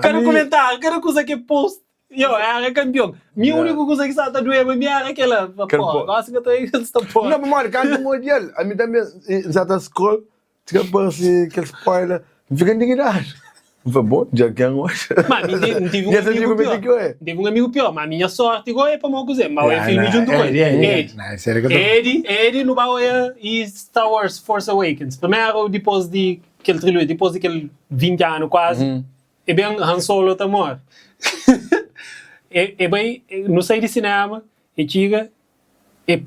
Quero comentar, quero coisa que post. Eu era campeão. Minha única coisa que está doendo era aquela. Porra, gosto que eu estou aí, esta porra. Não, mas canto mundial. A mim também, já está scroll, fica por assim, aquele spoiler, fica indignado. Foi bom, já que é hoje. Mas não tive um amigo pior. Teve um amigo pior, mas a minha sorte é para me cozer. Mas eu filme junto com ele. Ele no baú e Star Wars Force Awakens. Primeiro, depois de aquele trilogia, depois de aquele 20 anos quase, e bem Han Solo tá morto. E bem, não sei de cinema, e chega, e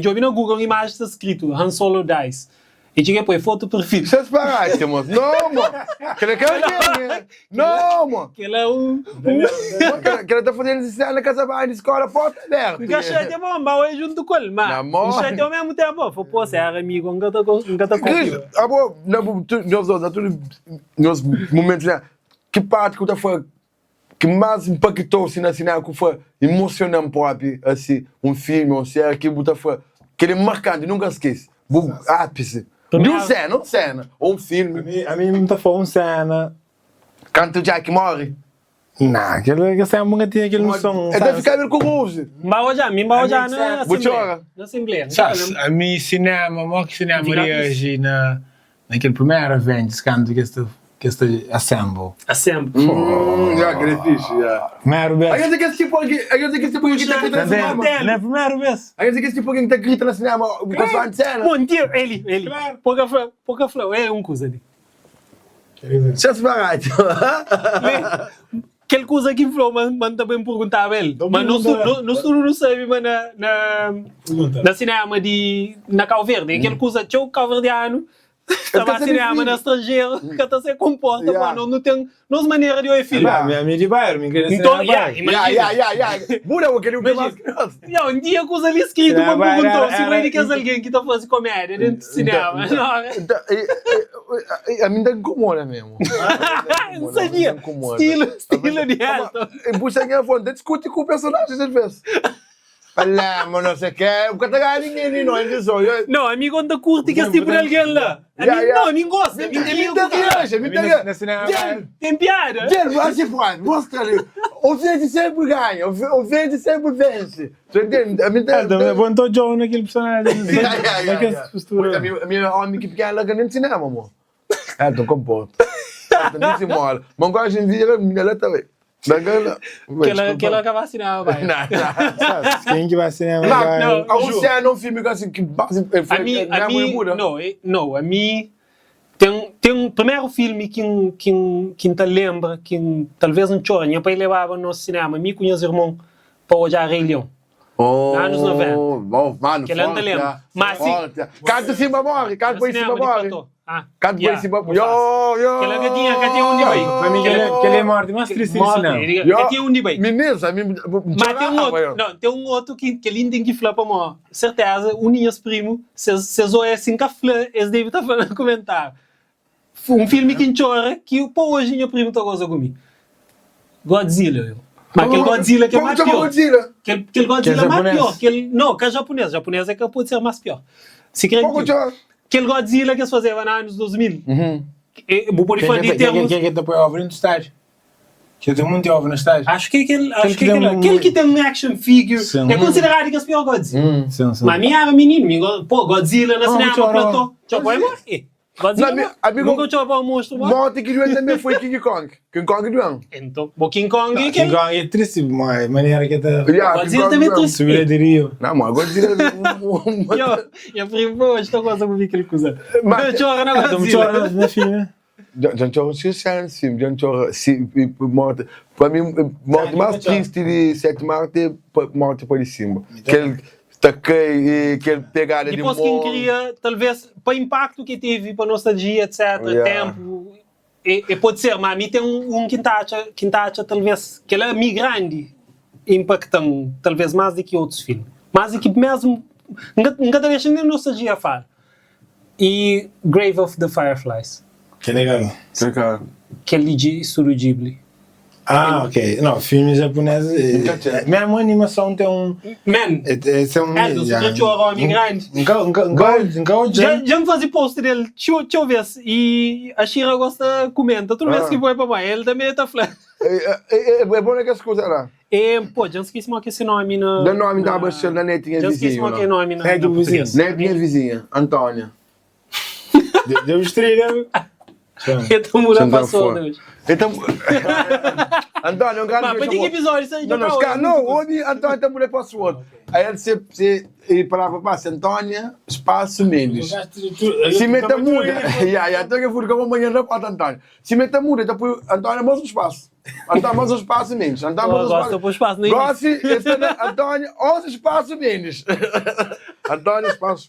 jobi no Google imagens está escrito Han Solo dies. E tinha põe foto perfil. Você espera, moço. Não, mano. Que ele quer ver, não, mano. Que ele é um... Que ele está fazendo isso na casa de escola, porta aberta. Porque a gente é bom, mas eu junto com ele, mas a gente é ao mesmo tempo. Foi, pô, você é amigo, não está comigo. Nos momentos, que parte que foi que mais impactou na cinema, que foi emocionante próprio, assim, um filme, uma série, que foi que ele marcante, nunca esquece. Ápice. De uma cena, ou um filme. A mim não foi uma cena. Quando o Jack morre? Não, aquele cena nunca tinha aquele noção. É de ficar com o Rose. Mas já na Assembleia. A mim cinema, que cinema hoje naquele primeiro evento, quando que este assemble. Já, aquele fixe, já. Primeiro vez. A gente que esse tipo aqui está grita na cinema. Não é primeiro vez. A gente que esse tipo aqui está grita na cinema, com a sua cena. Bom dia, ele. Pouca flor, é um coisa ali. Já se vai. Aquele coisa que falou, mas também perguntava ele. Mas não sabe, mas na cinema na Cabo Verde, aquele coisa, tinha o Cabo Verdeano, estava a cinema no estrangeiro, que até se comporta, mano, não tem maneira de eu filme. Minha amiga de Bayern, me queria então, imagina. Muda o que ele mais um dia coisa ali escrito, me perguntou se vai que é alguém que está fazendo comédia dentro do cinema. A mim dá incomoda mesmo. Não sabia. Estilo de Elton. E puxa aqui a fonte, discute com o personagem às vezes. Olha, mas não sei o que, o que está ninguém não é disso. Não, amigo, anda curte que é tipo de alguém lá. Não, ninguém gosta. Tem piada. Vai se faz, mostra ali. O verde sempre ganha, o verde sempre vence. Você entende? Vou o John naquele personagem. A minha homem que fica lá ganhando cinema, amor. Então comporta. Não se mola. Mas agora a gente vira, minha lá também. Que ela vai vacinar, vai. Quem que vacina? Não, a Oceano é um filme assim que a mim tem um primeiro filme que te lembra, que talvez não chora, minha pai levava no cinema, me com meus irmãos para olhar Rei Leão. Anos 90. Mano, que ele ainda lembra. Mas Canto cima morre, canto por cima morre. Canto por cima morre. Que ela tinha um de bem. Para mim, que ele é morto, mas triste no cinema. Que tinha um de bem. Meneza, mas tem um outro que ele tem que falar para mim. Certeza, um dos primos, se eu é assim que a flor, eles devem estar falando comentário. um filme que chora, que pô, hoje eu pergunto uma coisa comigo. Godzilla, mas aquele Godzilla que é mais pior. Aquele Godzilla é mais pior. Não, que é japonês. Japonês é que pode ser mais pior. Se quer aquele Godzilla que eles faziam nos anos 2000. Vou pôr em termos... Quem é que depois ouve no estádio? Que tem muito ouve no estádio? Acho que aquele que tem um action figure é considerado que é o pior Godzilla. Mas a minha era menino. Pô, Godzilla na cinema platou. Já pode morrer. Godzilla, nunca tinha para o monstro. Morte que ele também foi King Kong. King Kong não. Então, o King Kong é King Kong é triste, mas maneira que tá... Godzilla também é triste. Subir de Rio. Não, mas Godzilla... Eu primo, estou gostando de aquele coisa. Mas eu choro na Godzilla. Minha filha. Já choro sim, já choro morte. Para mim, morte mais triste de 7 de março é morte por cima. Aquele pegada de depois quem queria, talvez, para o impacto que teve, para a nostalgia, etc., tempo, e pode ser, mas a mim tem um que acha, talvez, que ele é muito grande, impacta-me, talvez, mais do que outros filmes. Mas que mesmo, nunca deixa nem nostalgia a falar. E Grave of the Fireflies. Que legal. Que ele de Estúdio Ghibli. Ah, ok. Não, filme japonês... Mesmo a animação tem um... Man, já chorou, é grande. Já me fazia post dele, deixa eu ver se... E a Shira gosta, comenta, toda vez que vai para mãe, ele também está falando. É bom que as coisas lá. Pô, já esqueci mais que esse nome na... O nome da baixa da netinha vizinha. Já esqueci mais que nome na... Netinha vizinha, Antônia. Deu estrela. Então, mulher passou, Deus. Então, Antônio, um grande beijo. Mas que episódio isso aí? Não, hoje Antônio tem mulher passou. Aí ele falava para Antônia, espaço Mendes. Se meta muda, até que eu fui com amanhã na porta Antônio. Se meta muda, depois Antônio mais um espaço. Antônio mais um espaço Mendes. Antônio mais um espaço. Antônio, 11 espaço Mendes. Antônio, espaço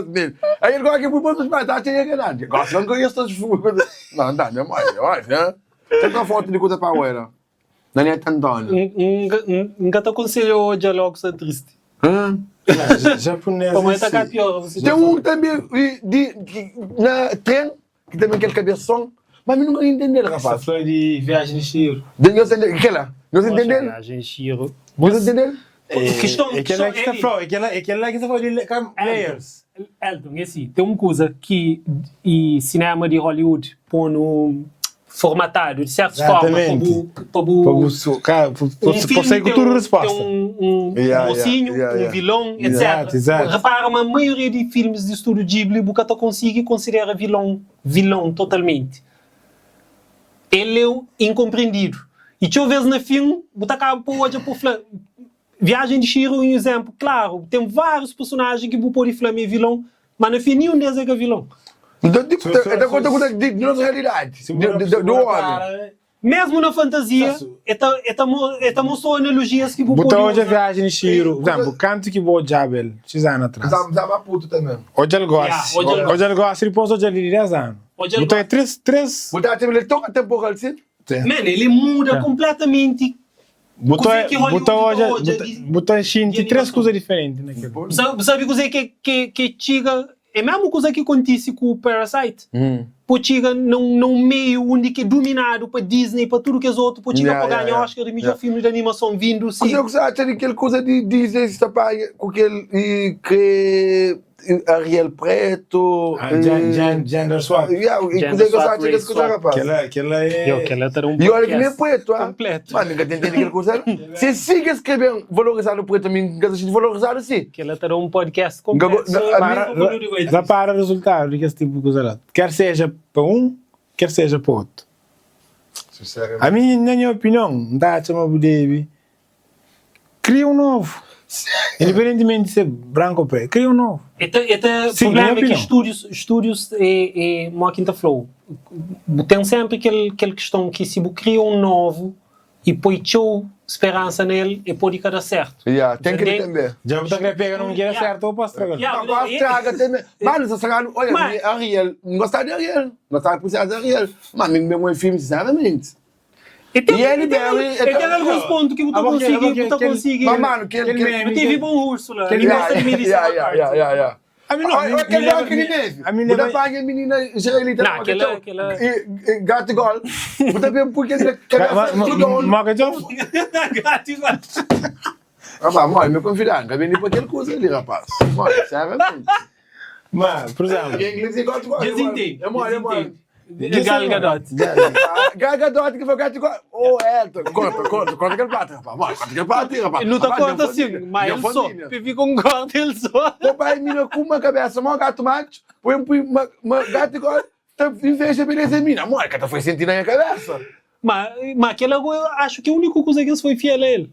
Mendes. Aí ele gosta que eu fui mais um espaço, tá tinha grande. Gosta, não conheço todos os filmes. Não, Antônio, olha, né? Tem uma foto de coisa para o era. Não é Antônio. Nunca te aconselho o diálogo ser triste. Japonês. Como é que tá pior? Tem um também na trem, que também quer cabeção, mas eu nunca entendi, rapaz. Essa foi de Viagem de Chihiro. Não entendeu? Aquela? Não entendeu? Viagem de Chihiro. Não entendeu? Aquela que está falando de layers. Elton, é assim, tem uma coisa que o cinema de Hollywood põe no formatado, de certa forma, para sair com tudo a resposta. Tem um mocinho, um vilão, etc. Repara, a maioria de filmes de estúdio Ghibli, o que consegue considerar vilão totalmente. Ele é incompreendido. E deixa eu ver no filme, você acaba por hoje por falar. Viagem de Chihiro é um exemplo, claro, tem vários personagens que podem falar é vilão, mas no fim nenhum deles é vilão. Então, é conta de nossa realidade, do homem. Mesmo na fantasia, mostrou analogias que você hoje a Viagem de Chihiro, por exemplo, o canto que vou Jabel, X anos atrás. Dava puto também. Hoje ele gosta. Hoje ele gosta, ele pôs hoje ali 10 anos. Então é 3... Você ele toca temporal, sim? Mano, ele muda completamente. Botou em 3 coisas diferentes naquele. Sabe coisa que chega, é a mesma coisa que acontece com o Parasite. Pode chegar num meio onde que é dominado para Disney, para tudo que é outro, pode chegar para ganhar Oscar de melhor filme de animação vindo. Você acha daquela coisa de Disney, com aquele que Ariel Preto, Gender Swap. Aquela é... E olha que nem é preto, mas ninguém entende aquela coisa. Se siga escrevendo valorizar o preto, ninguém gosta de valorizar assim. Aquela terá um podcast completo. Repara o resultado desse tipo de coisa lá. Quer seja para um, quer seja para outro. A minha opinião, não está a chamar o David. Cria um novo. Independentemente de ser branco ou preto, cria um novo. O problema é que estúdios é uma quinta flow. Tem sempre aquela questão que se você cria um novo e põe teu esperança nele e pode dar certo. Tem que entender. Já você quer pegar não quer certo ou posso estragar? Não, estraga também. Mas você estraga, olha, Ariel, não gostava de Ariel. Não gostava de Ariel. Mas mesmo em filme, sinceramente. E tem alguns pontos que você consegue. Mas, mano, eu tive bom urso lá. Aquela que neve. Você paga a menina israelita. Não, aquela... Gato igual. Você vê porque ele tudo. Moca João. Gato igual. Rapaz, mãe, meu convidado, vai vir para aquele coisa ali, rapaz. Mãe, seriamente. Mas, por exemplo... Em inglês é gato igual. Desentende. Mãe. Gal Gadot. Gal Gadot que foi gato igual. Oh, conta aquele prato, rapaz. Mãe, conta aquele prato, rapaz. Não tá conta assim, mas ele só. Fica com corte, ele só. Papai, mina, com uma cabeça, mó gato macho, põe uma gato igual, inveja beleza em mina. Mãe, que tu foi sentir na minha cabeça. Mas aquela eu acho que a única coisa que ele foi fiel a ele.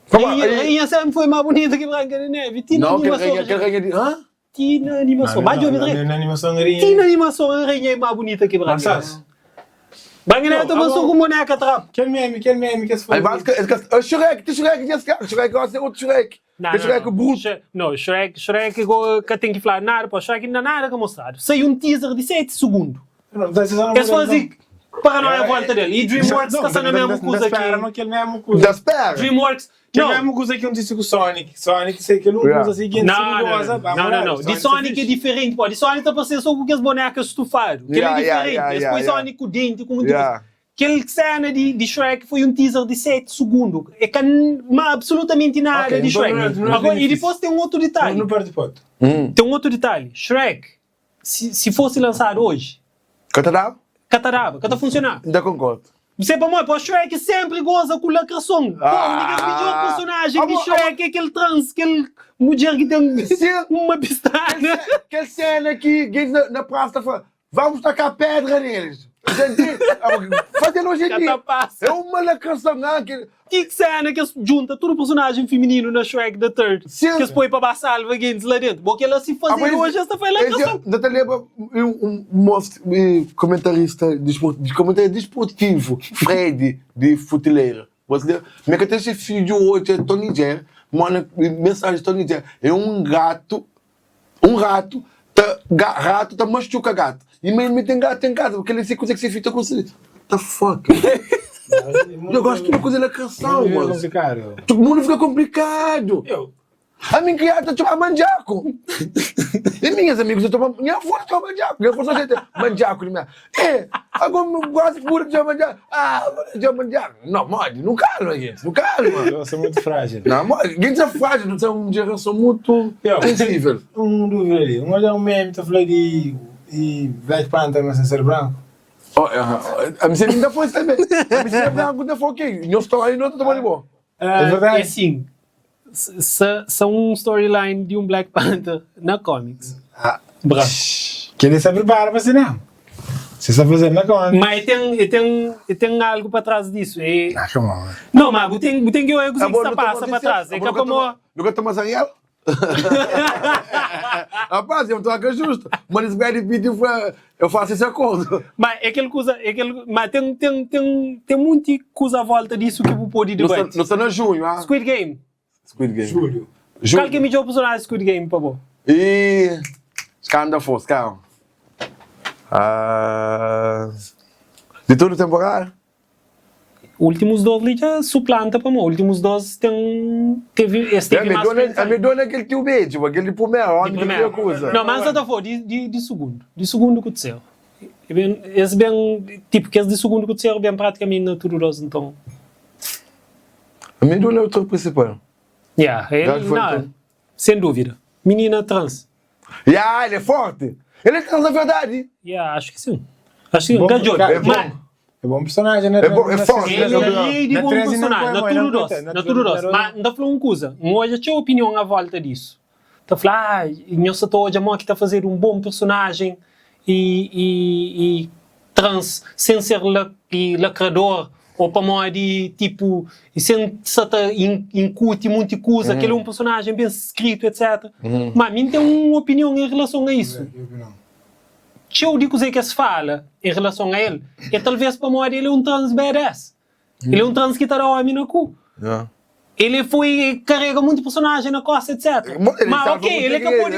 Como? A rainha sempre foi mais bonita que Branca de Neve. Não, que rainha de... Hã? Tinha animação. Mas eu me Na animação era... Tinha animação, a rainha é mais bonita que Branca de Neve. Branca de Neve também sou com boneca atrás. Aquele meme que se foi... O Shrek, gosta de outro Shrek. O Shrek bruto. Não, Shrek que tem que falar nada, pô, Shrek ainda nada que mostrar. Saiu um teaser de 7 segundos. Eles fazem paranoia à volta dele. E DreamWorks está sendo a mesma coisa aqui. DreamWorks... Que é a mesma coisa que eu disse com o Sonic. Sonic, sei que ele não usa assim, que não. De Sonic é diferente, pô. De Sonic está parecendo só com as bonecas estufadas. Que é diferente. Depois Sonic com o dente, com muito... Aquela cena de Shrek foi um teaser de 7 segundos. É que não há absolutamente nada de Shrek. E depois tem um outro detalhe. Não perde ponto. Tem um outro detalhe. Shrek, se fosse lançado hoje... Catarava, funcionar. ainda concordo. Você, para Shrek sempre goza com lacração. Ninguém pediu o personagem de Shrek, aquele trans, aquele mulher que tem uma pistana. Aquela cena que na praça fala, vamos tacar pedra neles. Fazendo hoje em dia. É uma lacração. Que cena que junta todo o personagem feminino na Shrek the Third. Que eles põem para passar alguém lá dentro. Porque ela se fazer hoje, esta foi lacração. Não lembra um comentarista desportivo, Fred, de Futileira. Mas que tem esse vídeo hoje, é Tony Jerry, manda mensagem de Tony Jerry. É um rato, rato tá machuca gato. E mesmo tem gato em casa, porque ele se consegue ser feito com você. What the fuck? Eu gosto de uma coisa da canção, mano. O mundo fica complicado. A minha criada toma manjaco. E minhas amigas tomam. Minha avó toma manjaco. Minha avó só gente manjaco. Agora eu gosto de pura de manjaco. De manjaco. Não, mãe, não calma, gente. Não calma. Eu sou muito frágil. Não, mãe, gente é frágil. Não são uma geração muito sensível. Dúvida ali. Um meme, tá falando de Black Panther, mas sem ser branco. A minha ainda foi também. A minha branco ainda foi o quê? Não estou aí, não estou de boa. É verdade. É assim. São um storyline de um Black Panther na comics. Branco. Que ele se prepara para cinema. Você está fazendo na comics. Mas tem algo para trás disso. Come on. Não, mas tem que eu que se passa para trás. É que como... Nunca tomas a real? Rapaz, eu estou aqui justo. Mas esse Brad Pitt eu faço esse acordo. Mas é aquele coisa, mas tem muita coisa à volta disso que eu pode debater. Não está na junho, ah? Squid Game. Julho. Qual que é o melhor personagem de Squid Game, pô? E... Calma, força, calma. De toda a temporada? Últimos 2 ali já suplanta para mim. Últimos 2 teve mais... A medona é aquele tio médio, aquele de primeiro, onde tem a coisa. Não, mas eu estou de segundo. De segundo que terceiro. Esse bem, tipo, que esse de segundo que terceiro bem praticamente naturoso, então... A medona é o teu principal. Sem dúvida. Menina trans. Ele é forte. Ele é trans na verdade. Acho que sim. Acho que sim. É bom personagem, né? É forte. Ele é bom personagem. Na tudo doce. Mas não falou uma coisa. Olha, tinha opinião à volta disso. Está falando, eu só estou a que está a fazer um bom personagem e trans, sem ser lacrador. Ou para mim de tipo, sem incute muita coisa, aquele é um personagem bem escrito, etc. Mas a mim tem uma opinião em relação a isso. Se eu digo que se fala em relação a ele, é talvez para mim ele é um trans badass. Ele é um trans que está a homem na cu. Ele carrega muito personagem na costa, etc. Mas ok, ele acabou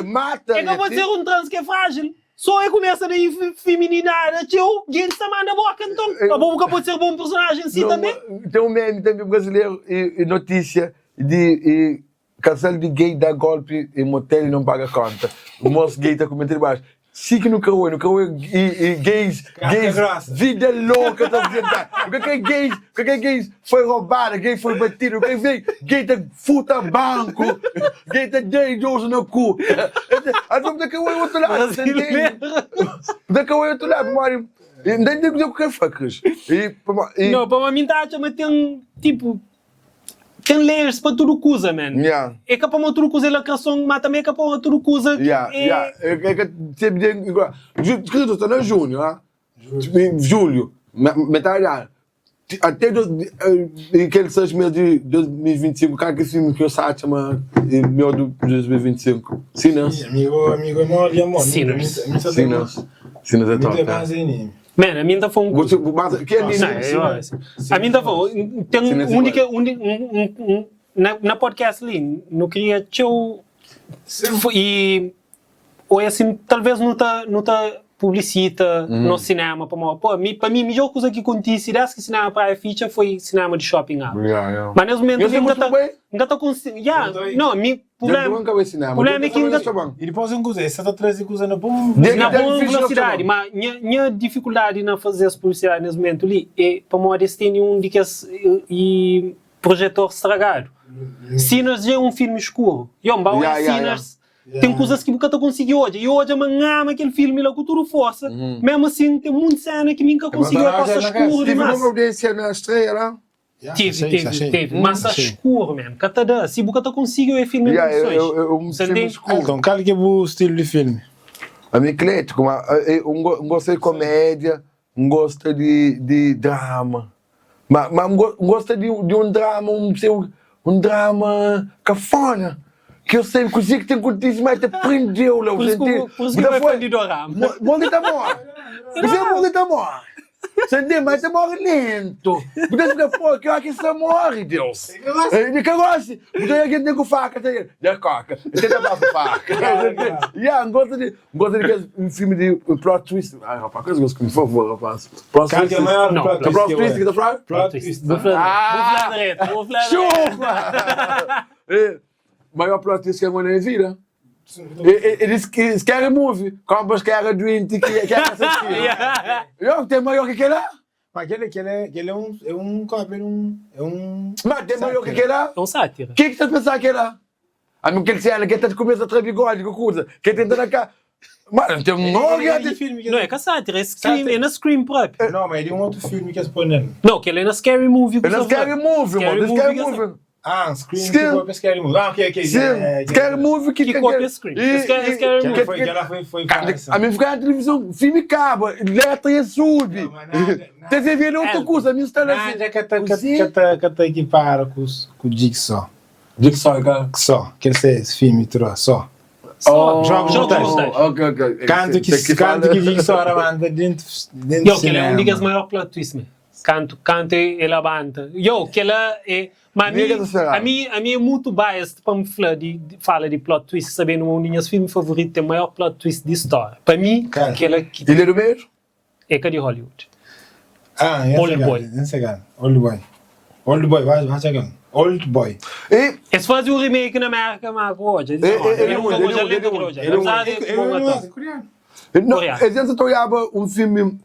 de ser um trans que é frágil. Só ele começa daí feminidade, gente está mandando a boca, então a boca pode ser bom personagem assim também. Tem um meme também brasileiro e notícia de casal de gay dá golpe em motel e não paga conta. o moço gay tá comentando embaixo. Chique no Cauê e gays, vida louca tá apresentar. O que é gays foi roubada, gay foi batido, o que vem, gay tá futa banco, gay tá deidoso no cu. A dúvida da Cauê é outro lado, entende? Da Cauê é outro lado, Mário. Nem digo o que facas. Não, para mim tá, mas tem tipo tem layers para tudo coisa, man. Yeah. É que para uma tudo coisa ele canção, mas também é que para uma tudo coisa. É que sempre digo igual. Escrito tá no junho, ah? Julho. Metade até aquele 6 meses de 2025, cara, que filme que eu sabe chama meu de 2025. Sinners. Amigo, morre amor. Sinners é top. Man, a mim tá falando. Que é a mim tá falando. Tem na podcast ali, não queria teu e ou assim talvez não tá publicita no cinema para mim melhor coisa que acontece desde que cinema para a ficha foi cinema de shopping up. Mas nesse momento ainda tá conseguindo. Não, mi problema é que ainda e depois um coisa, essa tá trazendo coisa na bom velocidade, mas minha dificuldade na fazer as publicidade nesse momento ali é para mim tem um de que e projetor estragado. Sinners é um filme escuro. Sinners tem coisas que nunca conseguiu hoje. E hoje eu ama aquele filme lá com tudo força. Mesmo assim, tem muita cena que nunca conseguiu passar escuro demais. Teve uma audiência na estreia lá? Teve. Mas está escuro, man. Se você conseguiu é filme de escuro. Então, qual que é o estilo de filme? A minha eclético, gosto de comédia, gosto de drama. Mas gosto de um drama, um drama cafona. Que eu sei que o que tem acontecido, mas te prendeu lá. Por isso que vai prender o drama. Morre tá morre. Você morre tá morre. Você entende? Mas você morre lento. Você fica, pô, que hora que você morre, Deus? De que gosta? Você é que tem com faca, de coca. Você tem com faca. Gosto de um filme de plot twist. Ai, rapaz, coisa gosto, por favor, rapaz. Plot twist. Plot twist que tá falando? Plot twist. Chupa! Maior plot twist que a mulher vira. Eles querem movie. Como os caras do Inti que querem assistir. Tem maior que aquele lá? Mas aquele é um cópia, é um... Mas tem maior que aquele lá? É um sátira. O que você pensa aquele lá? A mim que ele está de começo a trazer bigode, que coisa. Que ele está na cá. Mas tem um nome de filme. Não, é que a sátira, é na Scream próprio. Não, mas é um outro filme que é exponendo. Não, que ele é na Scary Movie. É na Scary Movie, mano. Scary Movie. Scream que copia Scary Movie. Ok. Scary Movie que copia Scream. Scary Movie. Que foi a mim ficar na televisão, filme caba, letra e sube. TV vira outra coisa, a minha está assim. Nada que tá equipara com o Jigsaw. Jigsaw, cara? Só, que esse filme trouxe, só. Jogos mortais. Ok. Canto que Jigsaw anda dentro do cinema. Que ele é um dos maiores plot twists, Canto ele abanta. Que ela é... Mas a mim é muito biased para me falar de plot twist, sabendo um dos meus filmes favoritos é o maior plot twist de história. Para mim, aquela que... Ele é do mesmo? É que é de Hollywood. Old Boy, vai chegar. Old Boy. Eles fazem um remake na América, mas hoje... Ele um filme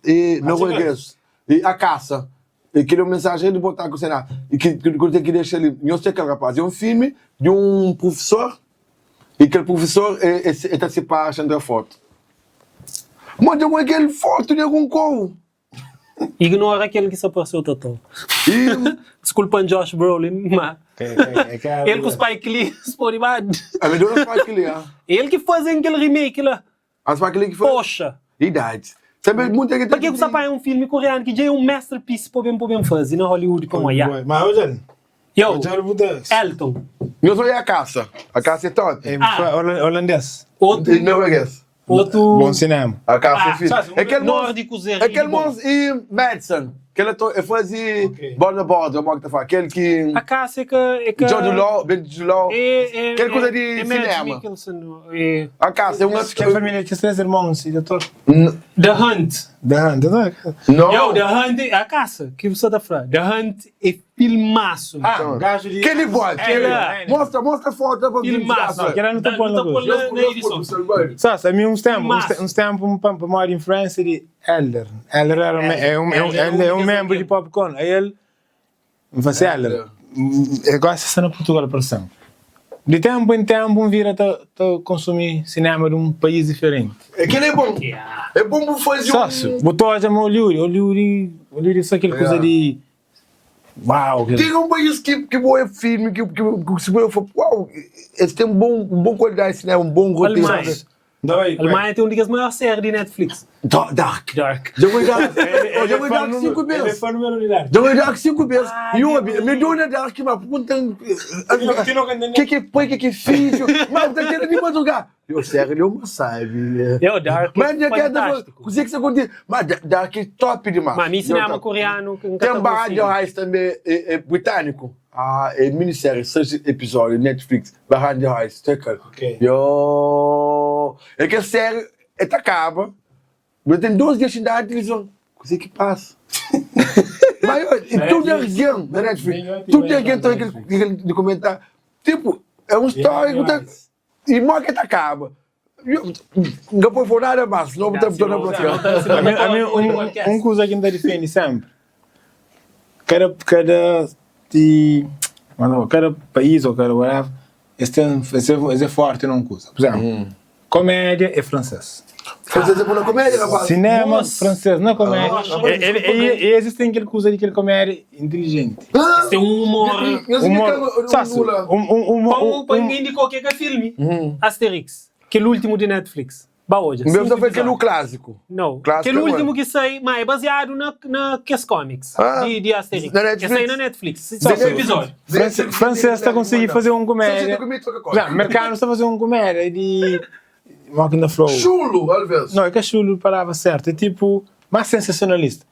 norueguês, A Caça. E queria uma mensagem de botar com o Senado. E que eu queria deixar ali. Eu sei que rapaz. É um filme de um professor. E aquele professor está se passando a foto. Mas eu aquele foto de algum cão. Ignora aquele que se apareceu total. Desculpa, Josh Brolin, mas... Ele com o Spike Lee, por demais. Ele deu o Spike Lee, Ele que faz aquele remake lá. A Spike Lee que foi? Poxa. Idade. Por que você faz um filme coreano que já é um masterpiece para bem fazer na Hollywood como é? Mas hoje Elton. Eu sou A Caça. A Caça é top. É holandês. Outro bom cinema. A Caça é filme. Aquele nórdico e Madison. Aquele fazia Border Border, aquele que... A Caça é que... John Law, aquele coisa de cinema. A Caça é uma... Que é família que três irmãos e doutor. The Hunt. Não. The Hunt, a Caça, que você está falando. The Hunt é filmaço. gajo de... Aquele bode, mostra a foto pra Filmaço. Que era no Tá tapão na edição. Só, sabia uns tempos para morar em França de Elder. Elder é um membro de Popcorn. Aí ele me faz Elder. Eu gosto de ser na Portugal, pressão. De tempo em tempo, vira a consumir cinema de um país diferente. Aquele é bom. É bom para fazer Sócio, botou a chamar o Luri, só aquele coisa de... Uau! Tem um país que boa filme, que se eu for, uau, eles têm um bom qualidade de cinema, um bom roteiro. Alemanha tem uma das maiores séries de Netflix. Dark. Dark. Já vou dar 5 vezes. Já vou dar 5 vezes. E eu me dou na Dark, mas puta... Que fiz? Mas tá querendo me madrugar. Eu sério, ele é uma sabe. Eu, Dark Mas é fantástico. Você que você conta, mas Dark é top demais. Mas mim cinema coreano... Tem um Barra de Reis também, britânico. É minissérie, 6 episódios, Netflix. Barra de Reis, Ok. É que a série acaba, mas tem 2 dias de dar televisão. Coisa que passa. Mas tudo é região da Netflix. Tudo é região de comentar. Tipo, é um histórico. E mais que acaba. Não pode falar nada mais, senão eu estou na próxima. A mim, coisa que ainda defende sempre. Cada país ou cada whatever, é forte numa coisa. Por exemplo, comédia é francês. Francês é boa comédia, rapaz. Cinema francês, não é comédia. Existe aquele coisa de aquele comédia inteligente. Tem um humor... Para ninguém indicou que é filme. Asterix. Aquele último de Netflix. Baoja. O meu só foi aquele clássico. Não. Aquele último que sai, mas é baseado nas comics de Asterix. Que sai na Netflix. Só um episódio. Francês está conseguindo fazer uma comédia. Não, americano está fazendo uma comédia de... Walking the Flow. Chulo, Alves. Não, é que a chulo parava certo. É tipo, mais sensacionalista.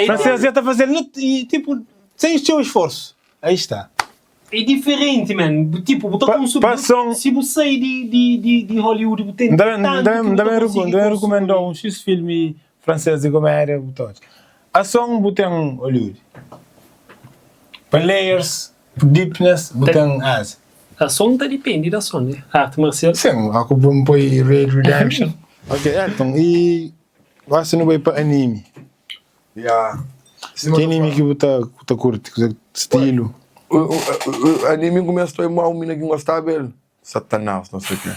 Francês já está fazendo, tipo, sem o seu esforço. Aí está. É diferente, man. Tipo, botar um subtítulo. Se você de Hollywood, tem também recomendou um X filme francês de comédia. A som botem Hollywood. Para layers, deepness, botem Ásia. A som depende da som, né? Arte marcial. Sim, a culpa me põe Red Redemption. Ok, então, e você não vai para anime? Que anime que você curte? Estilo? O anime começou a ir mal, menina que gostava dele. Satanás, não sei o quê.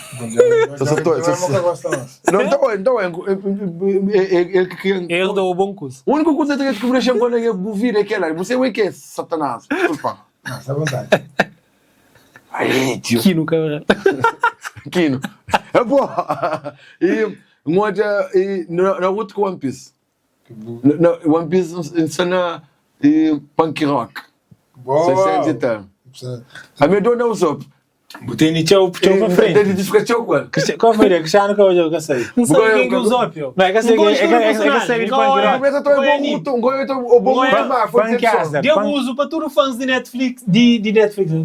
Então, ele que quer... Herdou o bom curso. O único coisa que eu deixei quando eu ouvir é aquela. Você vai que é Satanás. Desculpa. Não, está à vontade. Aí, tio. Kino, cara. Kino. É bom. E na outra One Piece. One Piece ensina punk rock. 600 e tal. A minha dona usou. Botei no teu para frente. Ele disse que tinha qual? Qual foi? Que já nunca eu sei. Não sabe quem que usou, pio? Não, é que sei de punk rock. Mas eu estou bom eu uso para todos os fãs de Netflix,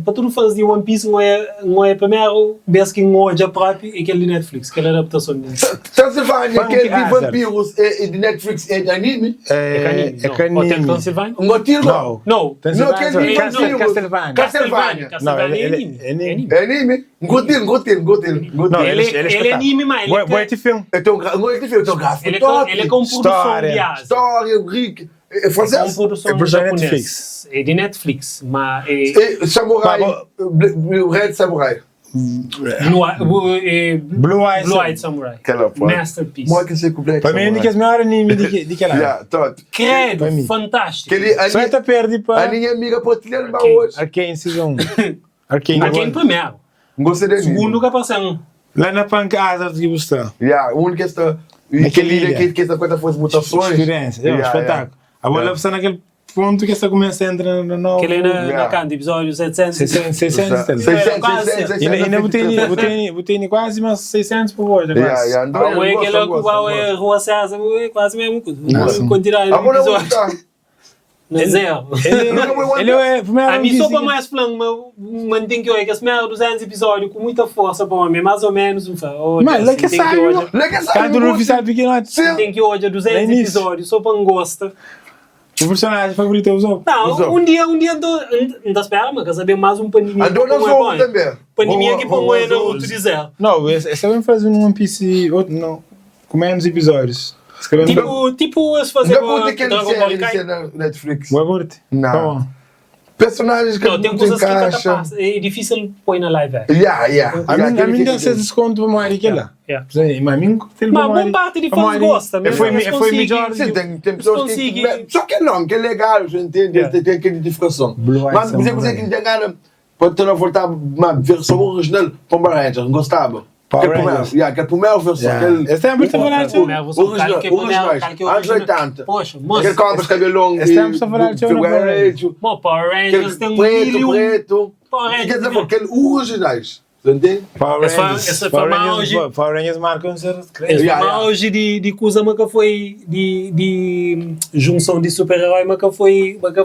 para todos os fãs de One Piece, não é primeiro vez que não é próprio e aquele de Netflix, aquela adaptação de Netflix. Transilvânia, aquele de vampiros de Netflix é de anime? É anime. Hotel Transilvânia? Não. Castlevania é anime. É anime? Gostei. Não, ele é anime, mas ele é filme. Então, gráfico ele top. é com produção de Ásia. História, rico. É francês? Com produção japonês. É de Netflix, mas... Samurai, Red Samurai. Blue Eye Samurai. Masterpiece. Para mim, é um dos melhores animes de que lá. Credo, fantástico. Só está perdido para... A minha amiga Potilhano vai hoje. Arcane Season 1. Arcane primeiro. Gostei dele. Segundo que passamos. Lá na pancada que você está. O único que está... Que essa coisa fosse mutações. Experiência, espetáculo. Agora você naquele ponto que você começa a entrar no novo... Que ele na canto, episódio 700. 600. E botei quase umas 600 por hoje. Não é aquele que é Rua César, quase mesmo. Continuar no episódio. Não é zero. Ele é primeiro. A mim só para mais plano, mas tem que olhar que as primeiras 200 episódios com muita força para mim, mais ou menos. Mas lá que sai, Cada não sabe que não tem que olhar 200 episódios só para não gosta. O personagem favorito é o Zop. Não, um dia não dá espera, mas quer saber mais um pandemia. Andou na Zop também. Pandemia que põe moeda no utilizar. Não, esse é bem fazer um One Piece, outro não, com menos episódios. Tipo, se fazer Não vou ter Dragon Ball que Kai. ser na Netflix. O Agurte? Não. Personagens que Não, tem não coisas que encaixa. capaz. É difícil pôr na live. A mim deve ser desconto para Moari que lá. Mas a mim tem Mas boa parte de fãs gosta mesmo. Foi melhor. Sim, tem pessoas que... Só que não, que é legal, você entende? Tem aquela identificação. Mas, por exemplo, você que tem gana, pode ter voltar uma versão original Power Rangers, não gostava? Power Rangers. Que é a primeira versão. Esse é muito falar Anos 80. Poxa, moço. Aquele cabos cabelo longo. Esse tempo só falar de Power Rangers tem preto. Power Quer dizer, Rangers. aquele originais. Entende? Power Essa foi mal hoje. Power Rangers marcam ser Esse foi mal hoje de coisa, mas que foi de junção de super-herói, mas que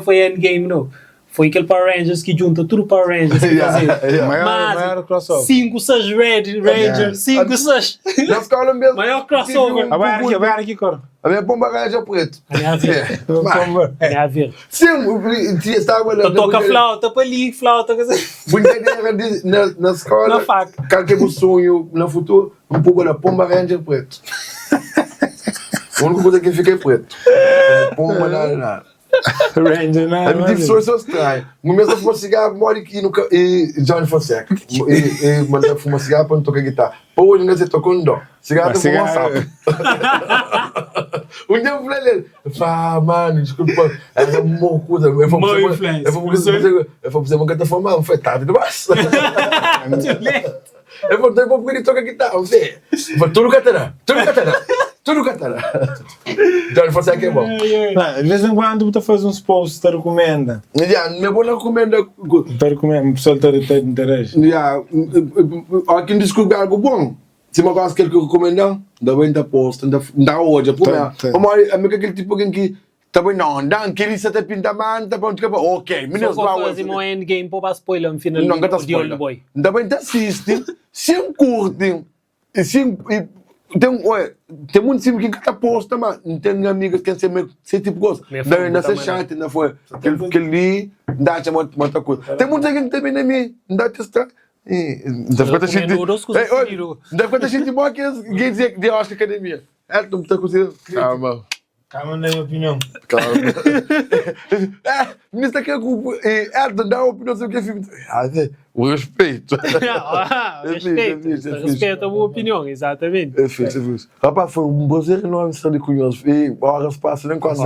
foi endgame, não. Foi aquele Power Rangers que junta tudo Power Rangers que fazia. Maior crossover. 5, 6 Red Rangers, 5, 6. Na escola mesmo. Maior crossover. Vai aqui, cor. A minha pomba raja preto. A minha verde. É a verde. Sim, estava Tu toca flauta para ali, flauta. Brincadeira na escola. Na faca. Qualquer sonho no futuro, um pouco da pomba ranger preto. A única coisa que fica é preto. Pomba nada. Ranger, não. A minha pessoa só estranha. No mês eu fumo cigarro, moro aqui e Johnny Fonseca. E mandei fumar cigarro para não tocar guitarra. Pô, hoje não sei tocar um dó. Cigarro eu fumo WhatsApp. Um dia eu falei ele, mano, desculpa, é uma coisa. Eu vou fazer uma canta formada, foi tarde demais. Eu vou porque ele toca guitarra. Eu falei, tudo catará. Então ele falou assim, que é bom. De vez em quando tu faz uns posts, te recomenda. Não vou não recomenda. Te recomenda, o pessoal te interage. Aqui descobri algo bom. Se uma coisa que ele recomenda, dá bem da posta, dá hoje. A minha aquele tipo que também não, que ele se te pinta manta, para onde que ok, meninos, vamos fazer um endgame para spoiler no final de Old Boy. Dá bem te assiste, se curtem, tem muito time que está posta, mas não tem amigos que querem ser tipo gosto. Daí nessa chat, não foi? Que ali, dá te muita coisa. Tem muita gente também na minha, dá te estar. Deve ficar gente boa que ninguém dizer que deu a academia. Não está conseguindo. Calma na minha opinião. Calma. Ministro aqui é dar opinião sobre o que é filme. O respeito. Respeito a boa opinião, exatamente. É fixe. Rapaz, foi um prazer enorme estar ali com eles. E horas passam, nem quase.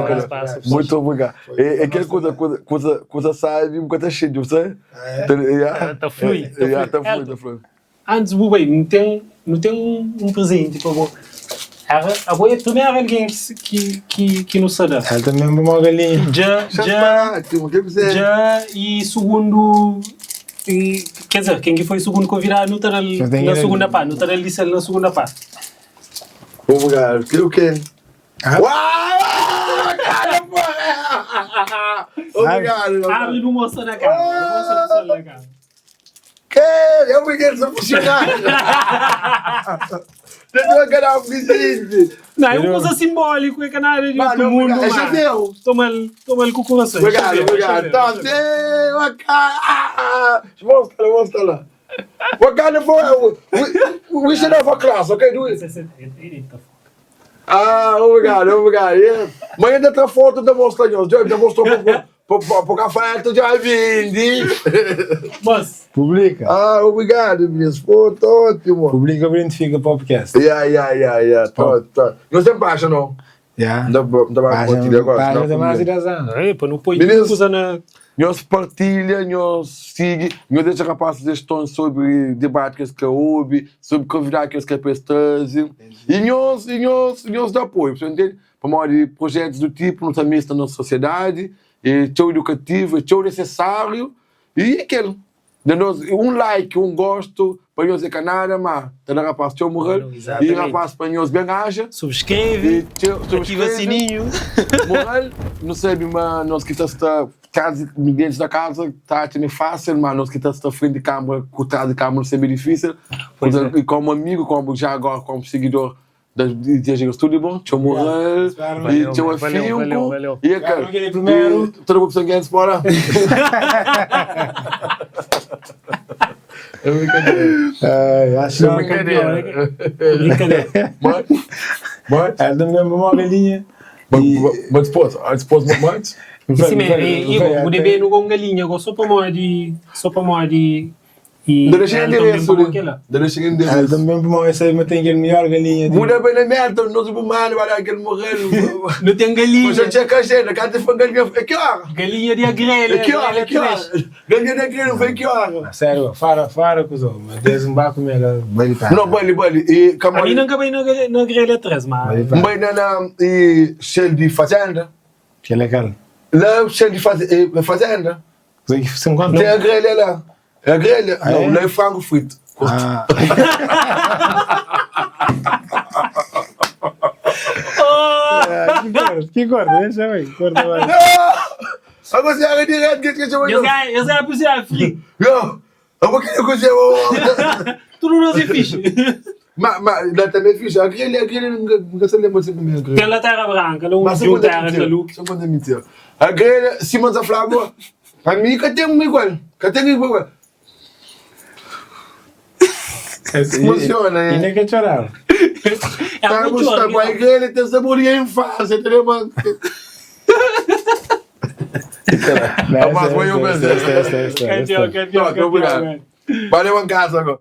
Muito obrigado. É aquela coisa sai e um bocado cheio, não sei? Está fluido. Está fluido. Antes, Bubei, não tem um presente para você. A boia também é alguém que não sabe. Ela também é uma galinha. Já e segundo. Quer dizer, quem foi o segundo convidado não estará na segunda parte, não estará ali na segunda parte. Obrigado. O quê? Obrigado. Abre no moço na cara. Que? Eu me quero ser funcionário. Você não vai ganhar um presente. Não, é uma coisa simbólica, é canário de todo mundo. É chaveu. Toma ele com o coração. Obrigado. Mostra lá. What kind of we should have a class, okay? Do it. Obrigado. Mas ainda tem foto da mostra, já mostrou para o café, tu já vende. Mas publica. Obrigado, minhas fotos, ótimo. Publica, identifica podcast. Tá. Não tem página, não? Não vai compartilhar agora. Não põe coisa na... Nós partilha, nós siga, nós deixa rapazes questões sobre debates que houve, sobre convidados que trazem. E nós dá apoio, você entende? Para maior projetos do tipo, nós também estamos na nossa sociedade, é tão educativo, é tão necessário, e aquilo. Um like, um gosto, para nós é canada, mas tem rapaz tão morrer, e rapaz para nós bem haja. Subscreve, ativa o sininho. Morrer, não sabe, mas nós que está dentro da casa, está também fácil, mas nós que estamos à frente de câmera, por trás de câmera, sempre difícil. E como amigo, como já agora, como seguidor, tudo bom, tinha moral, e tinha um filme, e cara, primeiro, toda a opção que é fora. É brincadeira. Acho É brincadeira. Mas, é da mesma modelinha. mas depois, mais. Sim, mas o DB no gongalinha, go sopa moadi e Deixa eu É também para mais mas tem aquele melhor galinha. Muda bem na merda, não se mal, vai aquele morrendo. não tem galinha. Você tinha cachê, cá te foi galinha, é que hora? Galinha de agrelha. É que hora? Galinha de agrelha, foi que hora? Sério, fara coisa, mas desde um barco melhor, bem para. Não, bali, e a mim nunca bem na agrelha atrás, mas bem na cheio de fazenda. Que legal. Lá cheio de fazenda. Se encontra. Tem a grelha lá. É a grelha? Não, lá é frango frito. Que corda, deixa eu ver. Corda vai. Agora você é direto, que você vai. eu sei por ser frio. Eu vou querer cozer Tu não se fixe. Mas lá também fixe. A grelha nunca se lembra de comer a grelha. Pela terra branca, não viu terra de luz. Só quando é mentira. A grelha, Simão da Flávia, a mim que tem um igual. Que tem igual. Funciona, E nem quer chorar. É muito choro. Com a grelha tem saborinha em face, entendeu, mano? Mas foi o mesmo. Cadê? Valeu em casa agora.